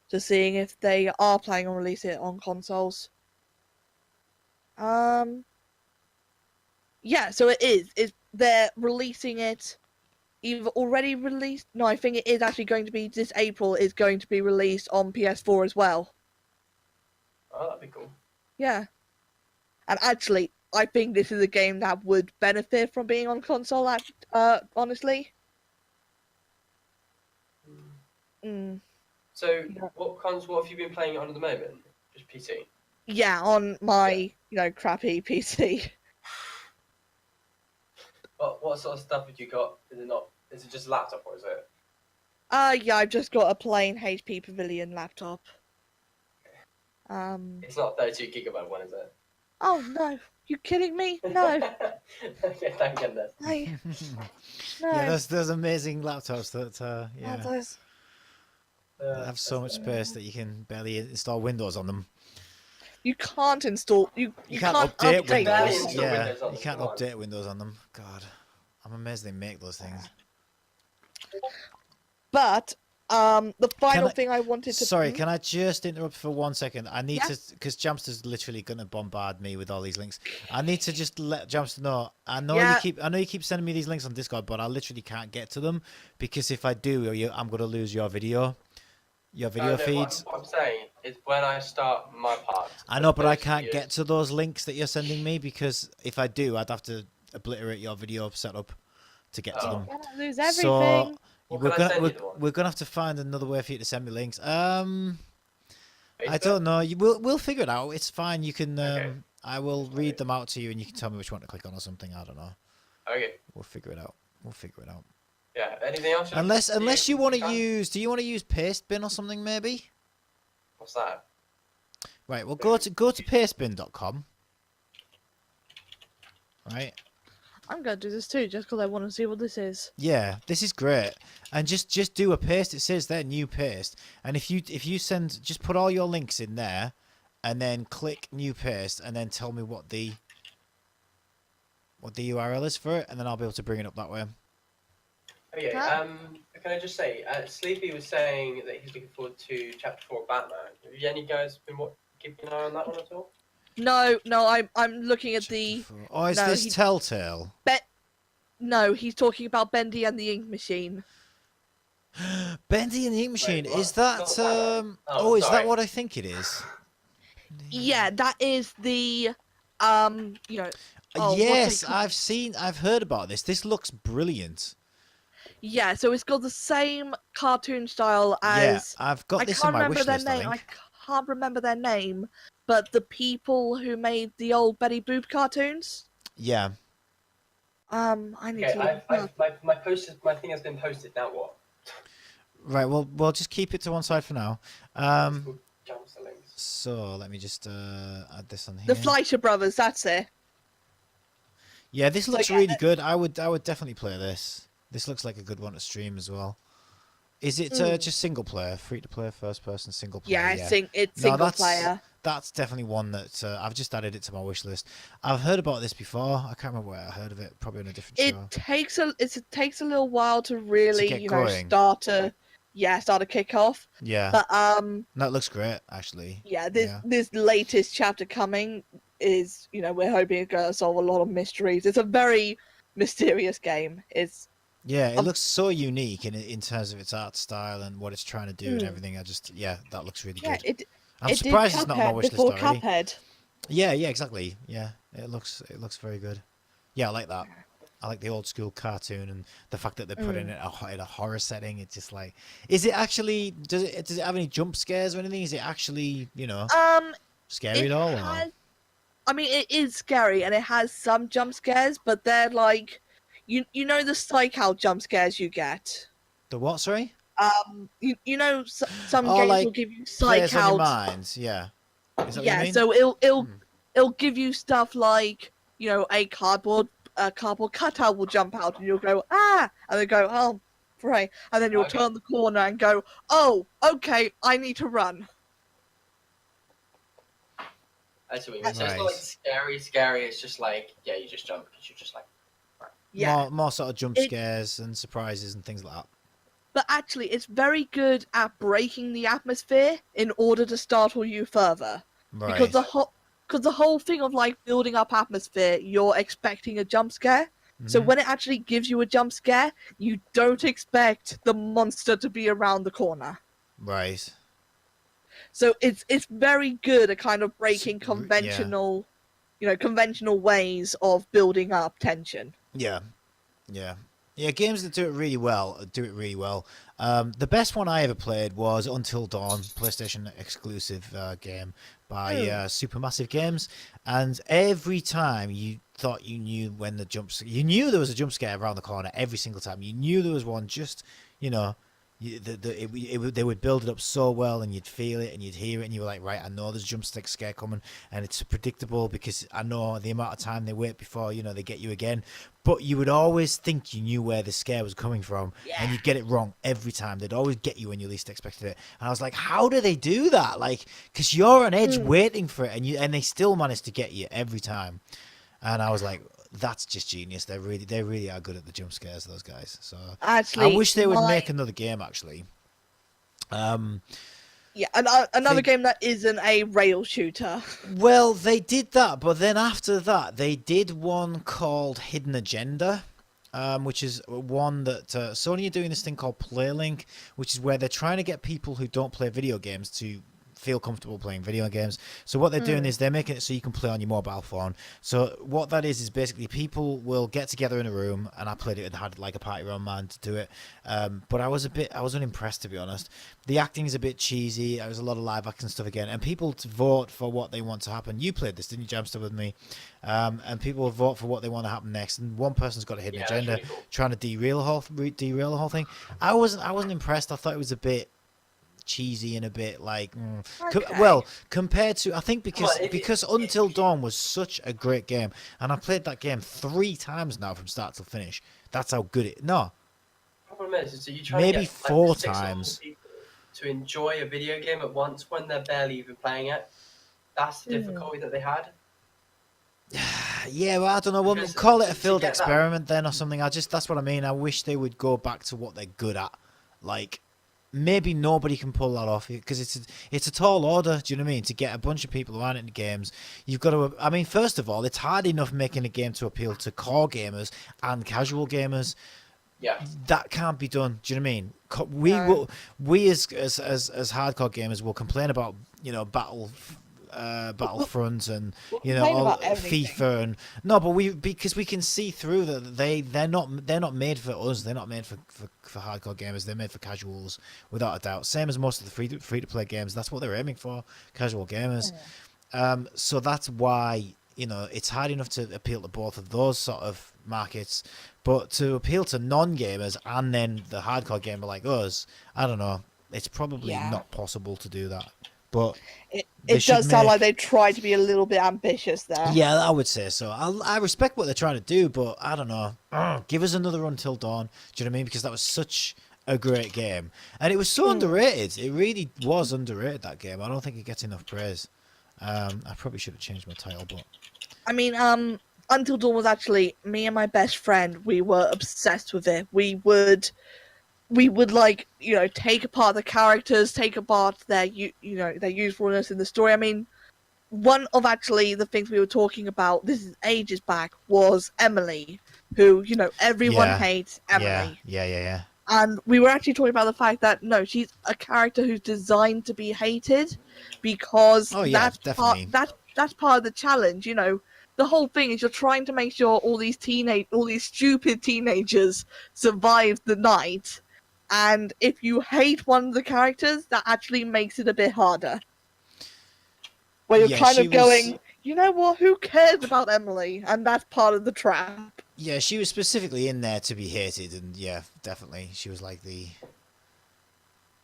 to seeing if they are planning on releasing it on consoles. Yeah, so it is. They're releasing it. Either already released. No, I think it is actually going to be this April. Is going to be released on PS4 as well. Oh, that'd be cool. Yeah, and actually, I think this is a game that would benefit from being on console. Honestly. So, what have you been playing it on at the moment? Just PC. Yeah, on my crappy PC. What sort of stuff have you got? Is it not? Is it just a laptop or is it? Yeah, I've just got a plain HP Pavilion laptop. It's not 32GB one, is it? Oh no! You kidding me? No. Yeah, thank goodness. No. Yeah, there's amazing laptops that That have so much space that you can barely install Windows on them. You can't install. You can't update Windows. Windows. Yeah, Windows on you them, can't come on. update Windows on them. God, I'm amazed they make those things. But the final thing I wanted to. Sorry, can I just interrupt for 1 second? I need to, because Jamster's literally going to bombard me with all these links. I need to just let Jamster know. I know you keep sending me these links on Discord, but I literally can't get to them because if I do, I'm going to lose your video feeds. What I'm saying is when I start my part. I know, but I can't get to those links that you're sending me because if I do, I'd have to obliterate your video setup to get to them. I'm gonna lose everything. So Well, we're gonna have to find another way for you to send me links. I don't know. We'll figure it out. It's fine. You can. I will read them out to you, and you can tell me which one to click on or something. I don't know. Okay. We'll figure it out. Yeah. Anything else? Unless you want to use. Do you want to use Pastebin or something? Maybe. What's that? Right. Well, go to pastebin.com. Right. I'm gonna do this too, just because I want to see what this is. Yeah, this is great. And just do a paste. It says there, new paste. And if you send, just put all your links in there, and then click new paste, and then tell me what what the URL is for it, and then I'll be able to bring it up that way. Okay, Huh? can I just say, Sleepy was saying that he's looking forward to Chapter 4 of Batman. Have you any guys been keeping an eye on that one at all? No, I'm looking at the. Oh, is no, this Telltale? No, he's talking about Bendy and the Ink Machine. Bendy and the Ink Machine. Wait, what? Is that Not Batman. Oh, is that sorry. what I think it is? Yeah, that is the you know. Yes, I've heard about this. This looks brilliant. Yeah, so it's got the same cartoon style Yeah, as. I've got I this can't in my remember wish their list, I name. think. I can't remember their name, but the people who made the old Betty Boop cartoons. Yeah. I need Okay, to look it up. my thing has been posted. Now what? Right, well, we'll just keep it to one side for now. It's called Jamster links. So let me just add this on here. The Fleischer Brothers. That's it. Yeah, this looks yeah, really good. I would definitely play this. This looks like a good one to stream as well. Is it just single player, free to play, first person, single player? Yeah, Yeah, it's No, single player. That's definitely one that I've just added it to my wish list. I've heard about this before. I can't remember where I heard of it. Probably on a different show. It takes a little while to really get going. start a kick off. Yeah. But No, it looks great actually. yeah, this latest chapter coming is we're hoping it's going to solve a lot of mysteries. It's a very mysterious game. Yeah, it looks so unique in terms of its art style and what it's trying to do and everything. That looks really good. I'm surprised it's not on my wish list before already. Cuphead. Yeah, exactly. Yeah, it looks very good. Yeah, I like that. I like the old school cartoon and the fact that they're putting it in a horror setting. It's just like, is it actually? Does it have any jump scares or anything? Is it actually scary at all? I mean, it is scary and it has some jump scares, but they're like, you know the psych out jump scares you get. The what? Sorry. Some games like will give you Players psych on your out. minds. Yeah. Is that what Yeah, you mean? so it'll give you stuff like a cardboard cutout will jump out and you'll go and then go right, and then you'll turn the corner and go okay, I need to run. That's what you mean. So it's not like scary. It's just like you just jump because you're just like. Right. Yeah. More sort of jump scares and surprises and things like that. But actually, it's very good at breaking the atmosphere in order to startle you further. Right. Because the whole thing of like building up atmosphere, you're expecting a jump scare. So when it actually gives you a jump scare, you don't expect the monster to be around the corner. Right. So it's very good at kind of breaking conventional ways of building up tension. Yeah. Games that do it really well. The best one I ever played was Until Dawn, PlayStation exclusive game by Supermassive Games, and every time you thought you knew when you knew there was a jump scare around the corner. Every single time you knew there was one. Just they would build it up so well, and you'd feel it and you'd hear it, and you were like, right, I know there's a jump scare coming, and it's predictable because I know the amount of time they wait before they get you again. But you would always think you knew where the scare was coming from, and you'd get it wrong every time. They'd always get you when you least expected it, and I was like, how do they do that? Like, because you're on edge waiting for it, and they still manage to get you every time. And I was like, that's just genius. They really are good at the jump scares, those guys. So actually, I wish they would make another game. Actually, another game that isn't a rail shooter. Well, they did that, but then after that, they did one called Hidden Agenda, which is one that Sony are doing this thing called PlayLink, which is where they're trying to get people who don't play video games to feel comfortable playing video games. So what they're doing is they're making it so you can play on your mobile phone. So what that is basically people will get together in a room, and I played it and had like a party room man to do it. But I was unimpressed, to be honest. The acting is a bit cheesy. There was a lot of live action stuff again, and people vote for what they want to happen. You played this, didn't you, Jamster, with me? And people will vote for what they want to happen next. And one person's got a hidden agenda, really cool, trying to derail the whole thing. I wasn't impressed. I thought it was a bit cheesy and a bit like compared to, I think because Until Dawn was such a great game, and I played that game 3 times now from start to finish. That's how good it. No, problem is so you try maybe to get, 4 like, times to enjoy a video game at once when they're barely even playing it. That's the difficulty that they had. Yeah, well, I don't know. We'll Because call it a to failed get that- experiment then or something. That's what I mean. I wish they would go back to what they're good at. Like, maybe nobody can pull that off because it's a tall order. Do you know what I mean? To get a bunch of people who aren't into games, you've got to. I mean, first of all, it's hard enough making a game to appeal to core gamers and casual gamers. Yeah. That can't be done. Do you know what I mean? No. We as hardcore gamers will complain about Battlefront and complain all about everything. FIFA and but because we can see through that they're not made for us. They're not made for hardcore gamers. They're made for casuals without a doubt. Same as most of the free to play games. That's what they're aiming for, casual gamers. So that's why it's hard enough to appeal to both of those sort of markets, but to appeal to non-gamers and then the hardcore gamer like us, I don't know. It's probably not possible to do that. But It does sound like they tried to be a little bit ambitious there. yeah, I would say so. I respect what they're trying to do, but I don't know. Give us another Until Dawn. Do you know what I mean? Because that was such a great game, and it was so underrated. It really was underrated, that game. I don't think it gets enough praise. I probably should have changed my title, but I mean, Until Dawn was actually me and my best friend. We were obsessed with it. We would like take apart the characters, take apart their their usefulness in the story. I mean, one of actually the things we were talking about, this is ages back, was Emily, who everyone hates Emily. Yeah. And we were actually talking about the fact that no, she's a character who's designed to be hated because that's part of the challenge. The whole thing is you're trying to make sure all these stupid teenagers survive the night. And if you hate one of the characters, that actually makes it a bit harder. Where you're kind of going, you know what, who cares about Emily? And that's part of the trap. Yeah, she was specifically in there to be hated, and yeah, definitely. She was like the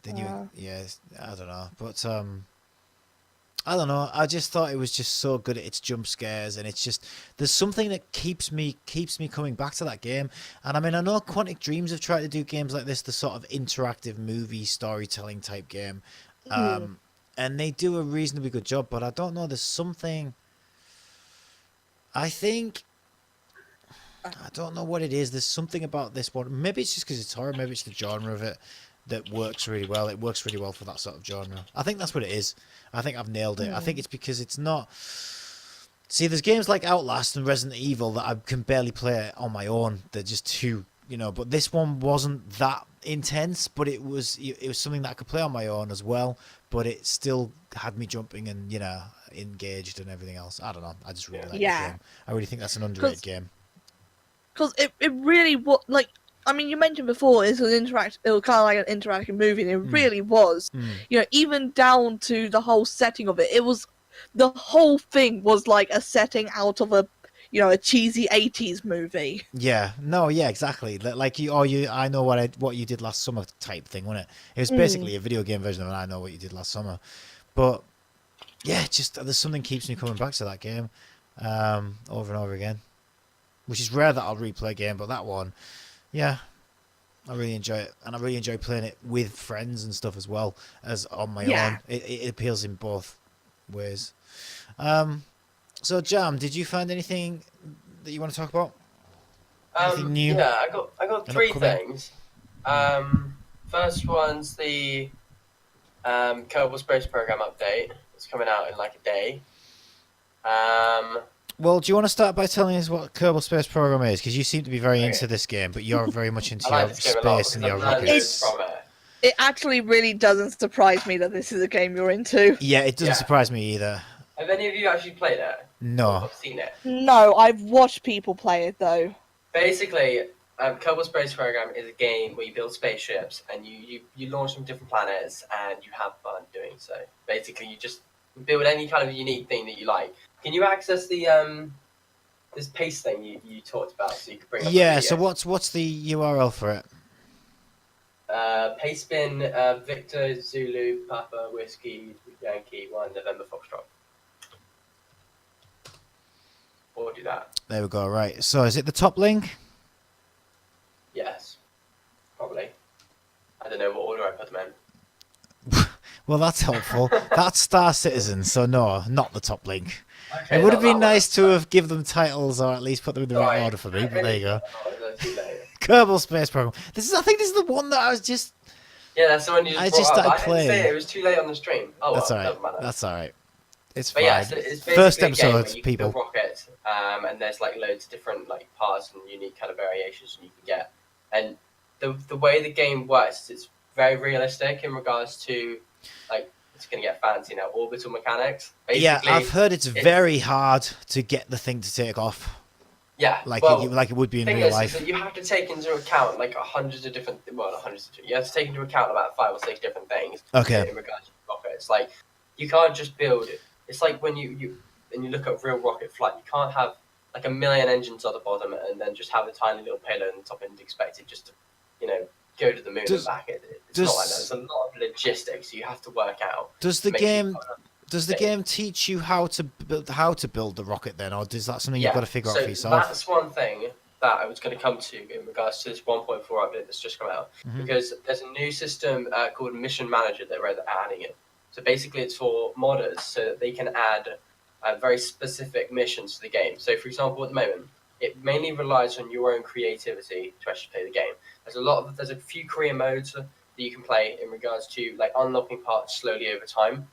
new... Yeah, I don't know. But, I don't know. I just thought it was just so good at its jump scares, and it's just there's something that keeps me coming back to that game. And I mean, I know Quantic Dreams have tried to do games like this, the sort of interactive movie storytelling type game, and they do a reasonably good job. But I don't know. There's something. I don't know what it is. There's something about this one. Maybe it's just because it's horror. Maybe it's the genre of it that works really well. It works really well for that sort of genre. I think that's what it is. I think I've nailed it. I think it's because it's not... See, there's games like Outlast and Resident Evil that I can barely play on my own. They're just too, but this one wasn't that intense, but it was something that I could play on my own as well, but it still had me jumping and, engaged and everything else. I don't know. I just really like the game. I really think that's an underrated game. Because it really was, like, I mean, you mentioned before it was kind of like an interactive movie, and it really was. Even down to the whole setting of it. It was, the whole thing was like a setting out of a cheesy 80s movie. Yeah, no, yeah, exactly. Like I know what you did last summer type thing, wasn't it? It was basically a video game version of I know what you did last summer. But yeah, just there's something keeps me coming back to that game over and over again, which is rare that I'll replay a game, but that one. Yeah, I really enjoy it, and I really enjoy playing it with friends and stuff as well as on my own. It appeals in both ways. So Jam, did you find anything that you want to talk about? Anything new? Yeah, I got three things. First one's the Kerbal Space Program update. It's coming out in like a day. Well, do you want to start by telling us what Kerbal Space Program is? Because you seem to be very into this game, but you're very much into your space and your rockets. It actually really doesn't surprise me that this is a game you're into. Yeah, it doesn't surprise me either. Have any of you actually played it? No. I've seen it. No, I've watched people play it though. Basically, Kerbal Space Program is a game where you build spaceships and you launch from different planets and you have fun doing so. Basically, you just build any kind of unique thing that you like. Can you access the this paste thing you talked about so you could bring up so what's the URL for it? Pastebin Victor Zulu Papa Whiskey Yankee 1 November Foxtrot. Or do that. There we go, right. So is it the top link? Yes. Probably. I don't know what order I put them in. Well, that's helpful. That's Star Citizen, so no, not the top link. Okay, It would have not been that one. nice to have given them titles or at least put them in the right order for me, but there you go. No, too late. Kerbal Space Program. I think this is the one that I was just... Yeah, that's the one you just I brought just up. started I didn't say playing. it was too late on the stream. Oh, That's well, alright. doesn't matter. That's alright. It's But fine. yeah, so it's basically First a game episode, where you people. can build rockets, and there's like loads of different like parts and unique kind of variations you can get. And the way the game works is it's very realistic in regards to like it's gonna get fancy now, orbital mechanics. Basically, Yeah, I've heard it's very hard to get the thing to take off, yeah. like Well, it would be in thing real is life. that you have to take into account like hundreds of different, well, not hundreds. You have to take into account about 5 or 6 different things. Okay. In regards to rockets, like you can't just build it. It's like when you look at real rocket flight, you can't have like a million engines on the bottom and then just have a tiny little payload on the top and expect it just to, go to the moon and back. It's not like that. There's a lot of logistics you have to work out. Does the Makes you game kind of does the think. game teach you how to build the rocket then, or is that something you've got to figure out for yourself? That's one thing that I was going to come to in regards to this 1.4 update that's just come out, because there's a new system called Mission Manager that they're adding it. So basically, it's for modders so that they can add very specific missions to the game. So, for example, at the moment, it mainly relies on your own creativity to actually play the game. There's a few career modes that you can play in regards to like unlocking parts slowly over time.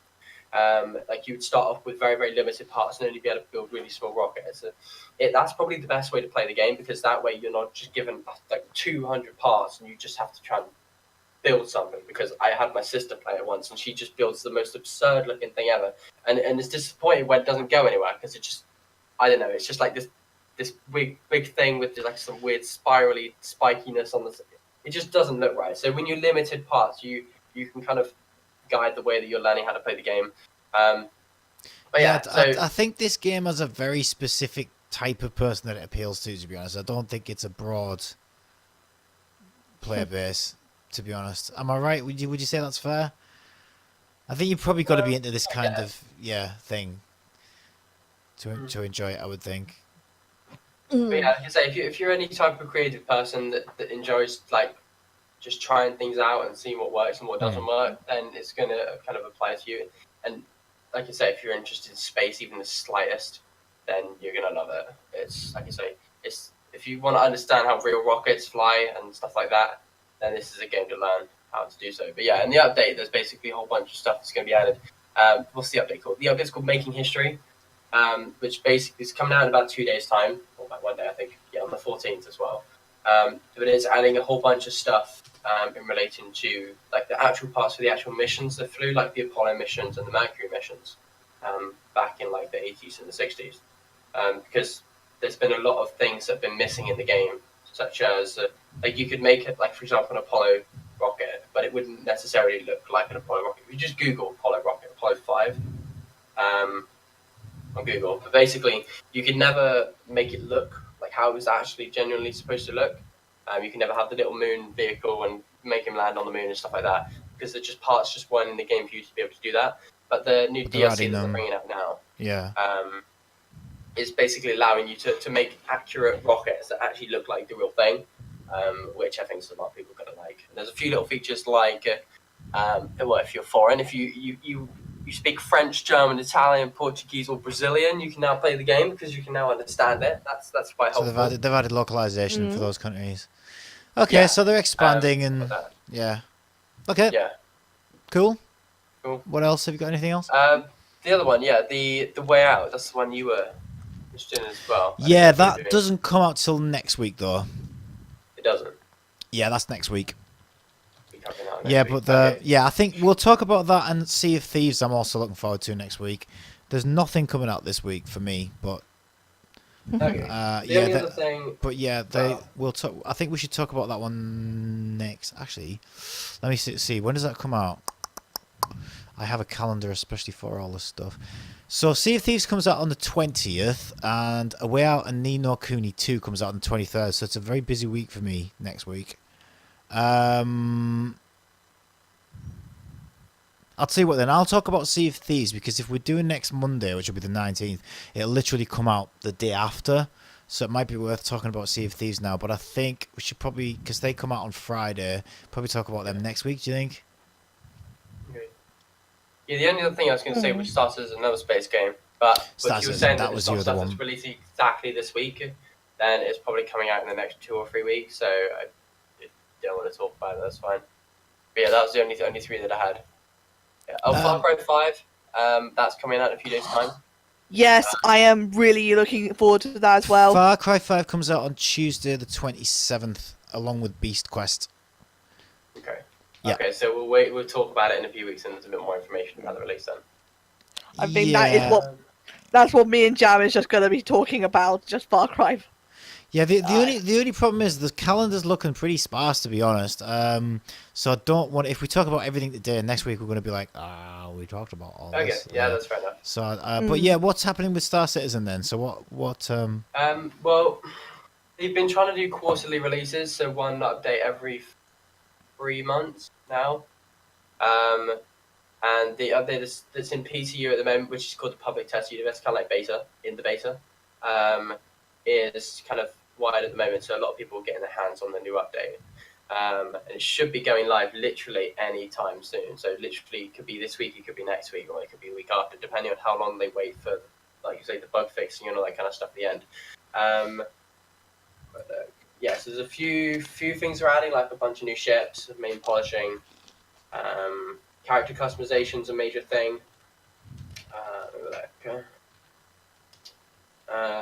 Like you would start off with very, very limited parts and only be able to build really small rockets. That's probably the best way to play the game, because that way you're not just given like 200 parts and you just have to try and build something. Because I had my sister play it once and she just builds the most absurd looking thing ever, and it's disappointing when it doesn't go anywhere, because it just, I don't know, it's just like this big thing with like some weird spirally spikiness on the. It just doesn't look right. So when you're limited parts, you can kind of guide the way that you're learning how to play the game. But yeah, so I think this game has a very specific type of person that it appeals to be honest. I don't think it's a broad player base, to be honest. Am I right? Would you say that's fair? I think you've probably got to be into this kind of thing to enjoy it, I would think. But yeah, like I say, if you're any type of creative person that enjoys like just trying things out and seeing what works and what doesn't work, then it's going to kind of apply to you. And like I say, if you're interested in space, even the slightest, then you're going to love it. It's like I say, if you want to understand how real rockets fly and stuff like that, then this is a game to learn how to do so. But yeah, in the update, there's basically a whole bunch of stuff that's going to be added. What's the update called? The update's called Making History, which basically is coming out in about 2 days' time, or about 1 day, I think. Yeah, on the 14th as well. But it's adding a whole bunch of stuff in relation to like the actual parts for the actual missions that flew, like the Apollo missions and the Mercury missions, back in like the 80s and the 60s. Because there's been a lot of things that have been missing in the game, such as like you could make it, like for example, an Apollo rocket, but it wouldn't necessarily look like an Apollo rocket. If you just Google Apollo rocket, Apollo 5, on Google, but basically you could never make it look like how it was actually genuinely supposed to look. You can never have the little moon vehicle and make him land on the moon and stuff like that, because the parts just weren't in the game for you to be able to do that. But the new DLC that they're bringing out now, is basically allowing you to make accurate rockets that actually look like the real thing, which I think a lot of people are going to like. And there's a few little features like, well, if you're foreign, if you speak French, German, Italian, Portuguese, or Brazilian, you can now play the game because you can now understand it. That's quite helpful. So they've added localization for those countries. Okay, so they're expanding and okay. Yeah. Cool. Cool. What else? Have you got anything else? The other one, the Way Out. That's the one you were interested in as well. Yeah, that doesn't come out till next week though. It doesn't. Yeah, that's next week. Yeah, but I think we'll talk about that and Sea of Thieves. I'm also looking forward to next week. There's nothing coming out this week for me, but okay. The only other thing, but yeah, we'll talk. I think we should talk about that one next. Actually, let me see. When does that come out? I have a calendar especially for all this stuff. So Sea of Thieves comes out on the 20th, and A Way Out and Ni no Kuni 2 comes out on the 23rd. So it's a very busy week for me next week. I'll tell you what then, I'll talk about Sea of Thieves, because if we're doing next Monday, which will be the 19th, it'll literally come out the day after, so it might be worth talking about Sea of Thieves now, but I think we should probably, because they come out on Friday, probably talk about them next week, do you think? okay. Yeah, the only other thing I was going to say, which started as another space game, but if you were saying that was it's your not other started one. releasing exactly this week, then it's probably coming out in the next 2 or 3 weeks. So I don't want to talk about it. That's fine. But yeah, that was the only three that I had. Yeah. Oh, Far Cry 5. That's coming out in a few days' time. Yes, I am really looking forward to that as well. Far Cry 5 comes out on Tuesday the 27th, along with Beast Quest. Okay. Yeah. Okay, so we'll wait. We'll talk about it in a few weeks, and there's a bit more information about the release then. I think that's what me and Jam is just going to be talking about, just Far Cry. Yeah, the only problem is the calendar's looking pretty sparse, to be honest. So I don't want, if we talk about everything today, next week we're going to be like, we talked about all this. Okay, yeah, that's fair enough. So, but yeah, what's happening with Star Citizen then? So what? Well, they've been trying to do quarterly releases, so one update every 3 months now. And the update that's in PTU at the moment, which is called the Public Test Universe, kind of like beta, in the beta, is kind of wide at the moment, so a lot of people are getting their hands on the new update. And it should be going live literally any time soon. So literally, it could be this week, it could be next week, or it could be the week after, depending on how long they wait for, like you say, the bug fixing and all that kind of stuff at the end. Yes, there's a few things they're adding, like a bunch of new ships, main polishing, character customization's a major thing.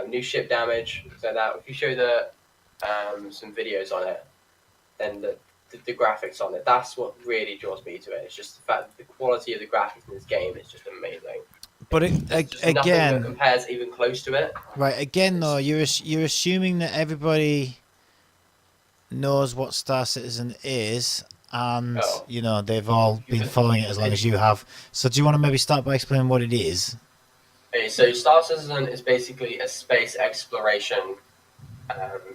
New ship damage, things like that. If you show some videos on it, then the graphics on it, that's what really draws me to it. It's just the fact that the quality of the graphics in this game is just amazing. But nothing that compares even close to it. Right, again though, you're assuming that everybody knows what Star Citizen is, and you know they've all been following it as long as you have. So do you want to maybe start by explaining what it is? Okay, so Star Citizen is basically a space exploration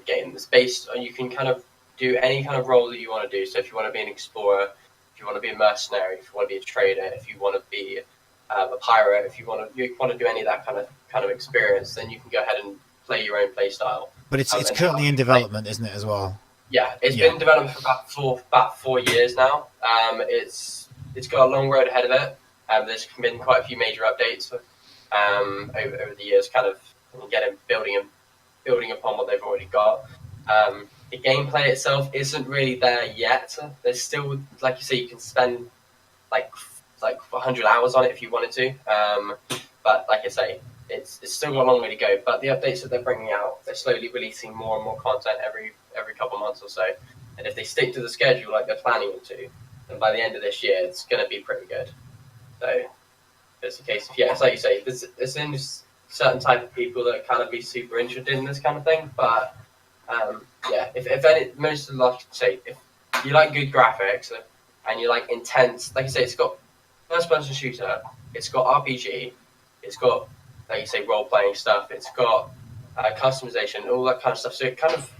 game. It's based on, you can kind of do any kind of role that you want to do. So if you want to be an explorer, if you want to be a mercenary, if you want to be a trader, if you want to be a pirate, if you want to do any of that kind of experience, then you can go ahead and play your own play style. But it's currently in development, isn't it, as well? Yeah, it's been in development for about 4 years now. It's got a long road ahead of it. There's been quite a few major updates over the years, kind of building upon what they've already got. The gameplay itself isn't really there yet. There's still, like you say, you can spend like 100 hours on it if you wanted to. But like I say, it's still got a long way to go. But the updates that they're bringing out, they're slowly releasing more and more content every couple months or so. And if they stick to the schedule like they're planning to, then by the end of this year, it's going to be pretty good. So it's a case of, it's like you say, there's only certain type of people that kind of be super interested in this kind of thing. But if any, most of the lot say, if you like good graphics and you like intense, like you say, it's got first-person shooter, it's got RPG, it's got, like you say, role-playing stuff, it's got customization, all that kind of stuff. So it kind of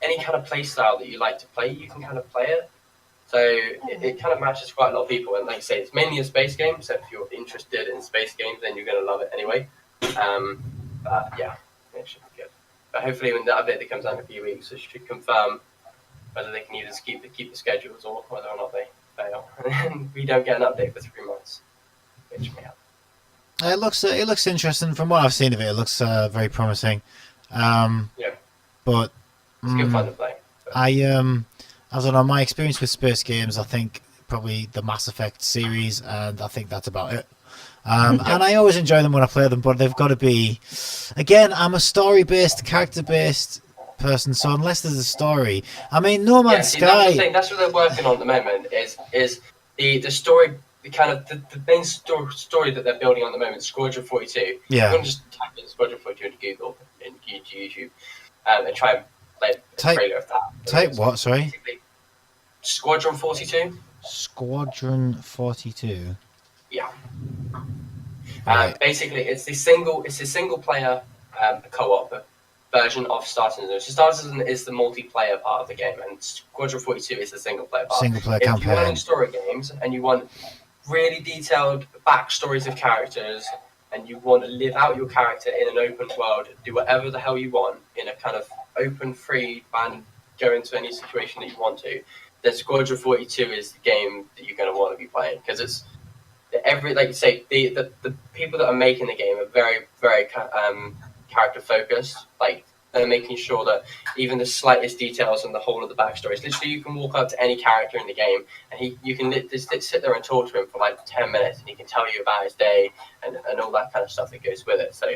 any kind of play style that you like to play, you can kind of play it. So it kind of matches quite a lot of people. And like I say, it's mainly a space game. So if you're interested in space games, then you're going to love it anyway. But yeah, it should be good. But hopefully when the update that comes out in a few weeks, it should confirm whether they can either keep the schedules or whether or not they fail. And we don't get an update for 3 months, which may happen. It looks interesting. From what I've seen of it, it looks very promising. But it's good fun to play. But. I don't know, my experience with space games, I think probably the Mass Effect series, and I think that's about it. And I always enjoy them when I play them, but they've got to be, again, I'm a story-based, character-based person, so unless there's a story, I mean, No Man's Sky. That's what they're working on at the moment. Is the story, the main story that they're building on at the moment, Squadron 42. Yeah. You can just type in Squadron 42 into Google and YouTube, and try and play a trailer of that. Type what? Sorry. Squadron 42. Squadron 42. Yeah. Right. Basically, it's a single player co-op version of Star Citizen. So Star Citizen is the multiplayer part of the game, and Squadron 42 is the single player part. Single player campaign. If you're running story games and you want really detailed backstories of characters, and you want to live out your character in an open world, do whatever the hell you want in a kind of open, free, and go into any situation that you want to, then Squadron 42 is the game that you're going to want to be playing, because every like say the people that are making the game are very very character focused. Like they're making sure that even the slightest details and the whole of the backstory is literally you can walk up to any character in the game and you can just sit there and talk to him for like 10 minutes and he can tell you about his day and all that kind of stuff that goes with it. So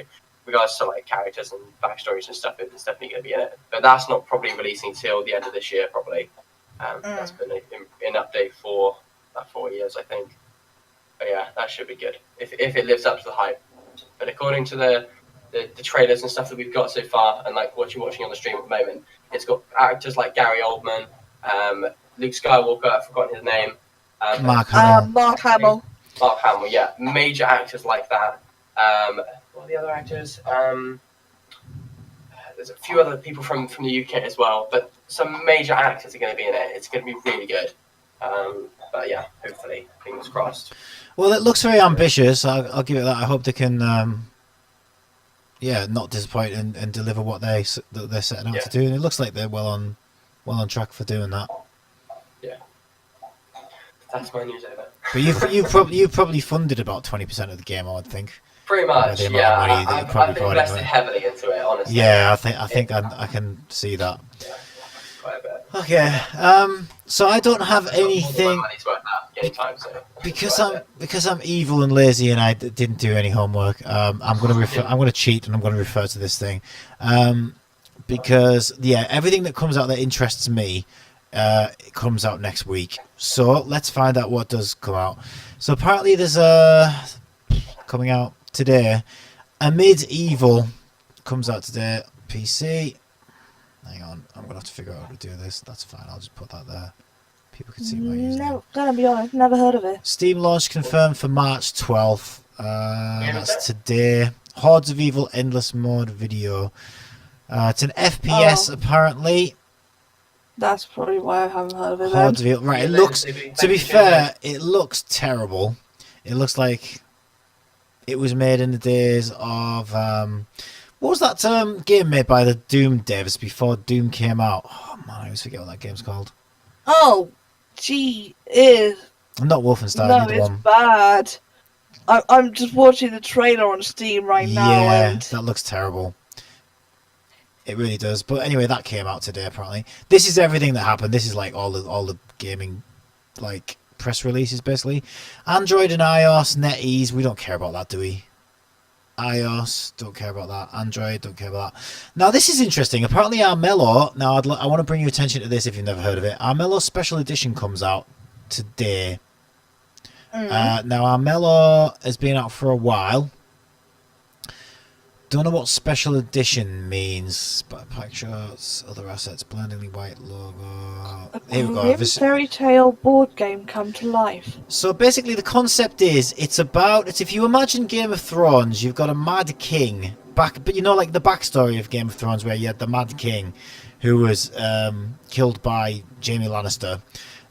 regards to like characters and backstories and stuff, it's definitely going to be in it. But that's not probably releasing till the end of this year probably. That's been an update for about 4 years, I think. But yeah, that should be good if it lives up to the hype. But according to the trailers and stuff that we've got so far, and like what you're watching on the stream at the moment, it's got actors like Gary Oldman, Luke Skywalker, I've forgotten his name. Mark Hamill. Mark Hamill. Mark Hamill, yeah. Major actors like that. What are the other actors? There's a few other people from the UK as well, but some major actors are going to be in it. It's going to be really good. But yeah, hopefully, fingers crossed. Well, it looks very ambitious. I'll give it that. I hope they can, not disappoint and deliver what they're setting out to do. And it looks like they're well on track for doing that. Yeah, that's my news over. But you probably funded about 20% of the game, I would think. Pretty much, yeah. I've invested heavily into it, honestly. Yeah, I think I can see that. Yeah, quite a bit. Okay, so I don't have anything because I'm evil and lazy and I didn't do any homework. I'm gonna cheat and I'm gonna refer to this thing, because everything that comes out that interests me, it comes out next week. So let's find out what does come out. So apparently there's coming out today. Amid Evil comes out today. PC. Hang on, I'm gonna have to figure out how to do this. That's fine. I'll just put that there. People can see my username. No, gonna be honest, never heard of it. Steam launch confirmed for March 12th. That's today. Hordes of Evil Endless Mode video. It's an FPS apparently. That's probably why I haven't heard of it. Hordes of Evil. Right. It looks. To be fair, it looks terrible. It looks like it was made in the days of what was that game made by the Doom devs before Doom came out? Oh man, I always forget what that game's called. Oh, gee, it. Not Wolfenstein. No, either it's one. bad. I'm just watching the trailer on Steam right now. Yeah, and that looks terrible. It really does. But anyway, that came out today. Apparently, this is everything that happened. This is like all the gaming, like press releases basically. Android and iOS, NetEase. We don't care about that, do we? iOS, don't care about that. Android, don't care about that. Now, this is interesting. Apparently, Armello. Now, I want to bring your attention to this if you've never heard of it. Armello Special Edition comes out today. Now, Armello has been out for a while. Don't know what Special Edition means. But pack shots, other assets, blindingly white logo. Here we go. Fairy Tale board game come to life. So basically, the concept is it's if you imagine Game of Thrones, you've got a Mad King but you know, like the backstory of Game of Thrones, where you had the Mad King, who was killed by Jaime Lannister.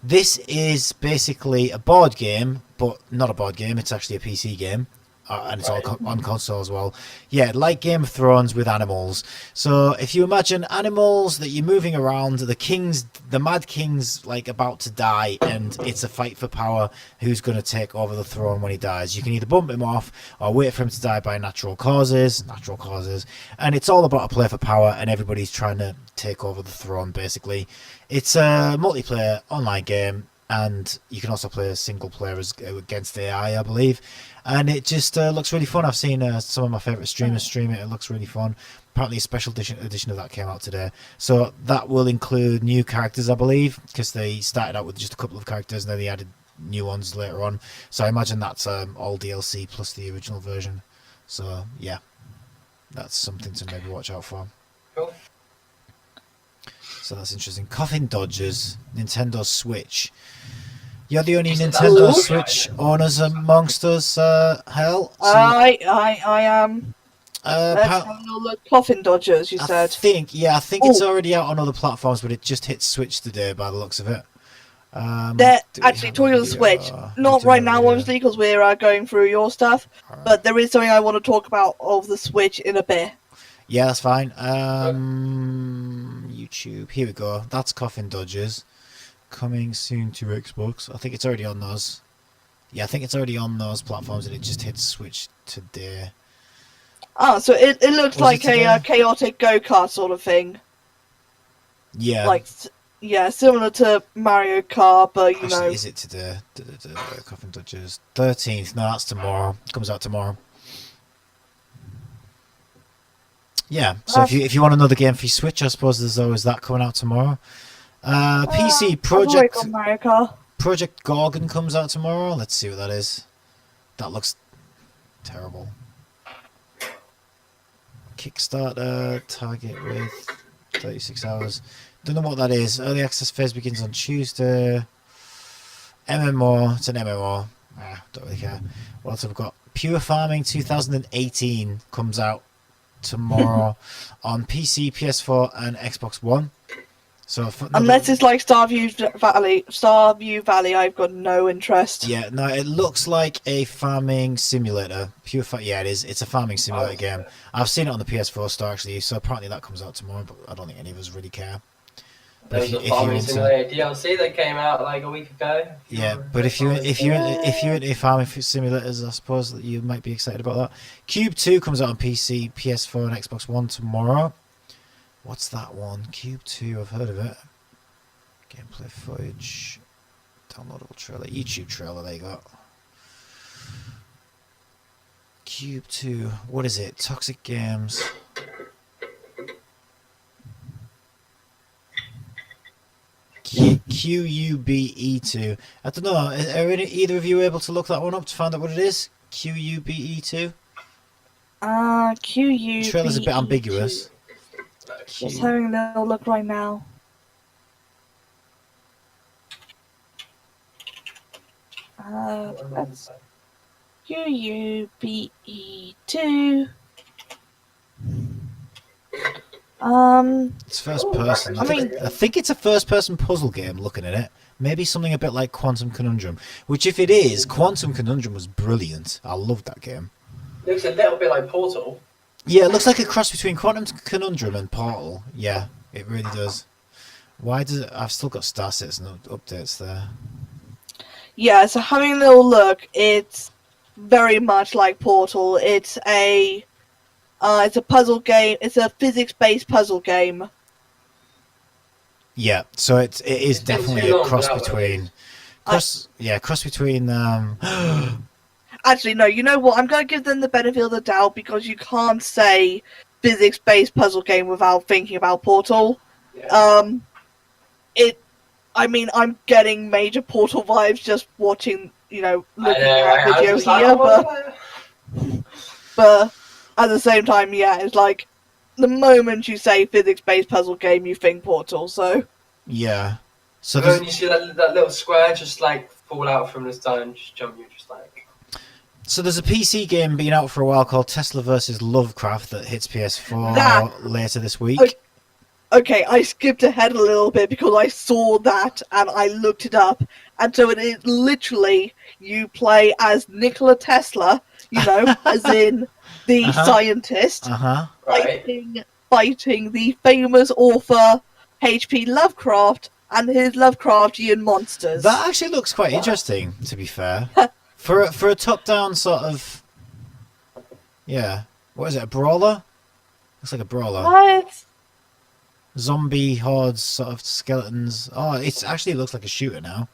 This is basically a board game, but not a board game. It's actually a PC game. And it's all on console as well. Yeah, like Game of Thrones with animals. So if you imagine animals that you're moving around, the Mad King's like about to die, and it's a fight for power. Who's going to take over the throne when he dies? You can either bump him off or wait for him to die by natural causes. And it's all about a play for power, and everybody's trying to take over the throne, basically. It's a multiplayer online game, and you can also play a single player against AI, I believe. And it just looks really fun. I've seen some of my favourite streamers stream it. It looks really fun. Apparently a special edition of that came out today. So that will include new characters, I believe, because they started out with just a couple of characters and then they added new ones later on. So I imagine that's all DLC plus the original version. So, yeah, that's something to maybe watch out for. Cool. So that's interesting. Coffin Dodgers, Nintendo Switch. You're the only Nintendo Switch owners amongst us, Hell. So, I am. Let's have a little look. Coffin Dodgers, you said. I think it's already out on other platforms, but it just hit Switch today by the looks of it. Actually, talking of the Switch, not right now, obviously, because we're going through your stuff, but there is something I want to talk about of the Switch in a bit. Yeah, that's fine. YouTube, here we go. That's Coffin Dodgers. Coming soon to Xbox. I think it's already on those. Yeah, I think it's already on those platforms, and it just hit Switch today. Oh, so it looks Was like it today? a chaotic go-kart sort of thing. Yeah. Like, yeah, similar to Mario Kart, but you know. Is it today? Coffin Touches 13th. No, that's tomorrow. Comes out tomorrow. Yeah. So if you want another game for your Switch, I suppose there's always that coming out tomorrow. PC Project I've already got Mario Kart. Project Gorgon comes out tomorrow. Let's see what that is. That looks terrible. Kickstarter target with 36 hours. Don't know what that is. Early access phase begins on Tuesday. MMO. It's an MMO. Don't really care. What else have we got? Pure Farming 2018 comes out tomorrow on PC, PS4, and Xbox One. So unless it's like Starview Valley, I've got no interest. Yeah, no, it looks like a farming simulator. Yeah, it is. It's a farming simulator game. I've seen it on the PS4 store actually, so apparently that comes out tomorrow. But I don't think any of us really care. There was a farming simulator DLC that came out like a week ago. Yeah, but if you're into farming simulators, I suppose that you might be excited about that. Cube 2 comes out on PC, PS4, and Xbox One tomorrow. What's that one? Cube 2, I've heard of it. Gameplay footage. Downloadable trailer. YouTube trailer they got. Cube 2. What is it? Toxic Games. QUBE2. I don't know. Are either of you able to look that one up to find out what it is? QUBE2? QUBE2. Trailer's a bit ambiguous. Just having a little look right now. That's QUBE2. It's first person. I think it's a first person puzzle game looking at it. Maybe something a bit like Quantum Conundrum. Which if it is, Quantum Conundrum was brilliant. I loved that game. Looks a little bit like Portal. Yeah, it looks like a cross between Quantum Conundrum and Portal. Yeah, it really does. Why does it... I've still got star sets and updates there. Yeah, so having a little look, it's very much like Portal. It's a puzzle game. It's a physics-based puzzle game. Yeah, so it is definitely a cross between... cross between... Actually, no, you know what? I'm going to give them the benefit of the doubt because you can't say physics-based puzzle game without thinking about Portal. Yeah. I'm getting major Portal vibes just watching, looking at I video was here, like, but at the same time, yeah, it's like the moment you say physics-based puzzle game, you think Portal, so... Yeah. So when you see that little square just like fall out from the stone, just jump, you're just like... So there's a PC game been out for a while called Tesla vs. Lovecraft that hits PS4 later this week. Okay, I skipped ahead a little bit because I saw that and I looked it up. And so it is literally you play as Nikola Tesla, as in the scientist, fighting the famous author H.P. Lovecraft and his Lovecraftian monsters. That actually looks quite interesting, to be fair. For a top-down sort of... Yeah. What is it, a brawler? Looks like a brawler. What? Zombie hordes, sort of skeletons. Oh, it actually looks like a shooter now.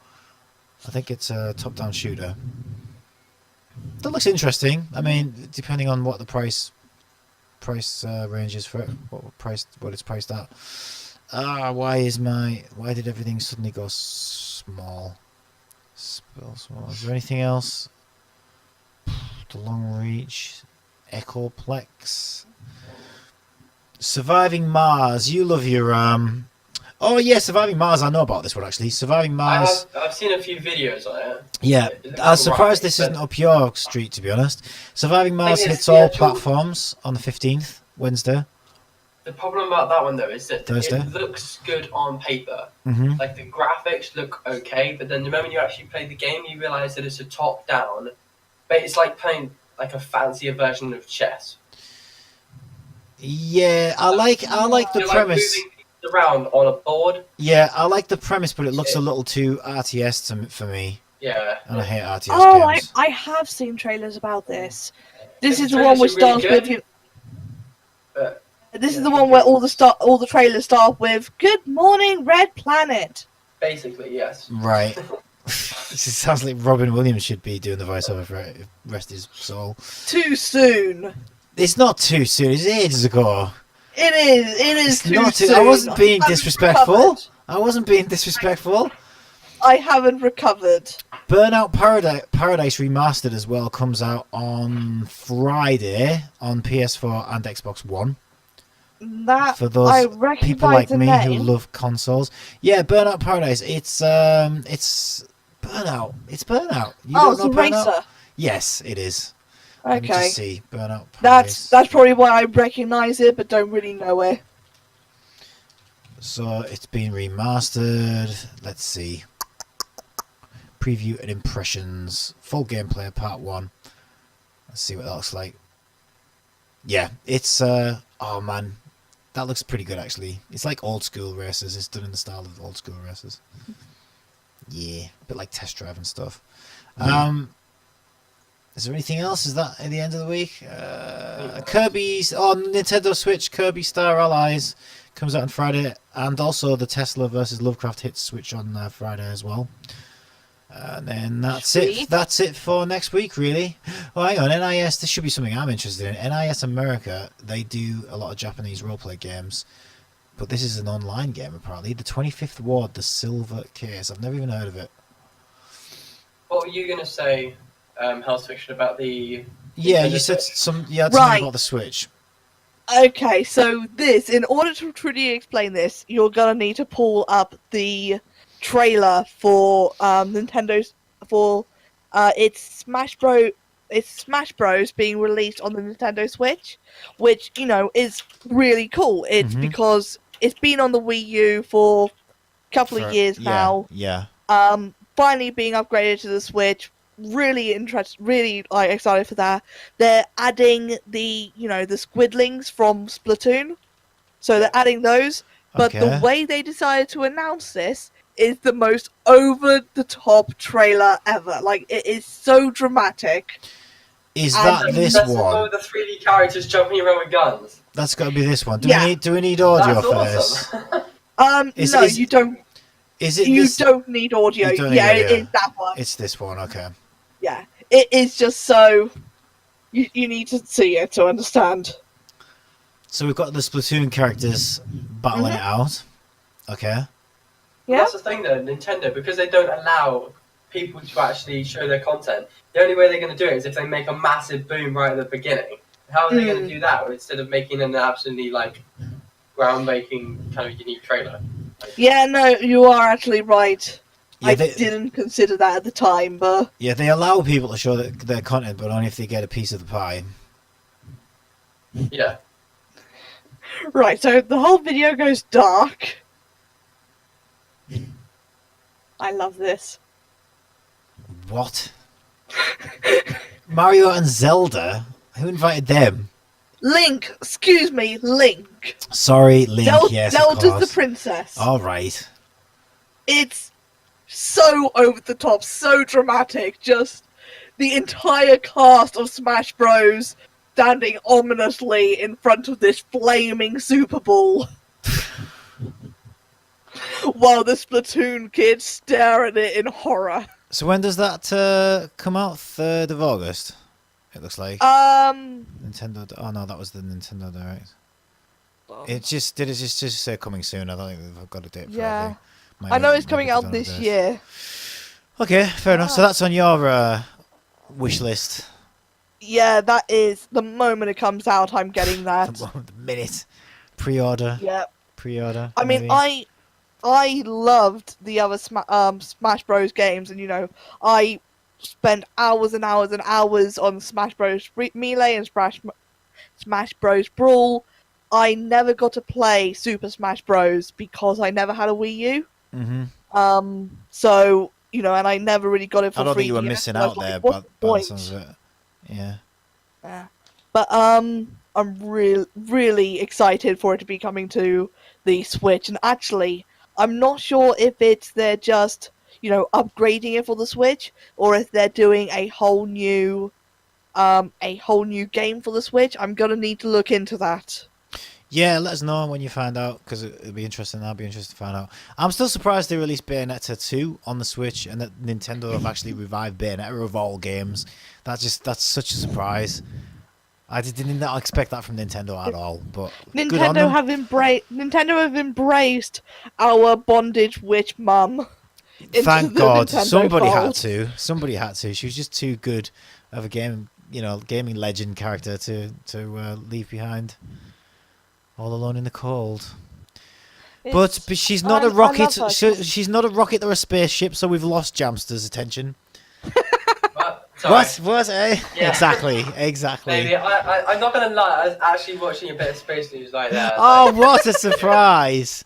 I think it's a top-down shooter. That looks interesting. I mean, depending on what the price range is for it, what it's priced at. Why did everything suddenly go small? Is there anything else? The Long Reach, Echoplex, Surviving Mars. You love your Oh yeah, Surviving Mars. I know about this one actually. Surviving Mars. I've seen a few videos on it. Yeah, I was surprised this isn't up your street, to be honest. Surviving Mars hits all platforms on the 15th, Wednesday. The problem about that one though is that Thursday. It looks good on paper. Mm-hmm. Like the graphics look okay, but then the moment you actually play the game, you realise that it's a top-down. But it's like playing like a fancier version of chess. Yeah, I like the premise. Moving pieces around on a board. Yeah, I like the premise, but it looks a little too RTS for me. Yeah. And I hate RTS Oh, games. I have seen trailers about this. This The is the one trailers which are really starts good, with but This yeah, is the one where all the trailers start with "Good morning, Red Planet." basically, yes. Right. This sounds like Robin Williams should be doing the voiceover for it. Rest his soul. Too soon. It's not too soon. It's ages ago. It is. It is It's too not too. soon. I wasn't being I haven't disrespectful. recovered. I wasn't being disrespectful. I haven't recovered. Burnout Paradise Remastered as well comes out on Friday on PS4 and Xbox One. That For those I recognize people like the me name. who love consoles. Yeah, Burnout Paradise. It's Burnout. It's Burnout. You Oh, don't it's know a Burnout? racer. Yes, it is. Let me Okay, just see. Burnout Paradise. that's probably why I recognize it, but don't really know it. So it's been remastered. Let's see. Preview and impressions. Full gameplay part 1. Let's see what that looks like. Yeah, it's oh man, that looks pretty good actually. It's like old school races. It's done in the style of old school races. Yeah, a bit like Test Drive and stuff. Is there anything else? Is that at the end of the week? Kirby's on Nintendo Switch. Kirby Star Allies comes out on Friday, and also the Tesla versus Lovecraft hits Switch on Friday as well. And then that's it. Sweet. That's it for next week, really. Oh, hang on, NIS. This should be something I'm interested in. NIS America. They do a lot of Japanese roleplay games, but this is an online game apparently. The 25th Ward, the Silver Case. I've never even heard of it. What were you gonna say, HellsFiction, about the? Yeah, Nintendo you said Switch? something Right. about the Switch. Okay, so in order to truly explain this, you're gonna need to pull up the trailer for Nintendo's for its Smash Bros being released on the Nintendo Switch, which is really cool. It's Mhm. because it's been on the Wii U for a couple of years now. Yeah. Finally being upgraded to the Switch. Really excited for that. They're adding the the squidlings from Splatoon, so they're adding those. But the Okay. way they decided to announce this is the most over-the-top trailer ever. Like, it is so dramatic. Is And that this That's the one one? with the 3D characters jumping around with guns. That's got to be this one. Yeah. Do we need audio That's for this? awesome. No, you don't. Is it You this? don't need audio. You don't need Yeah, audio. it is that one. It's this one. Okay. Yeah, it is just so. You need to see it to understand. So we've got the Splatoon characters battling it out. Okay. Yeah. That's the thing though, Nintendo, because they don't allow people to actually show their content. The only way they're going to do it is if they make a massive boom right at the beginning. How are they going to do that instead of making an absolutely groundbreaking kind of unique trailer? Yeah, no, you are actually right. Yeah, I didn't consider that at the time, but Yeah, they allow people to show their content, but only if they get a piece of the pie. Yeah. right. So the whole video goes dark. I love this. What? Mario and Zelda? Who invited them? Link, excuse me, Link. Sorry, Link. Yes, of Zelda's course. the princess. All right. It's so over the top, so dramatic. Just the entire cast of Smash Bros. Standing ominously in front of this flaming Super Ball. While the Splatoon kids stare at it in horror. So when does that come out? 3rd of August. It looks like Nintendo. Oh no, that was the Nintendo Direct. It just say coming soon. I don't think they've got a date for Yeah. it. I know it's coming out this year. Okay, fair enough. So that's on your wish list. Yeah, that is the moment it comes out. I'm getting that. The minute pre-order. Yeah. Pre-order. I mean, maybe. I loved the other Smash Bros games, and I spent hours and hours and hours on Smash Bros Melee and Smash Bros Brawl. I never got to play Super Smash Bros because I never had a Wii U. Mm-hmm. So and I never really got it for I don't free. think you were missing so I was out like, there, what's but the by the sounds of it. Yeah. Yeah. But I'm really excited for it to be coming to the Switch, and actually, I'm not sure if they're just upgrading it for the Switch, or if they're doing a whole new game for the Switch. I'm gonna need to look into that. Yeah, let us know when you find out, because it'll be interesting. I'll be interested to find out. I'm still surprised they released Bayonetta 2 on the Switch, and that Nintendo have actually revived Bayonetta of all games. That's such a surprise. I did not expect that from Nintendo at all. But good on them. Nintendo have embraced our bondage witch mum. Thank God, Nintendo somebody fold. had to. Somebody had to. She was just too good of a gaming legend character to leave behind all alone in the cold. But she's not a rocket. She's not a rocket or a spaceship, so we've lost Jamster's attention. What? Eh? Yeah. Exactly. Maybe I'm not gonna lie. I was actually watching a bit of space news like that. Oh, what a surprise!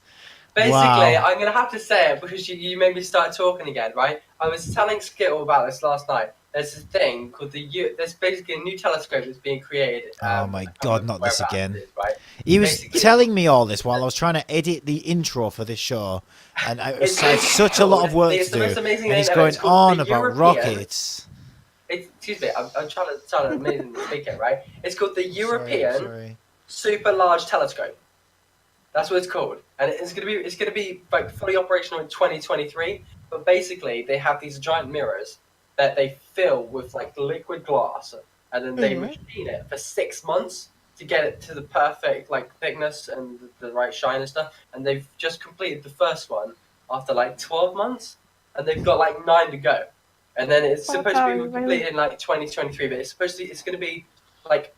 Basically, Wow. I'm gonna have to say it because you made me start talking again, right? I was telling Skittle about this last night. There's this thing called there's basically a new telescope that's being created. Oh my God, not this again. Right? He was telling me all this while I was trying to edit the intro for this show, and I had such a lot of work to do. And he's going on about rockets. Excuse me, I'm trying to sound amazing speaking, right? It's called the European Sorry. Super Large Telescope. That's what it's called, and it's gonna be like fully operational in 2023. But basically, they have these giant mirrors that they fill with like liquid glass, and then they machine it for 6 months to get it to the perfect like thickness and the right shine and stuff. And they've just completed the first one after like 12 months, and they've got like 9 to go. And then it's supposed to be completed in like 2023, but it's going to be like,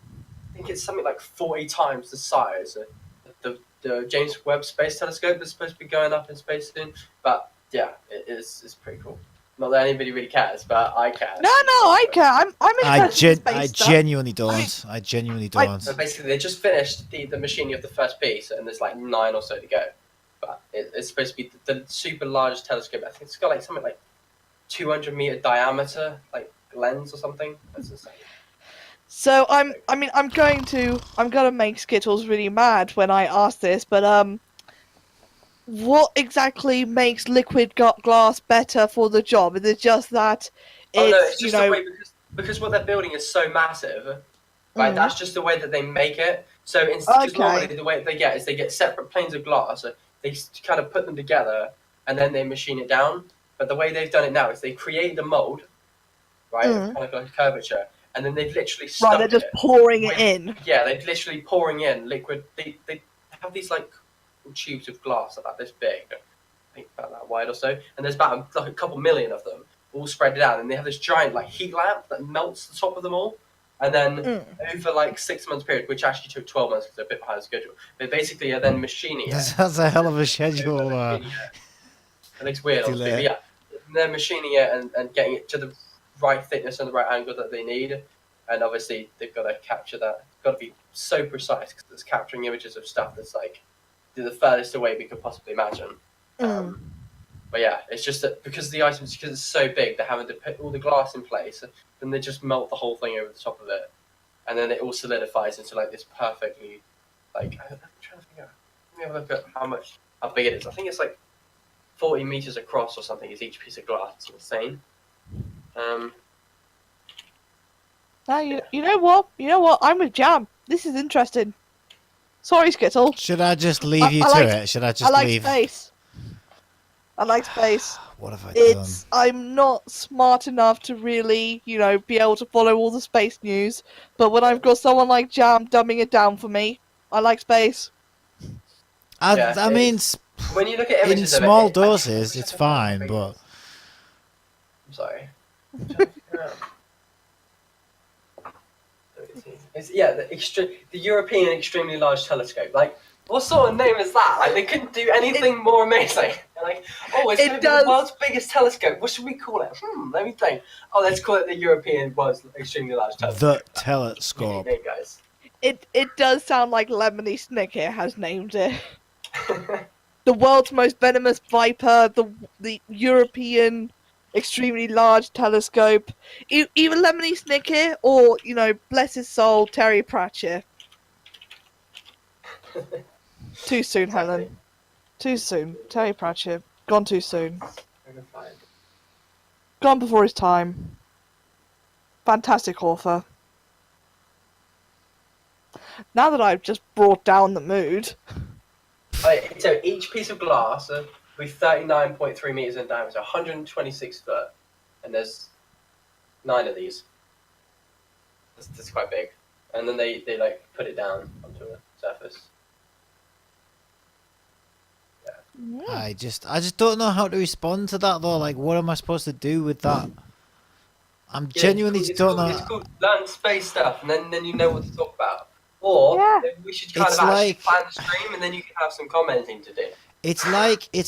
I think it's something like 40 times the size of the James Webb Space Telescope that's supposed to be going up in space soon. But yeah, it's pretty cool. Not that anybody really cares, but I care. No, I care. I'm interested in I space stuff. genuinely don't. I genuinely don't. So basically, they just finished the machining of the first piece, and there's like 9 or so to go. But it's supposed to be the super large telescope. I think it's got like something like 200-meter diameter, like lens or something. That's insane. So I'm gonna make Skittles really mad when I ask this, but what exactly makes liquid glass better for the job? Is it just that it's just the way because what they're building is so massive, right? That's just the way that they make it. So because normally the way they get is they get separate planes of glass, so they kind of put them together and then they machine it down. But the way they've done it now is they created a mold, right, kind of like a curvature, and then they've literally stuck they're just pouring it in. Yeah, they're literally pouring in liquid. They have these like tubes of glass about this big, I think about that wide or so, and there's about like a couple million of them all spread out, and they have this giant like heat lamp that melts the top of them all, and then over like 6 months period, which actually took 12 months because they're a bit behind schedule. But basically, are then machining it. That's a hell of a schedule. It looks weird, obviously, but yeah, they're machining it and getting it to the right thickness and the right angle that they need, and obviously they've got to capture that. It's got to be so precise because it's capturing images of stuff that's like the furthest away we could possibly imagine. But yeah, it's just that because it's so big, they're having to put all the glass in place, then they just melt the whole thing over the top of it, and then it all solidifies into like this perfectly, like, I'm trying to figure out. Let me have a look at how big it is. I think it's like 40 meters across or something is each piece of glass. It's insane. Now you know what? I'm with Jam. This is interesting. Sorry, Skittle. Should I just leave you to it? Should I just leave? I like space. What have I done? I'm not smart enough to really, be able to follow all the space news. But when I've got someone like Jam dumbing it down for me, I like space. I mean, when you look at images in small doses, it's fine, but I'm sorry. The European Extremely Large Telescope. Like, what sort of name is that? Like, they couldn't do anything more amazing. Like, it's going to be the world's biggest telescope. What should we call it? Let me think. Oh, let's call it the European World's Extremely Large Telescope. The telescope. Name, guys. It does sound like Lemony Snicket has named it. The world's most venomous viper, the European Extremely Large Telescope. Either Lemony Snicket or, bless his soul, Terry Pratchett. Too soon, Helen. Too soon. Terry Pratchett. Gone too soon. Gone Before His Time. Fantastic author. Now that I've just brought down the mood. Right, so each piece of glass will be 39.3 meters in diameter, 126 foot, and there's 9 of these. That's quite big. And then they like put it down onto a surface. I just don't know how to respond to that though. Like, what am I supposed to do with that? I'm genuinely it's don't cool, know. It's cool. Learn space stuff, and then you know what to talk about. Or we should kind It's of actually like- plan the stream, and then you can have some commenting to do. It's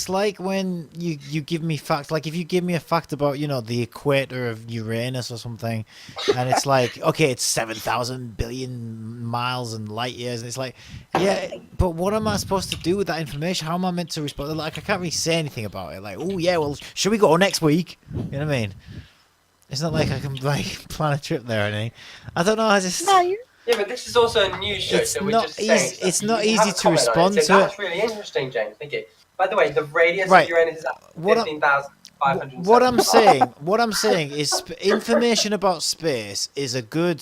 like when you give me facts. Like if you give me a fact about the equator of Uranus or something, and it's like, okay, it's 7,000 billion miles and light years, and it's like, yeah, but what am I supposed to do with that information? How am I meant to respond? Like I can't really say anything about it. Like, oh yeah, well, should we go next week? You know what I mean? It's not like I can like plan a trip there or anything. I don't know. I just. Yeah, but this is also a news show, It's so we're not just easy- saying stuff. it's You not can easy have a to comment on respond it. to So that's it. really interesting, James. Thank you. By the way, the radius Right. of Uranus is at What I- 15,500. What I'm saying is information about space is a good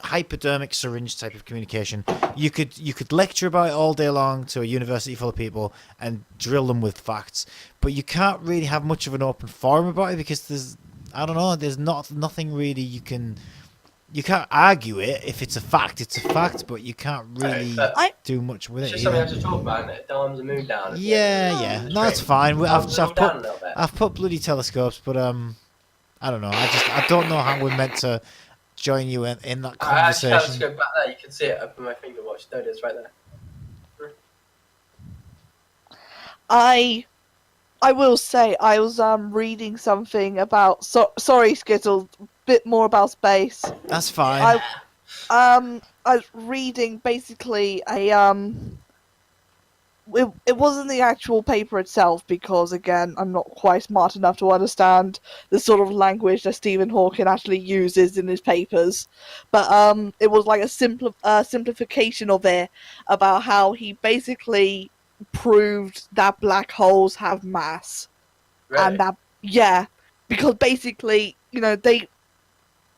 hypodermic syringe type of communication. You could lecture about it all day long to a university full of people and drill them with facts, but you can't really have much of an open forum about it because there's nothing really you can't argue it. If it's a fact, but you can't really do much with It's it just something either. we have to talk about, isn't it? Calms the mood down. Yeah. No, it's fine. Calms the mood down a little bit. I've put bloody telescopes, but I don't know. I don't know how we're meant to join you in that I actually have to conversation. go back there. You can see it up on my finger watch. There it is, right there. I will say I was reading something about sorry Skittle, bit more about space. That's fine. I was reading basically it wasn't the actual paper itself because again I'm not quite smart enough to understand the sort of language that Stephen Hawking actually uses in his papers, but it was like a simplification of it about how he basically proved that black holes have mass. Really? And that because basically they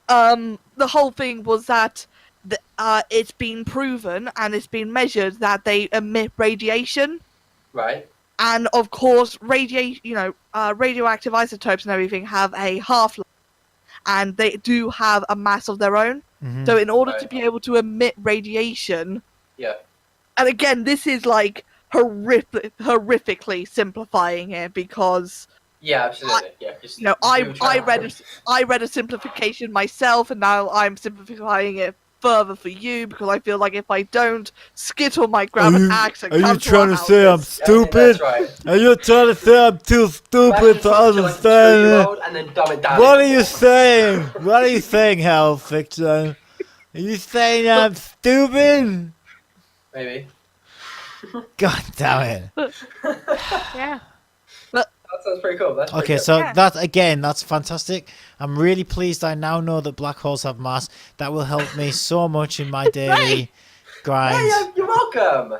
the whole thing was that it's been proven and it's been measured that they emit radiation, Right. and of course radioactive isotopes and everything have a half-life and they do have a mass of their own. Mhm. So in order to Right. be able to emit radiation, Yeah. and again this is like horrifically simplifying it because Yeah, absolutely. I read a simplification myself, and now I'm simplifying it further for you because I feel like if I don't, Skittle might grab an axe and come to our houses. stupid? Right. Are you trying to say I'm too stupid to understand it? And then dumb it down. What are you saying? What are you saying, HellsFiction? Are you saying I'm stupid? Maybe. God damn it. Yeah. That sounds pretty cool. That's pretty Okay, good. so Yeah. that's fantastic. I'm really pleased I now know that black holes have mass. That will help me so much in my daily grind. Hey, you're welcome.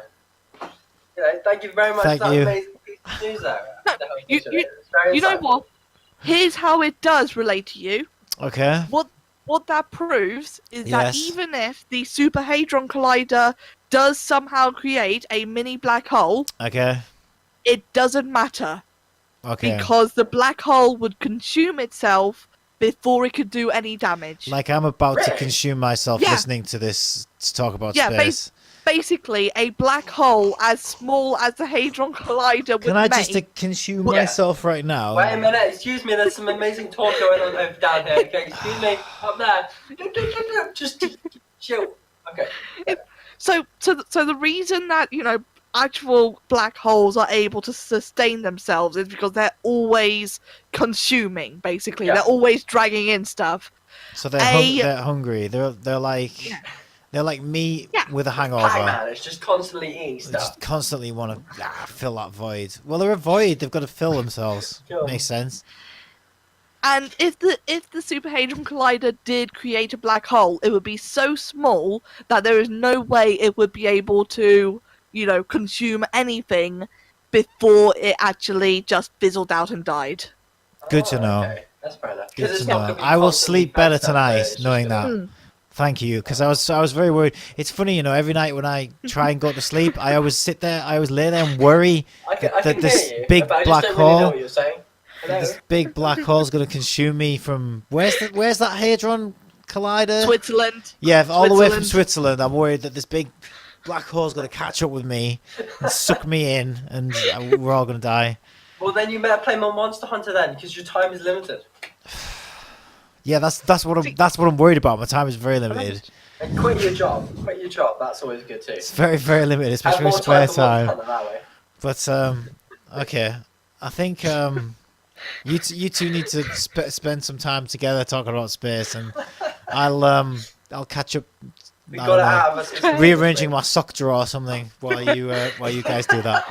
Thank you very much Thank for that you. amazing piece of news there. you- It's very You know insightful. what? Here's how it does relate to you. Okay. What that proves is that Yes. even if the Super Hadron Collider does somehow create a mini black hole, Okay. it doesn't matter Okay. because the black hole would consume itself before it could do any damage. Like I'm about to Really? consume myself Yeah. listening to this talk about Yeah, space. Basically, a black hole as small as the Hadron Collider would Can I make. just consume Yeah. myself right now? Wait a minute, excuse me, there's some amazing talk going on over down here. Okay, excuse me, up there. Just chill. Okay. So the reason that actual black holes are able to sustain themselves is because they're always consuming. Basically, Yeah. they're always dragging in stuff. So they're A- they're hungry. They're like Yeah. they're like me Yeah. with a hangover. Pac-Man, it's just constantly eating They stuff. just constantly want to fill that void. Well, they're a void. They've got to fill themselves. Sure. Makes sense. And if the Super Hadron Collider did create a black hole, it would be so small that there is no way it would be able to consume anything before it actually just fizzled out and died. Good to know. Okay. That's fair enough. 'Cause Good it's to not know. gonna be I will constantly sleep better backed up, tonight it's just knowing gonna- that. Thank you, because I was very worried. It's funny, every night when I try and go to sleep, I always sit there, I always lay there and worry I that can this hear you, big but I just black don't really know hole, what you're saying. Hello? this big black hole's going to consume me from where's that Hadron Collider? Switzerland. Yeah, all the way from Switzerland. Switzerland. I'm worried that this big black hole's going to catch up with me and suck me in, and we're all going to die. Well, then you better play more Monster Hunter then, because your time is limited. Yeah, that's what I'm worried about. My time is very limited. And quit your job. Quit your job. That's always good too. It's very, very limited, Have especially more with spare for Monster time. Hunter that way. But okay, I think you two need to spend some time together talking about space, and I'll catch up. We I got it don't know, out of us. rearranging my sock drawer or something while you guys do that.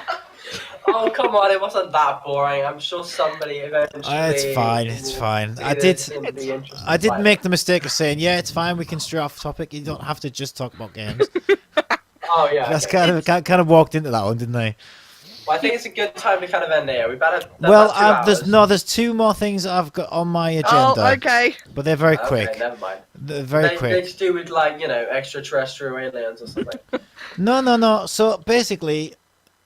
Oh come on! It wasn't that boring. I'm sure somebody eventually. It's fine. It's will fine. see I this did. and be interested I did by it. make the mistake of saying, yeah, it's fine. We can stray off topic. You don't have to just talk about games. Oh yeah. That's okay. kind of walked into that one, didn't I? Well, I think it's a good time to kind of end there. We better. Well, about 2 hours. there's two more things that I've got on my Oh, agenda, okay. but they're very Okay, quick. never mind. They're very They quick. to do with like extraterrestrial aliens or something. No. So basically,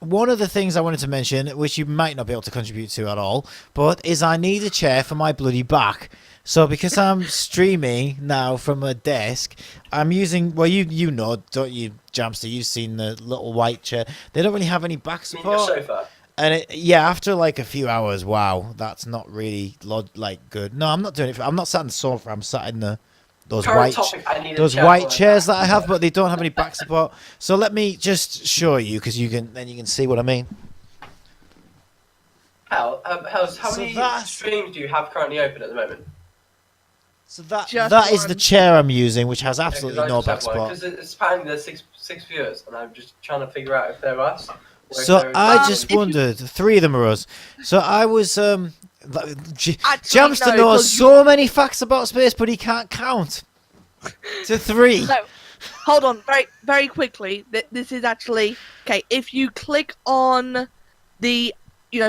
one of the things I wanted to mention, which you might not be able to contribute to at all, but is I need a chair for my bloody back. So because I'm streaming now from a desk, I'm using, well, you know, don't you, Jamster? You've seen the little white chair. They don't really have any back I mean, your support. sofa. And after like a few hours, wow, that's not really like good. No, I'm not doing it. I'm not sat in the sofa. I'm sat in those Current topic, I need a those chair white for chairs that. that I have, but they don't have any back support. So let me just show you, because you can see what I mean. How So many that's- streams do you have currently open at the moment? So that Just that is the one. chair I'm using, which has absolutely no back support. Because it's apparently there's six viewers, and I'm just trying to figure out if they're us. Or if So they're- I Um, just if you- wondered. 3 of them are us. So I was Actually, Jamster no, knows 'cause so many facts about space, but he can't count to 3. No, hold on, very, very quickly. This is actually okay. If you click on the,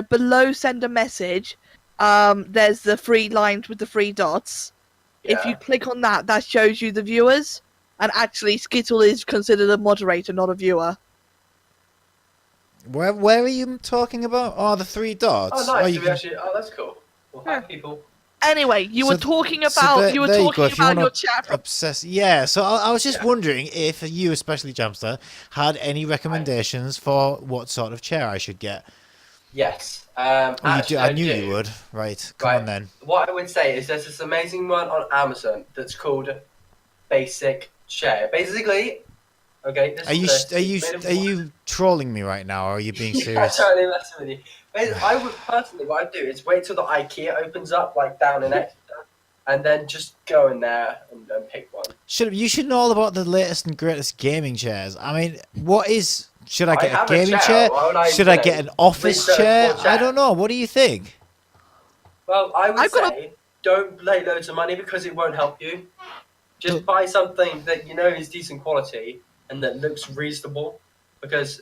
below send a message, there's the 3 lines with the 3 dots. If Yeah. you click on that, that shows you the viewers. And actually, Skittle is considered a moderator, not a viewer. Where are you talking about? Oh, the 3 dots. Oh, nice. you So we can- actually, that's cool. Well, hi, people. Anyway, you So- were talking so about there- you were there you talking go, if you about wanna your chat. Obsessed. Yeah. So I was just Yeah. wondering if you, especially Jamster, had any recommendations for what sort of chair I should get. Yes. Oh, you Actually, do. I knew you would. Right. Come Right. on then. What I would say is there's this amazing one on Amazon that's called Basic Chair. Basically, okay. This Are you is are you trolling me right now, or are you being Yeah, serious? totally messing with you. I would personally, what I'd do is wait till the IKEA opens up, like down in Exeter, and then just go in there and pick one. You should know all about the latest and greatest gaming chairs. I mean, should I get a have a gaming chair. chair? Why would I, Should you I know, get an office research chair? for a I don't know. What do you think? Well, I would I've got say don't pay loads of money because it won't help you. Just Don't- buy something that you know is decent quality and that looks reasonable, because,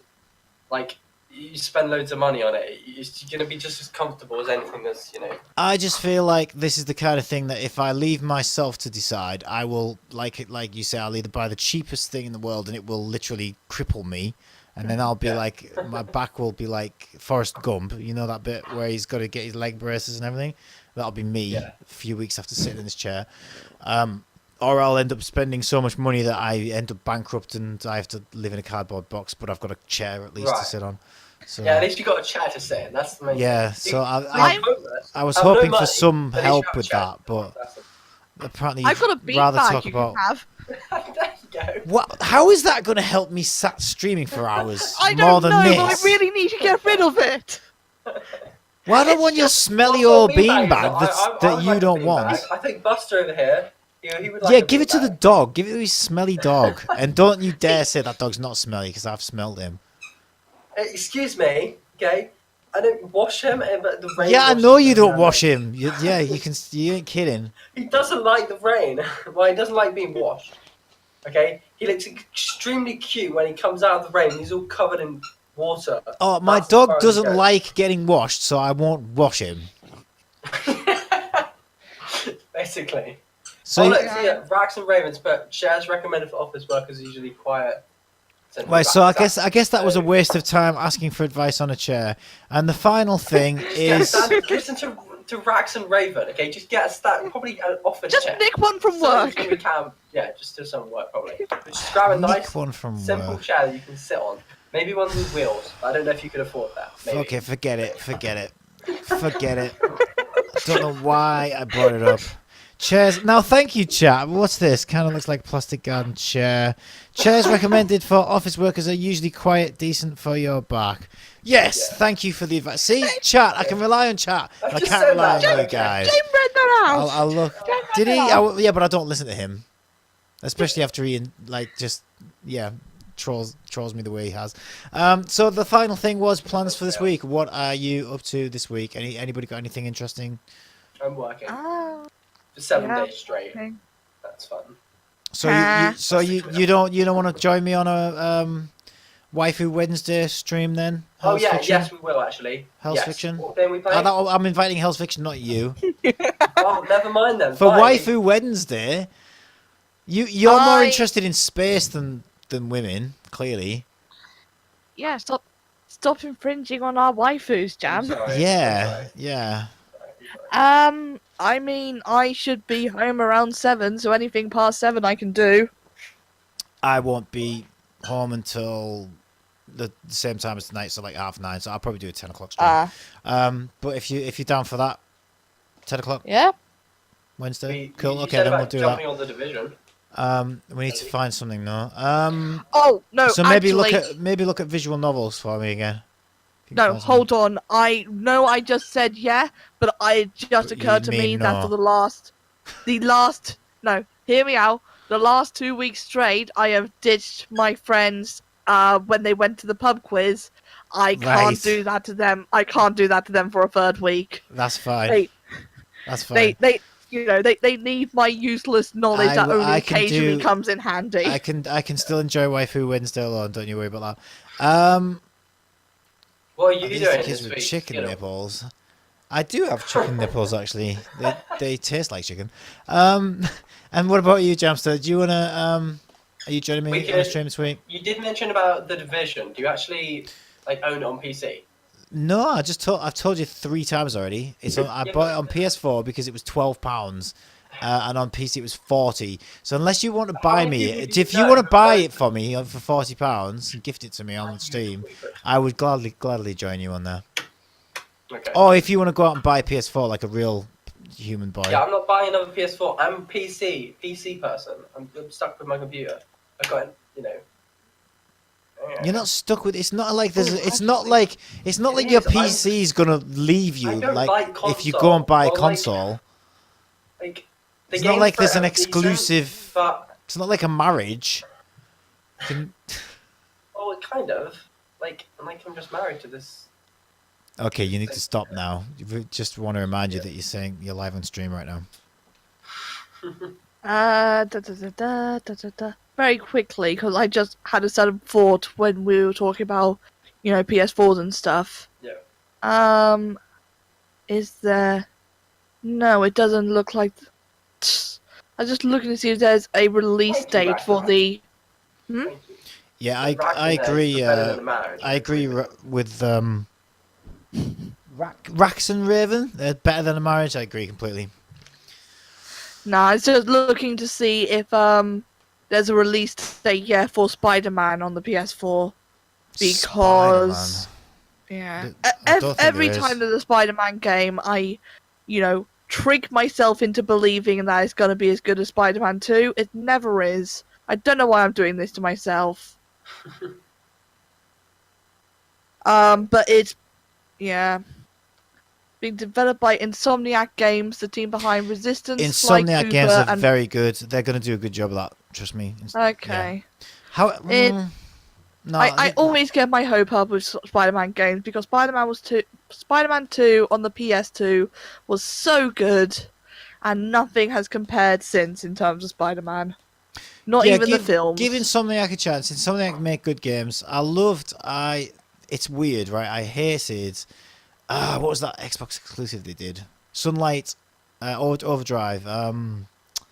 like, you spend loads of money on it, it's going to be just as comfortable as anything that's, I just feel like this is the kind of thing that if I leave myself to decide, I will, like you say, I'll either buy the cheapest thing in the world and it will literally cripple me, and then I'll be Yeah. like, my back will be like Forrest Gump, you know that bit where he's got to get his leg braces and everything? That'll be me Yeah. a few weeks after sitting in this chair. Or I'll end up spending so much money that I end up bankrupt and I have to live in a cardboard box, but I've got a chair at least to Right. sit on. So, Yeah, at least you got a chair to sit in. That's the main yeah, thing. so I'm- I was Have no hoping for money, some but at least help you have a with chair. that, but That's it. apparently I've got a you'd rather beanbag talk you about... can have. There you go. What? How is that going to help me sat streaming for hours? I more don't than know, this? but I really need to get rid of it. Well, I don't It's want your just- smelly Well, old beanbag, beanbag that would you like a don't beanbag. want. I think Buster over here, he would like Yeah, a give it to the beanbag. dog. Give it to his smelly dog. And don't you dare say that dog's not smelly, because I've smelled him. Excuse me, okay? I don't wash him, but the rain. Yeah, I washes know you him don't down. wash him. Yeah, you can. You ain't kidding. He doesn't like the rain. Well, he doesn't like being washed. Okay? He looks extremely cute when he comes out of the rain. He's all covered in water. Oh, my That's as far dog as it doesn't goes. like getting washed, so I won't wash him. basically. So, Oh, look, see, Racks and Ravens, but shares recommended for office workers are usually quiet. right, so I guess that was a waste of time asking for advice on a chair. And the final thing is, listen to Rax and Raven, okay? Just get a probably an office Just chair. nick one from work. Something we can, yeah, just do some work probably. But just grab a nick nice, one from simple work. chair that you can sit on. Maybe one with wheels. I don't know if you could afford that. Maybe. Okay, forget it. I don't know why I brought it up. Chairs. Now, thank you, chat. What's this? Kind of looks like a plastic garden chair. Chairs recommended for office workers are usually quiet, decent for your back. Yes, thank you for the advice. See, chat. I can rely on chat. I can't rely on you guys. James read that out. I'll look. Did he? Yeah, but I don't listen to him, especially after he trolls me the way he has. So the final thing was plans for this week. What are you up to this week? Anybody got anything interesting? I'm working Oh, for 7 days straight. okay. That's fun. So you don't want to join me on a Waifu Wednesday stream then? Oh yeah, Fiction? yes we will actually. HellsFiction? What game we playing? I'm inviting HellsFiction, not you. Oh, never mind then. For Fine. Waifu Wednesday, you're more interested in space than women, clearly. Yeah, stop infringing on our waifus, Jam. Sorry. Yeah. I mean, I should be home around 7, so anything past 7 I can do. I won't be home until the same time as tonight, so like 9:30. So I'll probably do a 10 o'clock stream. But if you're down for that, 10 o'clock Yeah. Wednesday, cool. You Okay, said then we'll about do jumping that. on the division. We need to find something now. Oh no! So maybe actually, look at visual novels for me again. no, hold on. I know I just said yeah, but it just But occurred you to me mean that no. for no, hear me out. The last 2 weeks straight, I have ditched my friends when they went to the pub quiz. I can't Right. do that to them. I can't do that to them for a third week. That's fine. That's fine. They need my useless knowledge that only I can occasionally do- comes in handy. I can still enjoy Waifu Wednesday alone. Don't you worry about that. What are you These doing kids this with week? chicken Skittle? nipples. I do have chicken nipples actually. They taste like chicken. And what about you, Jamster? Do you wanna are you joining me on the stream this week? You did mention about the division. Do you actually own it on PC? No, I've told you 3 times already. I bought it on PS4 because it was £12, and on PC it was 40. So unless you want to buy me it, if you want to buy it for me for £40 and gift it to me on Steam, I would gladly join you on there. Okay. Or if you want to go out and buy a PS4 like a real human boy. Yeah, I'm not buying another PS4. I'm a PC person. I'm stuck with my computer. I've got, You're not stuck with. It's not like there's. It's not like your PC's gonna leave you. I don't Like like if you go and buy a console, console. The It's not games like there's are an decent, exclusive. but It's not like a marriage. oh, it kind of I'm just married to this. Okay, you need to stop now. We just want to remind you that you're saying you're live on stream right now. Very quickly, because I just had a sudden thought when we were talking about, PS4s and stuff. Yeah. Is there? No, it doesn't look like. I'm just looking to see if there's a release date for the. Thank you. Yeah, The rack I in there is agree. better than the marriage, I agree with Rax and Raven. They're better than a marriage. I agree completely. No, I was just looking to see if there's a release date for Spider-Man on the PS4 because Spider-Man. I don't think every there is. time there's a Spider-Man game, I trick myself into believing that it's gonna be as good as Spider-Man 2. It never is. I don't know why I'm doing this to myself. But it's being developed by Insomniac Games, the team behind Resistance. Sly Insomniac Cooper, Games are and... very good. They're going to do a good job of that. Trust me. Okay. Yeah. How? No, I always get my hope up with Spider-Man games because Spider-Man 2 on the PS2 was so good, and nothing has compared since in terms of Spider-Man. Not even the films. Give Insomniac a chance. Insomniac make good games. It's weird, right? I hated. What was that Xbox exclusive they did? Sunlight Overdrive,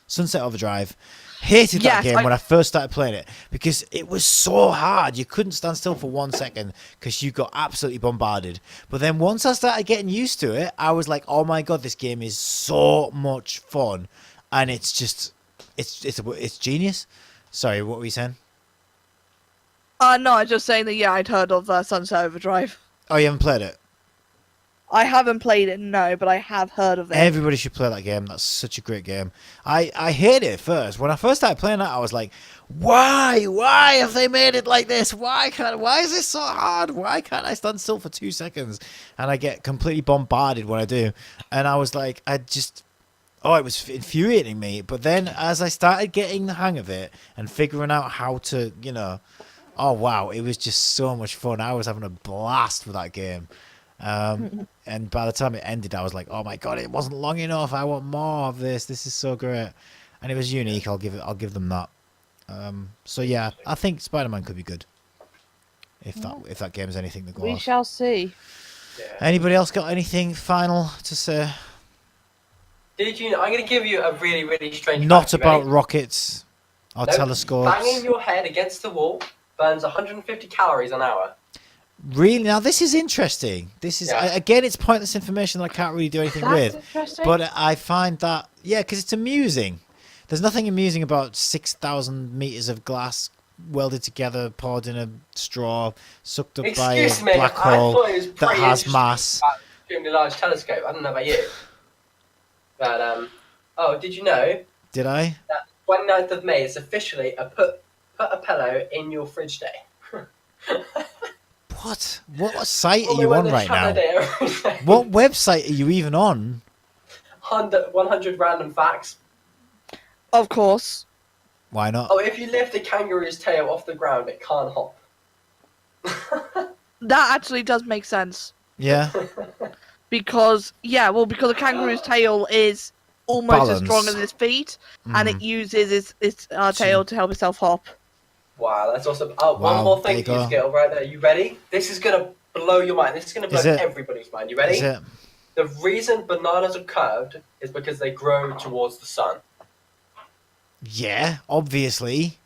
Sunset Overdrive. Hated that Yes, game when I first started playing it because it was so hard. You couldn't stand still for 1 second because you got absolutely bombarded. But then once I started getting used to it, I was like, "Oh my god, this game is so much fun!" And it's just, it's genius. Sorry, what were you saying? No, I was just saying that, yeah, I'd heard of Sunset Overdrive. Oh, you haven't played it? I haven't played it, no, but I have heard of it. Everybody should play that game. That's such a great game. I hated it at first. When I first started playing that, I was like, why? Why have they made it like this? Why is this so hard? Why can't I stand still for 2 seconds? And I get completely bombarded when I do. And I was like, it was infuriating me. But then as I started getting the hang of it and figuring out how to, oh wow, it was just so much fun. I was having a blast with that game. And by the time it ended, I was like, "Oh my god, it wasn't long enough. I want more of this. This is so great." And it was unique. I'll give them that. So yeah, I think Spider-Man could be good if that game is anything to go We off. shall see. Yeah. Anybody else got anything final to say? Did you know? I'm going to give you a really, really strange Not fact. You about ready? rockets or No, telescopes. Banging your head against the wall burns 150 calories an hour. Really? Now this is interesting. This is Yeah. again, it's pointless information that I can't really do anything That's with. interesting. But I find that, yeah, because it's amusing. There's nothing amusing about 6,000 meters of glass welded together, poured in a straw, sucked up by a Excuse me, black I hole thought it was that pretty has interesting mass. about an extremely large telescope. I don't know about you. But, did you know Did I? that 29th of May is officially a put a pillow in your fridge day? What? What site are Well, you when on they right shut now? the day every day. What website are you even on? 100 random facts. Of course. Why not? Oh, if you lift a kangaroo's tail off the ground, it can't hop. That actually does make sense. Yeah. Because a kangaroo's tail is almost as Balance. strong as its feet, and it Mhm. uses its tail to help itself hop. Wow, that's awesome. Oh, Wow, one more there thing you for you, go. Skittle, right there. You ready? This is going to blow your mind. This is going to blow Is it? everybody's mind. You ready? Is it? The reason bananas are curved is because they grow towards the sun. Yeah, obviously.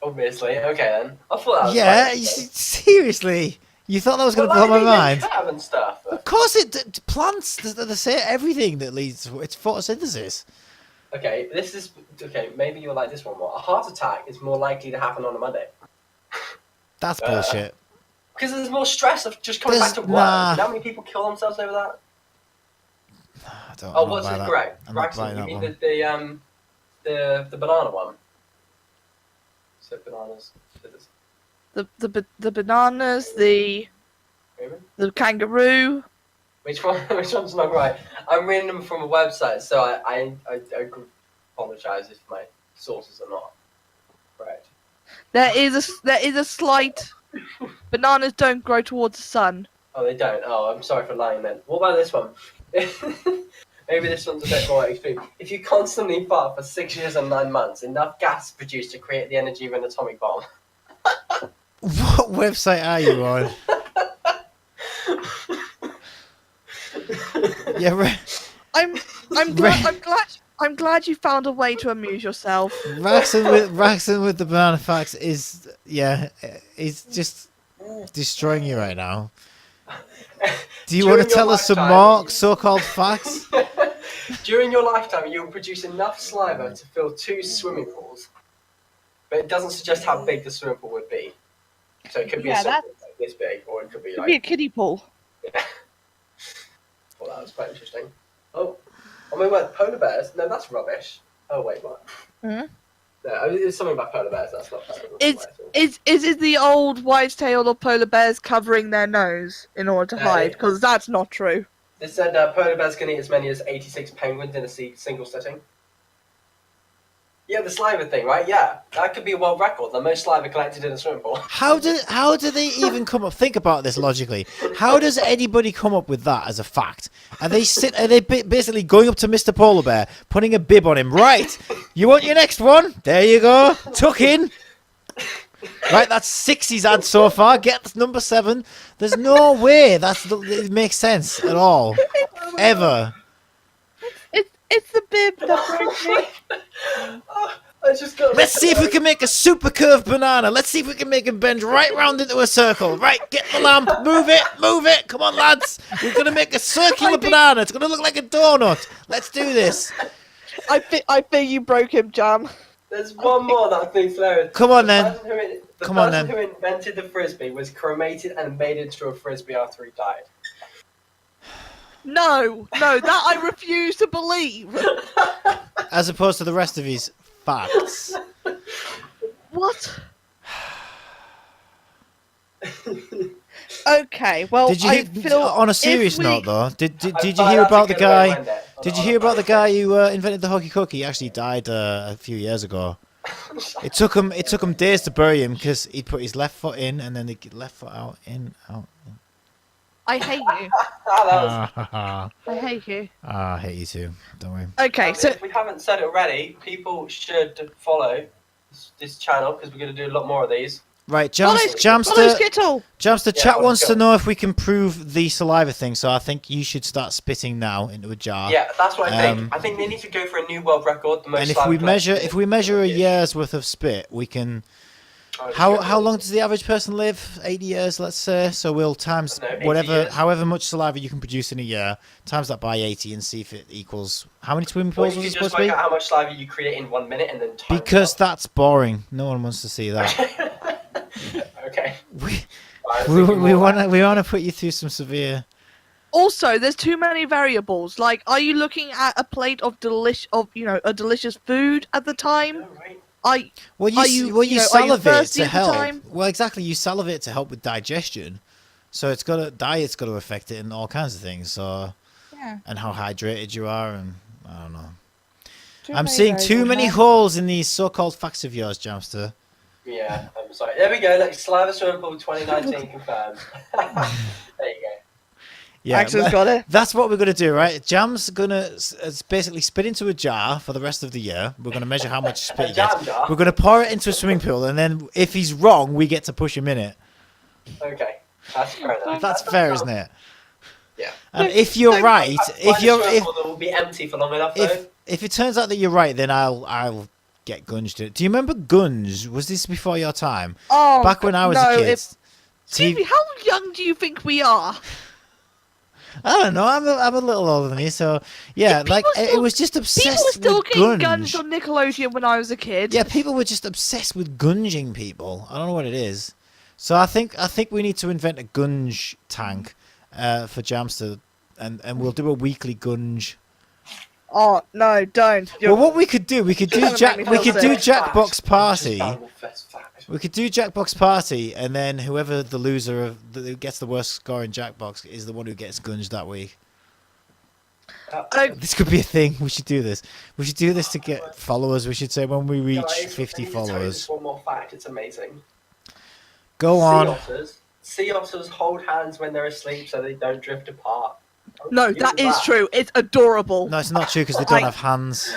Obviously. Okay, then. I thought that was Yeah, quite seriously. You thought that was going to Well, blow my like, mind? they curve and stuff. Of course, plants. They say everything that leads to it's photosynthesis. Okay, this is... Okay, maybe you'll like this one more. A heart attack is more likely to happen on a Monday. That's bullshit. Because there's more stress of just coming There's- back to work. nah. You know how many people kill themselves over that? I don't Oh, know what's about that. incorrect? I'm not Braxton, buying you that mean one. the banana one? So bananas. The bananas, the kangaroo. Which one? Which one's not right? I'm reading them from a website, so I apologise if my sources are not right. There is a slight. Bananas don't grow towards the sun. Oh, they don't. Oh, I'm sorry for lying then. What about this one? Maybe this one's a bit more extreme. If you constantly fart for 6 years and 9 months, enough gas is produced to create the energy of an atomic bomb. What website are you on? Yeah, I'm glad you found a way to amuse yourself. Raxon with the banana facts is he's just destroying you right now. Do you want to During your tell us some lifetime- more so-called facts? During your lifetime, you will produce enough saliva to fill 2 swimming pools. But it doesn't suggest how big the swimming pool would be. So it could be Yeah, something like this big, or it could be Could like... be a kiddie pool. Yeah. Well, that was quite interesting. Oh, we went polar bears. No, that's rubbish. Oh wait, what? Hmm? No, it's something about polar bears. That's not fair. Is it the old white-tailed or polar bears covering their nose in order to hide? Because that's not true. They said polar bears can eat as many as 86 penguins in a single sitting. Yeah, the saliva thing, right? Yeah, that could be a world record. The most saliva collected in a swimming pool. How do they even come up? Think about this logically. How does anybody come up with that as a fact? Are they basically going up to Mr. Polar Bear, putting a bib on him? Right, you want your next one? There you go. Tuck in. Right, that's 6 he's had so far. Get number 7. There's no way it makes sense at all, ever. It's the bib that broke me. I just got. Let's see if we can make a super curved banana. Let's see if we can make it bend right round into a circle. Right, get the lamp. Move it. Move it. Come on, lads. We're going to make a circular banana. It's going to look like a donut. Let's do this. I think you broke him, Jam. There's one more that I think's hilarious. Come on, then. The Come on, person then. who invented the frisbee was cremated and made into a frisbee after he died. No, that I refuse to believe. As opposed to the rest of his facts. What? Okay, well, Did you I hear, feel on a serious if we- note though? Did you I hear thought about the that's a good way to guy? end it. Did you hear about the guy who invented the hockey cookie? He actually died a few years ago. It took him days to bury him because he'd put his left foot in and then he'd get left foot out, in, out. I hate you. I I hate you. hate you too. Don't worry. Okay, so if we haven't said it already, people should follow this channel because we're going to do a lot more of these. Right, follow Jamster, Skittle. Jamster, Yeah, chat let's wants go. to know if we can prove the saliva thing. So I think you should start spitting now into a jar. Yeah, that's what I think. Um, I think they need to go for a new world record. The most And if saliva we measure, collected. a year's worth of spit, we can. Oh, How long does the average person live? 80 years, let's say. So we'll times I don't know, 80 whatever, years. however much saliva you can produce in a year, times that by 80 and see if it equals how many swimming Or pools you was it could just supposed to work be? out how much saliva you create in 1 minute and then time Because that's boring. No one wants to see that. Okay. we I was we, thinking we more want like- to we want to put you through some severe. Also, there's too many variables. Like, are you looking at a plate of a delicious food at the time? Oh, right. Well, Are you you- well you you know, are you salivate thirsty to at the help. time? Well, exactly. You salivate to help with digestion. So diet's got to affect it and all kinds of things. So Yeah. and how hydrated you are and I don't know. Too I'm many seeing too variables, many huh? holes in these so-called facts of yours, Jamster. Yeah, I'm sorry. There we go. Like Saliva Swimming Pool 2019 confirmed. There you go. Yeah, Axel's got it. that's what we're gonna do, right? Jam's gonna basically spit into a jar for the rest of the year. We're gonna measure how much spit A he gets. jam jar? We're gonna pour it into a swimming pool, and then if he's wrong, we get to push him in it. Okay, that's fair enough. That's fair, isn't it? Yeah. And if you're right, if you're Swimming pool that will be empty for long enough, though. if it turns out that you're right, then I'll get gunged. Do you remember Gunge? Was this before your time? Oh, Back when I was no, a kid. Excuse me, how young do you think we are? I don't know. I'm a little older than you, so yeah. People Like it still- was just People obsessed were still with getting gunge. guns on Nickelodeon when I was a kid. Yeah, people were just obsessed with gunging people. I don't know what it is. So I think we need to invent a gunge tank for Jamster, and we'll do a weekly gunge. Oh no, don't. Well, what we could do, we could do gonna make me feel sick. Jackbox Party. Just found the first fact. We could do Jackbox Party, and then whoever the loser of who gets the worst score in Jackbox is the one who gets gunged that week. This could be a thing. We should do this. We should do this to get followers. We should say when we reach Guys, 50 I need to tell you followers. this one more fact. It's amazing. Go on. Sea otters hold hands when they're asleep so they don't drift apart. No, You that do is true. It's adorable. No, it's not true because they don't have hands.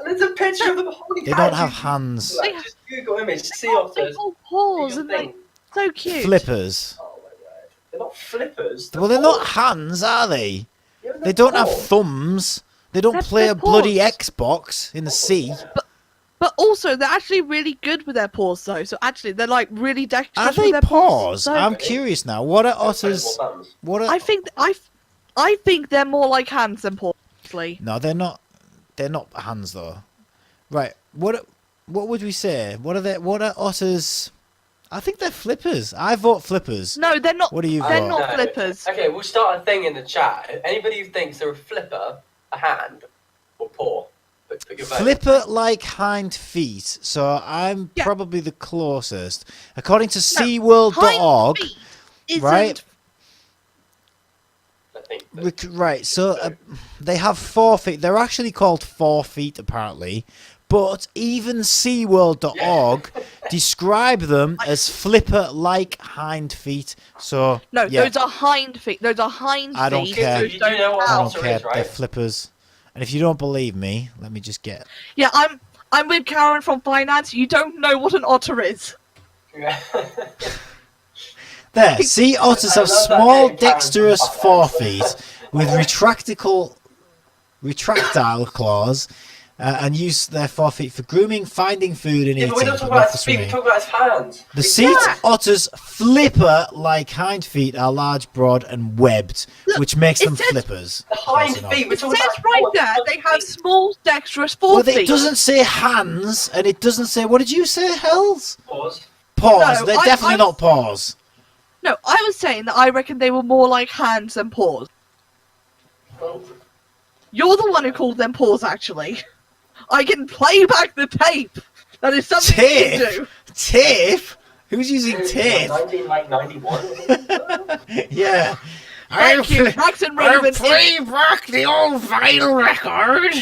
There's a picture of them holding They hands. don't have hands. Like, just Google image sea They otters. hold paws You'll and they think, so cute. Flippers. oh my word. They're not flippers. Well, they're not hands, are they? Yeah, They don't have paws. thumbs. They don't They're- play they're a bloody paws. Xbox in the sea. But also, they're actually really good with their paws, though. So actually, they're like really dexterous Are with they their paws? So I'm curious now. What are Opposable otters? thumbs. What are? I think they're more like hands than paws. Actually. No, they're not. They're not hands though. Right. What would we say? What are they? What are otters? I think they're flippers. I vote flippers. No, they're not. What do you They're vote? not flippers. Okay, we'll start a thing in the chat. Anybody who thinks they're a flipper, a hand, or paw, put your vote. Flipper like hind feet. So I'm Yeah. probably the closest. According to SeaWorld.org. Hind feet isn't- right? I think that- Right, so they have 4 feet. They're actually called 4 feet, apparently. But even SeaWorld.org describe them as flipper-like hind feet. So No, yeah, those are hind feet. Those are hind I don't feet. care. Those You do know what I count. don't otter care. is, right? They're flippers. And if you don't believe me, let me just get. Yeah, I'm with Karen from finance. You don't know what an otter is. There, sea otters I have love that small, name, Karen. dexterous forefeet with retractable retractile claws and use their forefeet for grooming, finding food, and Yeah, eating. but we don't talk but not about for his feet, we swimming. talk about his hands. The sea otter's flipper-like hind feet are large, broad, and webbed, which makes it them says- flippers. The hind Close enough. feet, we're It talking says about right paws, there not they have feet. small, dexterous Well, forefeet. it doesn't say hands, and it doesn't say. What did you say, Hells? Paws. Paws. No, They're I- definitely I- not paws. No, I was saying that I reckon they were more like hands than paws. Oh. You're the one who called them paws, actually. I can play back the tape. That is something you Tape? can do. Tape? Who's using tape? 1991. Yeah. Thank you, Max and Raven. back the old vinyl record.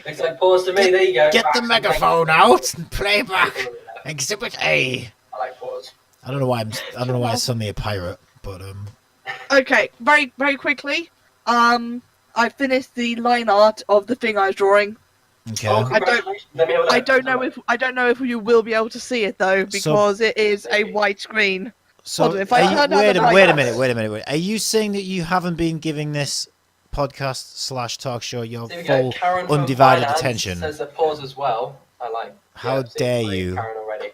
Looks like paws to me. There you go. Get the megaphone out and play back Exhibit A. I like paws. I don't know why I'm suddenly a pirate, but Okay, very, very quickly. I finished the line art of the thing I was drawing. okay. Oh, congratulations. Let me have a look. I don't know if you will be able to see it though, because it is a white screen. So Hold on, if I are you- turn down wait the a mic- minute. Are you saying that you haven't been giving this podcast / talk show your There we go. full Karen from undivided Finance attention? says the paws as well. I like. How see, dare I like you. Karen already.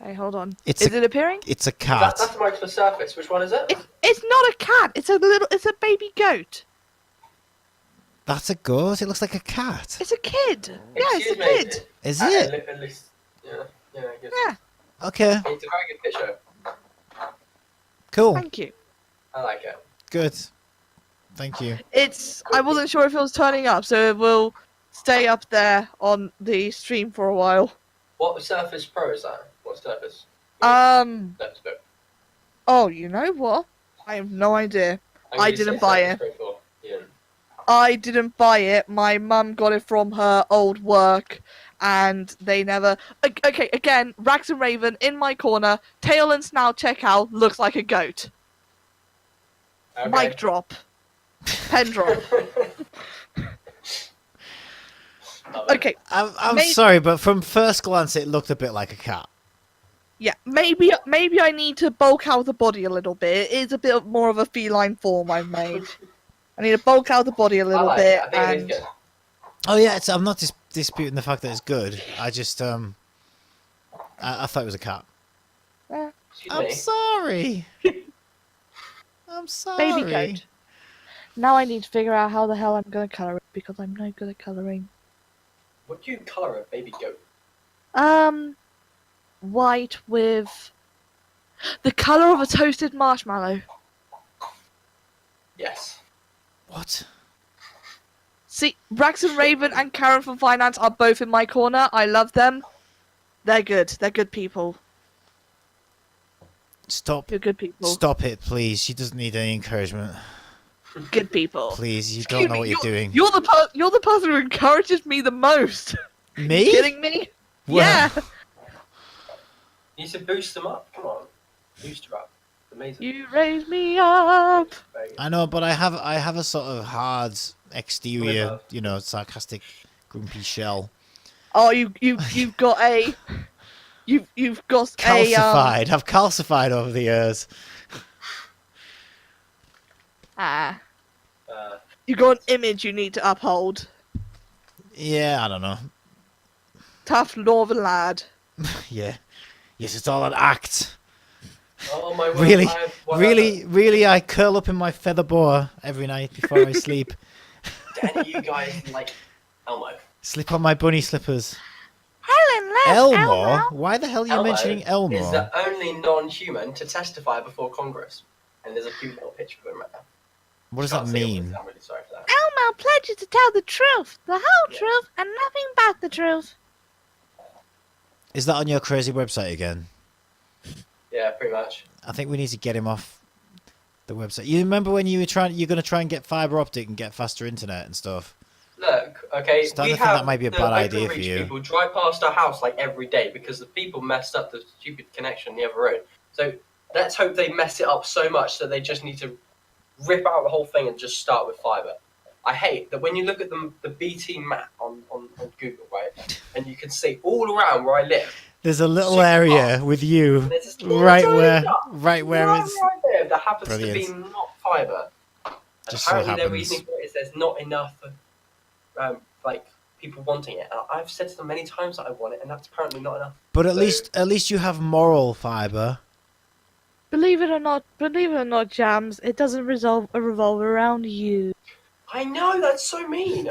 Hey, hold on. It's Is it appearing? It's a cat. That's the Microsoft Surface. Which one is it? It's not a cat. It's a baby goat. That's a goat. It looks like a cat. It's a kid. Yeah, it's a Excuse me, kid. Is at it? at least, yeah, I guess. Yeah. Okay. It's a very good picture. Cool. Thank you. I like it. Good. Thank you. I wasn't sure if it was turning up, so it will stay up there on the stream for a while. What Surface Pro is that? What Surface? Surface Pro. Oh, you know what? I have no idea. I'm I gonna didn't say buy Surface it. Pro 4. Yeah. I didn't buy it. My mum got it from her old work, and they never. Okay, again, Rax and Raven in my corner. Tail and snout check out. Looks like a goat. Okay. Mic drop. Pen drop. Okay, I'm May- sorry, but from first glance, it looked a bit like a cat. yeah, maybe I need to bulk out the body a little bit. It is a bit more of a feline form I've made. I need to bulk out the body a I little like bit, it. I think it and is good. Oh yeah, I'm not disputing the fact that it's good. I just I thought it was a cat. Excuse I'm me. sorry. I'm sorry. baby goat. Now I need to figure out how the hell I'm gonna color it because I'm no good at coloring. What do you colour a baby goat? White with the color of a toasted marshmallow. Yes. What? See, Rax and Raven and Karen from Finance are both in my corner. I love them. They're good. They're good people. Stop. You're good people. Stop it, please. She doesn't need any encouragement. Good people. Please, you Excuse don't know me, what you're doing. You're the person who encourages me the most. Me? Kidding me? Well, Yeah. You need to boost them up. Come on. Boost her up. Amazing. You raise me up. Very good. I know, but I have a sort of hard exterior, Well, you know, sarcastic, grumpy shell. Oh, you've got a you've got Calcified. I've calcified over the years. you got an image you need to uphold. Yeah, I don't know. Tough northern lad. Yeah. Yes, it's all an act. Oh my word. Really, I have one really, I curl up in my feather boa every night before I sleep. other. Danny, you guys like Elmo. Slip on my bunny slippers. Helen, Elmo? Why the hell are you Elmo mentioning is Elmo? the only non-human to testify before Congress. And there's a cute little picture of him right now. What does that Can't see it, mean? I'm really sorry for that. Elmo pledges to tell the truth, the whole Yeah. truth, and nothing but the truth. Is that on your crazy website again? Yeah, pretty much. I think we need to get him off the website. You remember when you're going to try and get fiber optic and get faster internet and stuff? Look, okay, Starting we to think have that might be a the bad Open idea for Reach you. people drive past our house like every day because the people messed up the stupid connection on the other road. So let's hope they mess it up so much that they just need to rip out the whole thing and just start with fiber. I hate that when you look at the BT map on Google, right, and you can see all around where I live. There's a little Super area with you There's this little right tiny where dot right where right it's there that happens to brilliant. be not fiber. And Just so apparently, their happens. reasoning for it is there's not enough, like people wanting it. I've said to them many times that I want it, and that's apparently not enough. But at So- least you have moral fiber. Believe it or not, Jams, it doesn't revolve around you. I know that's so mean.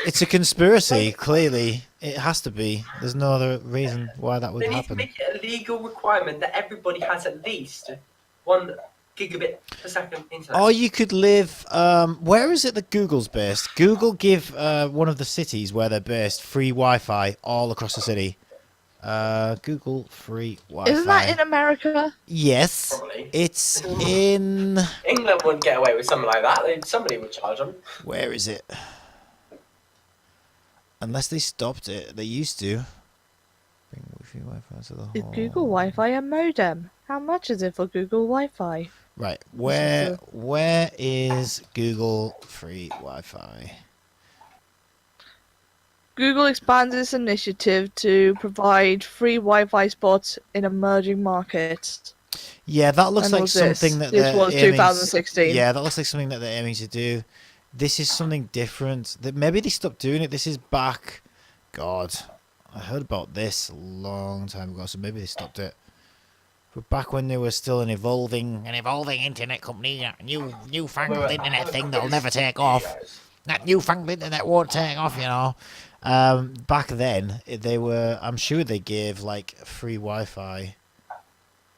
It's a conspiracy. Clearly, it has to be. There's no other reason why that would They need to happen. make it a legal requirement that everybody has at least 1 gigabit per second internet. Or you could live. Where is it that Google's based? Google give one of the cities where they're based free Wi-Fi all across the city. Google free Wi-Fi. Isn't that in America? Yes, Probably. it's in. England wouldn't get away with something like that. Somebody would charge them. Where is it? Unless they stopped it, they used to. Bring Wi-Fi to the Is hall. Google Wi-Fi a modem? How much is it for Google Wi-Fi? Right, where is Google free Wi-Fi? Google expands its initiative to provide free Wi-Fi spots in emerging markets. Yeah, that looks And like was this? something that This they're was aiming 2016. Yeah, that looks like something that they're aiming to do. This is something different. That maybe they stopped doing it. This is back. God, I heard about this a long time ago, so maybe they stopped it. But back when they were still an evolving internet company, a newfangled internet thing that'll never take off. That newfangled internet won't take off, you know. Back then, they were. I'm sure they gave like free Wi-Fi.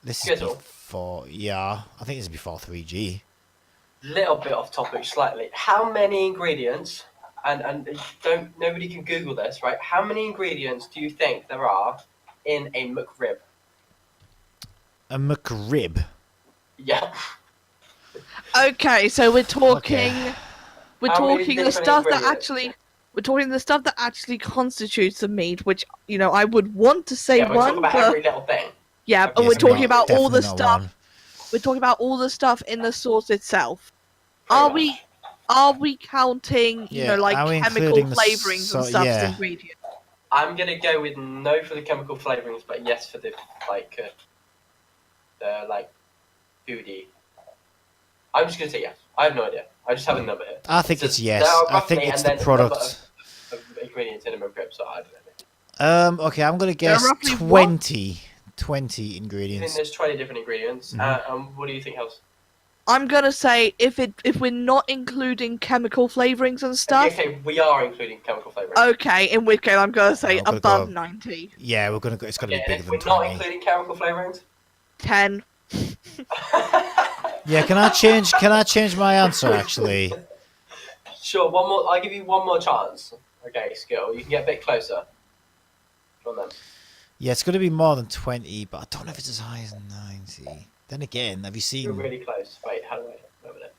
This is Skittle. before. Yeah, I think this is before 3G. Little bit off topic slightly. How many ingredients? And don't nobody can Google this, right? How many ingredients do you think there are in a McRib? A McRib. Yeah. Okay, so we're talking. Okay. We're How many talking the different stuff that ingredients? actually. We're talking the stuff that actually constitutes the meat, which I would want to say Yeah, we're talking one, about but every little thing. yeah, Okay, and we're so talking not- about all the Definitely not stuff. one. We're talking about all the stuff in the sauce itself. Pretty Are much. we? Are we counting? Yeah, Like are we chemical including the flavorings and stuff as yeah. ingredients. I'm gonna go with no for the chemical flavorings, but yes for the foodie. I'm just gonna say yes. I have no idea. I just have a number here. I think So it's yes. there are I think roughly, it's and the then a number product. of ingredients in a McRib, so I don't know. Okay, I'm gonna There are guess roughly 20. 20 I think ingredients. there's 20 different ingredients. Mhm. What do you think, Hells? I'm gonna say if we're not including chemical flavorings and stuff. Okay, we are including chemical flavouring. Okay, in which case I'm gonna say I'm gonna above go- 90. Yeah, we're gonna go. It's gotta Okay, be and bigger if than we're not 20. including chemical flavourings? 10. Yeah, can I change? Can I change my answer actually? Sure, one more. I'll give you one more chance. Okay, Skittle, you can get a bit closer. Go on then. Yeah, it's gonna be more than 20, but I don't know if it's as high as 90. Then again, have you You're seen? really close. Wait, how do I? Wait a minute.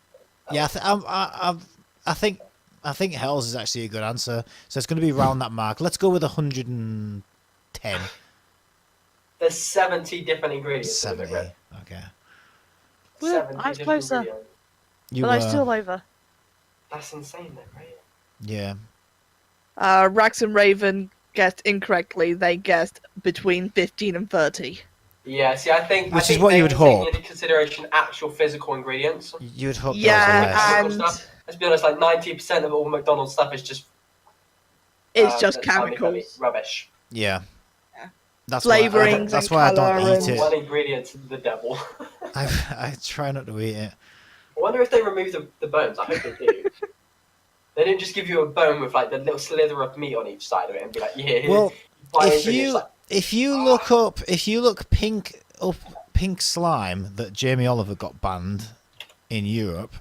Yeah, I think Hell's is actually a good answer. So it's gonna be around that mark. Let's go with 110. There's 70 different ingredients in the 70. McRib. Okay. Well, 70 I was different closer. ingredients. You But were. I'm still over. That's insane, then, right? Yeah. Rax and Raven guessed incorrectly. They guessed between 15 and 30. Yeah. See, I think Which I is think what you they would were taking hope. into consideration actual physical ingredients. You would hope Yeah, there was less. Chemical and stuff. Let's be honest. Like 90% of all McDonald's stuff is just it's just tiny chemicals. rubbish. Yeah. Yeah. That's Flavorings why, that's and why I don't colour eat it. One ingredient's the devil. I try not to eat it. I wonder if they remove the bones. I hope they do. They don't just give you a bone with like the little slither of meat on each side of it and be like, yeah. Well, buy if ingredients, you like, if you look pink slime that Jamie Oliver got banned in Europe.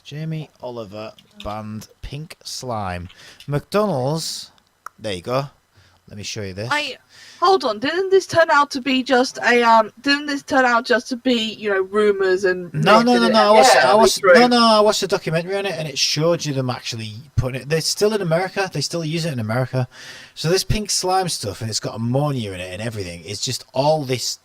Jamie Oliver banned pink slime. McDonald's. There you go. Let me show you this. Hold on, didn't this turn out to be just a didn't this turn out just to be, rumors and No. Yeah, I watched true. I watched a documentary on it, and it showed you them actually putting it. They're still in America. They still use it in America. So this pink slime stuff, and it's got ammonia in it and everything. It's just all this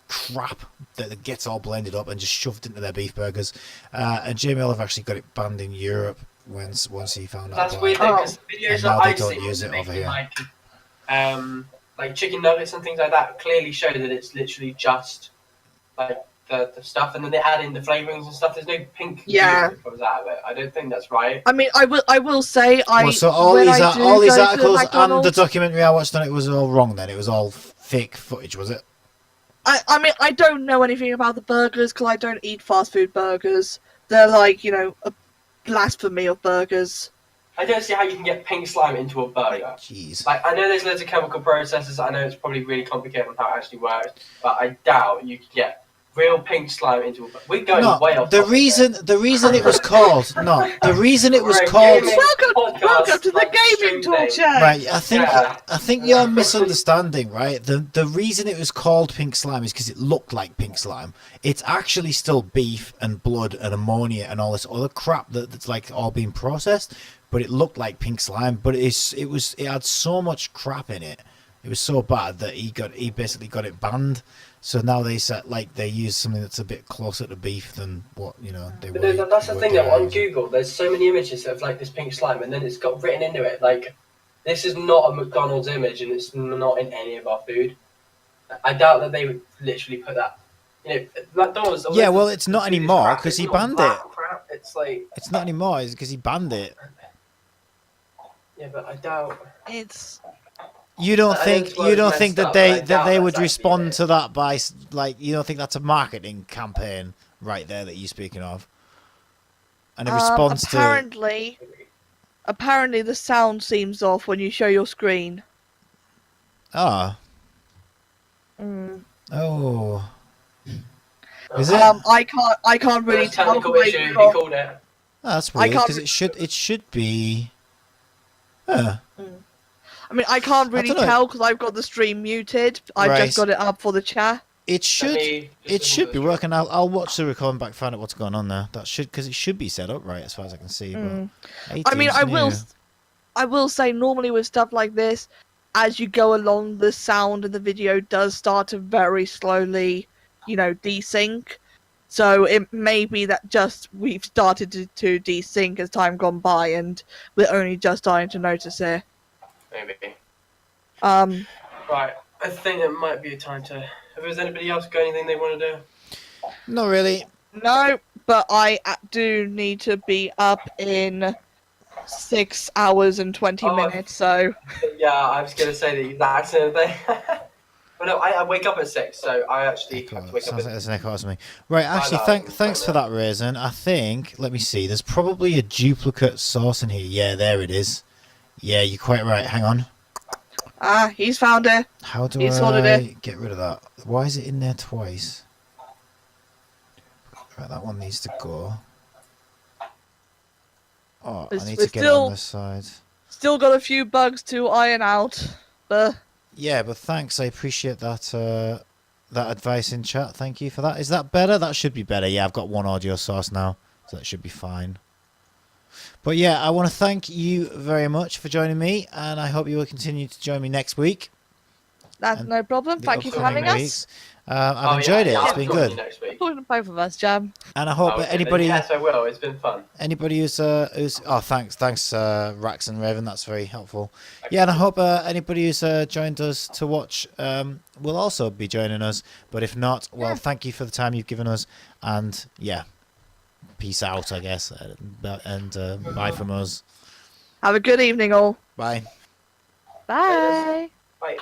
crap that gets all blended up and just shoved into their beef burgers. And Jamie Oliver actually got it banned in Europe once he found out. That's about weird it. though, because the videos And that now they I've don't seen use it over here. like chicken nuggets and things like that clearly show that it's literally just like the stuff, and then they add in the flavorings and stuff. There's no pink Yeah. juice that comes out of it. I don't think that's right. I mean, I will say Well, so all when these I do all these go to articles and the McDonald's- documentary I watched on it was all wrong. Then it was all fake footage, was it? I mean, I don't know anything about the burgers because I don't eat fast food burgers. They're like, a blasphemy of burgers. I don't see how you can get pink slime into a burger. Jeez. Like, I know there's loads of chemical processes. I know it's probably really complicated on how it actually works, but I doubt you could get real pink slime into a burger. We're going way off. The reason it was called the reason it was We're a called. gaming Welcome podcast, to the like, gaming stream talk name. show. Right, Yeah. I think you're misunderstanding, right? The reason it was called pink slime is because it looked like pink slime. It's actually still beef and blood and ammonia and all this other crap that's like all being processed, but it looked like pink slime. But it had so much crap in it. It was so bad that he basically got it banned. So now they use something that's a bit closer to beef than what they But were. that's the were thing though, on using. Google, there's so many images of like this pink slime, and then it's got written into it like, this is not a McDonald's image, and it's not in any of our food. I doubt that they would literally put that. McDonald's. Yeah, well, it's not anymore because he banned it. Crap. It's like. It's not anymore. It's because he banned it. Yeah, but I doubt. It's You don't I think think it's that messed up, they but I doubt they that's would actually respond it. to that by you don't think that's a marketing campaign right there that you're speaking of, and a response to apparently the sound seems off when you show your screen. oh Oh, is it? I can't really First tell. technical issue, he because- called it. That's I weird can't because it should be. I mean, I can't really dunno. tell because I've got the stream muted. I Right. just got it up for the chat. It should me just it listen should to be the working. I'll watch the recording back, find out what's going on there. That should because it should be set up right as far as I can see. But I mean, 18's I will say normally with stuff like this, as you go along, the sound of the video does start to very slowly, desync. So it may be that just we've started to desync as time gone by, and we're only just starting to notice it. Maybe. Right. I think it might be a time to. If there's anybody else got anything they want to do? Not really. No, but I do need to be up in 6 hours and 20 Oh, minutes, so... Yeah, I was going to say the exact same thing. But no, I wake up at 6, so I actually have to wake up Sounds like at there's an echo to me. Right, actually, know, thanks for that, Raisin. I think, let me see, there's probably a duplicate source in here. Yeah, there it is. Yeah, you're quite right. Hang on. Ah, he's found it. How do He's sorted I it. get rid of that? Why is it in there twice? Right, that one needs to go. Oh, I need We're to get it on this side. Still got a few bugs to iron out, but... Yeah, but thanks. I appreciate that that advice in chat. Thank you for that. Is that better? That should be better. Yeah, I've got one audio source now, so that should be fine. But yeah, I want to thank you very much for joining me, and I hope you will continue to join me next week. That's And no problem. the Thank you for upcoming having weeks. us. I've enjoyed it. It's I'll been join good. you next week. Talking to both of us, Jam. And I hope Oh, that okay, anybody then yes, I will. It's been fun. who's oh thanks Rax and Raven, that's very helpful. Yeah, and I hope anybody who's joined us to watch will also be joining us, but if not, well, thank you for the time you've given us, and yeah, peace out, I guess, and bye from us. Have a good evening, all. Bye. Bye. Bye.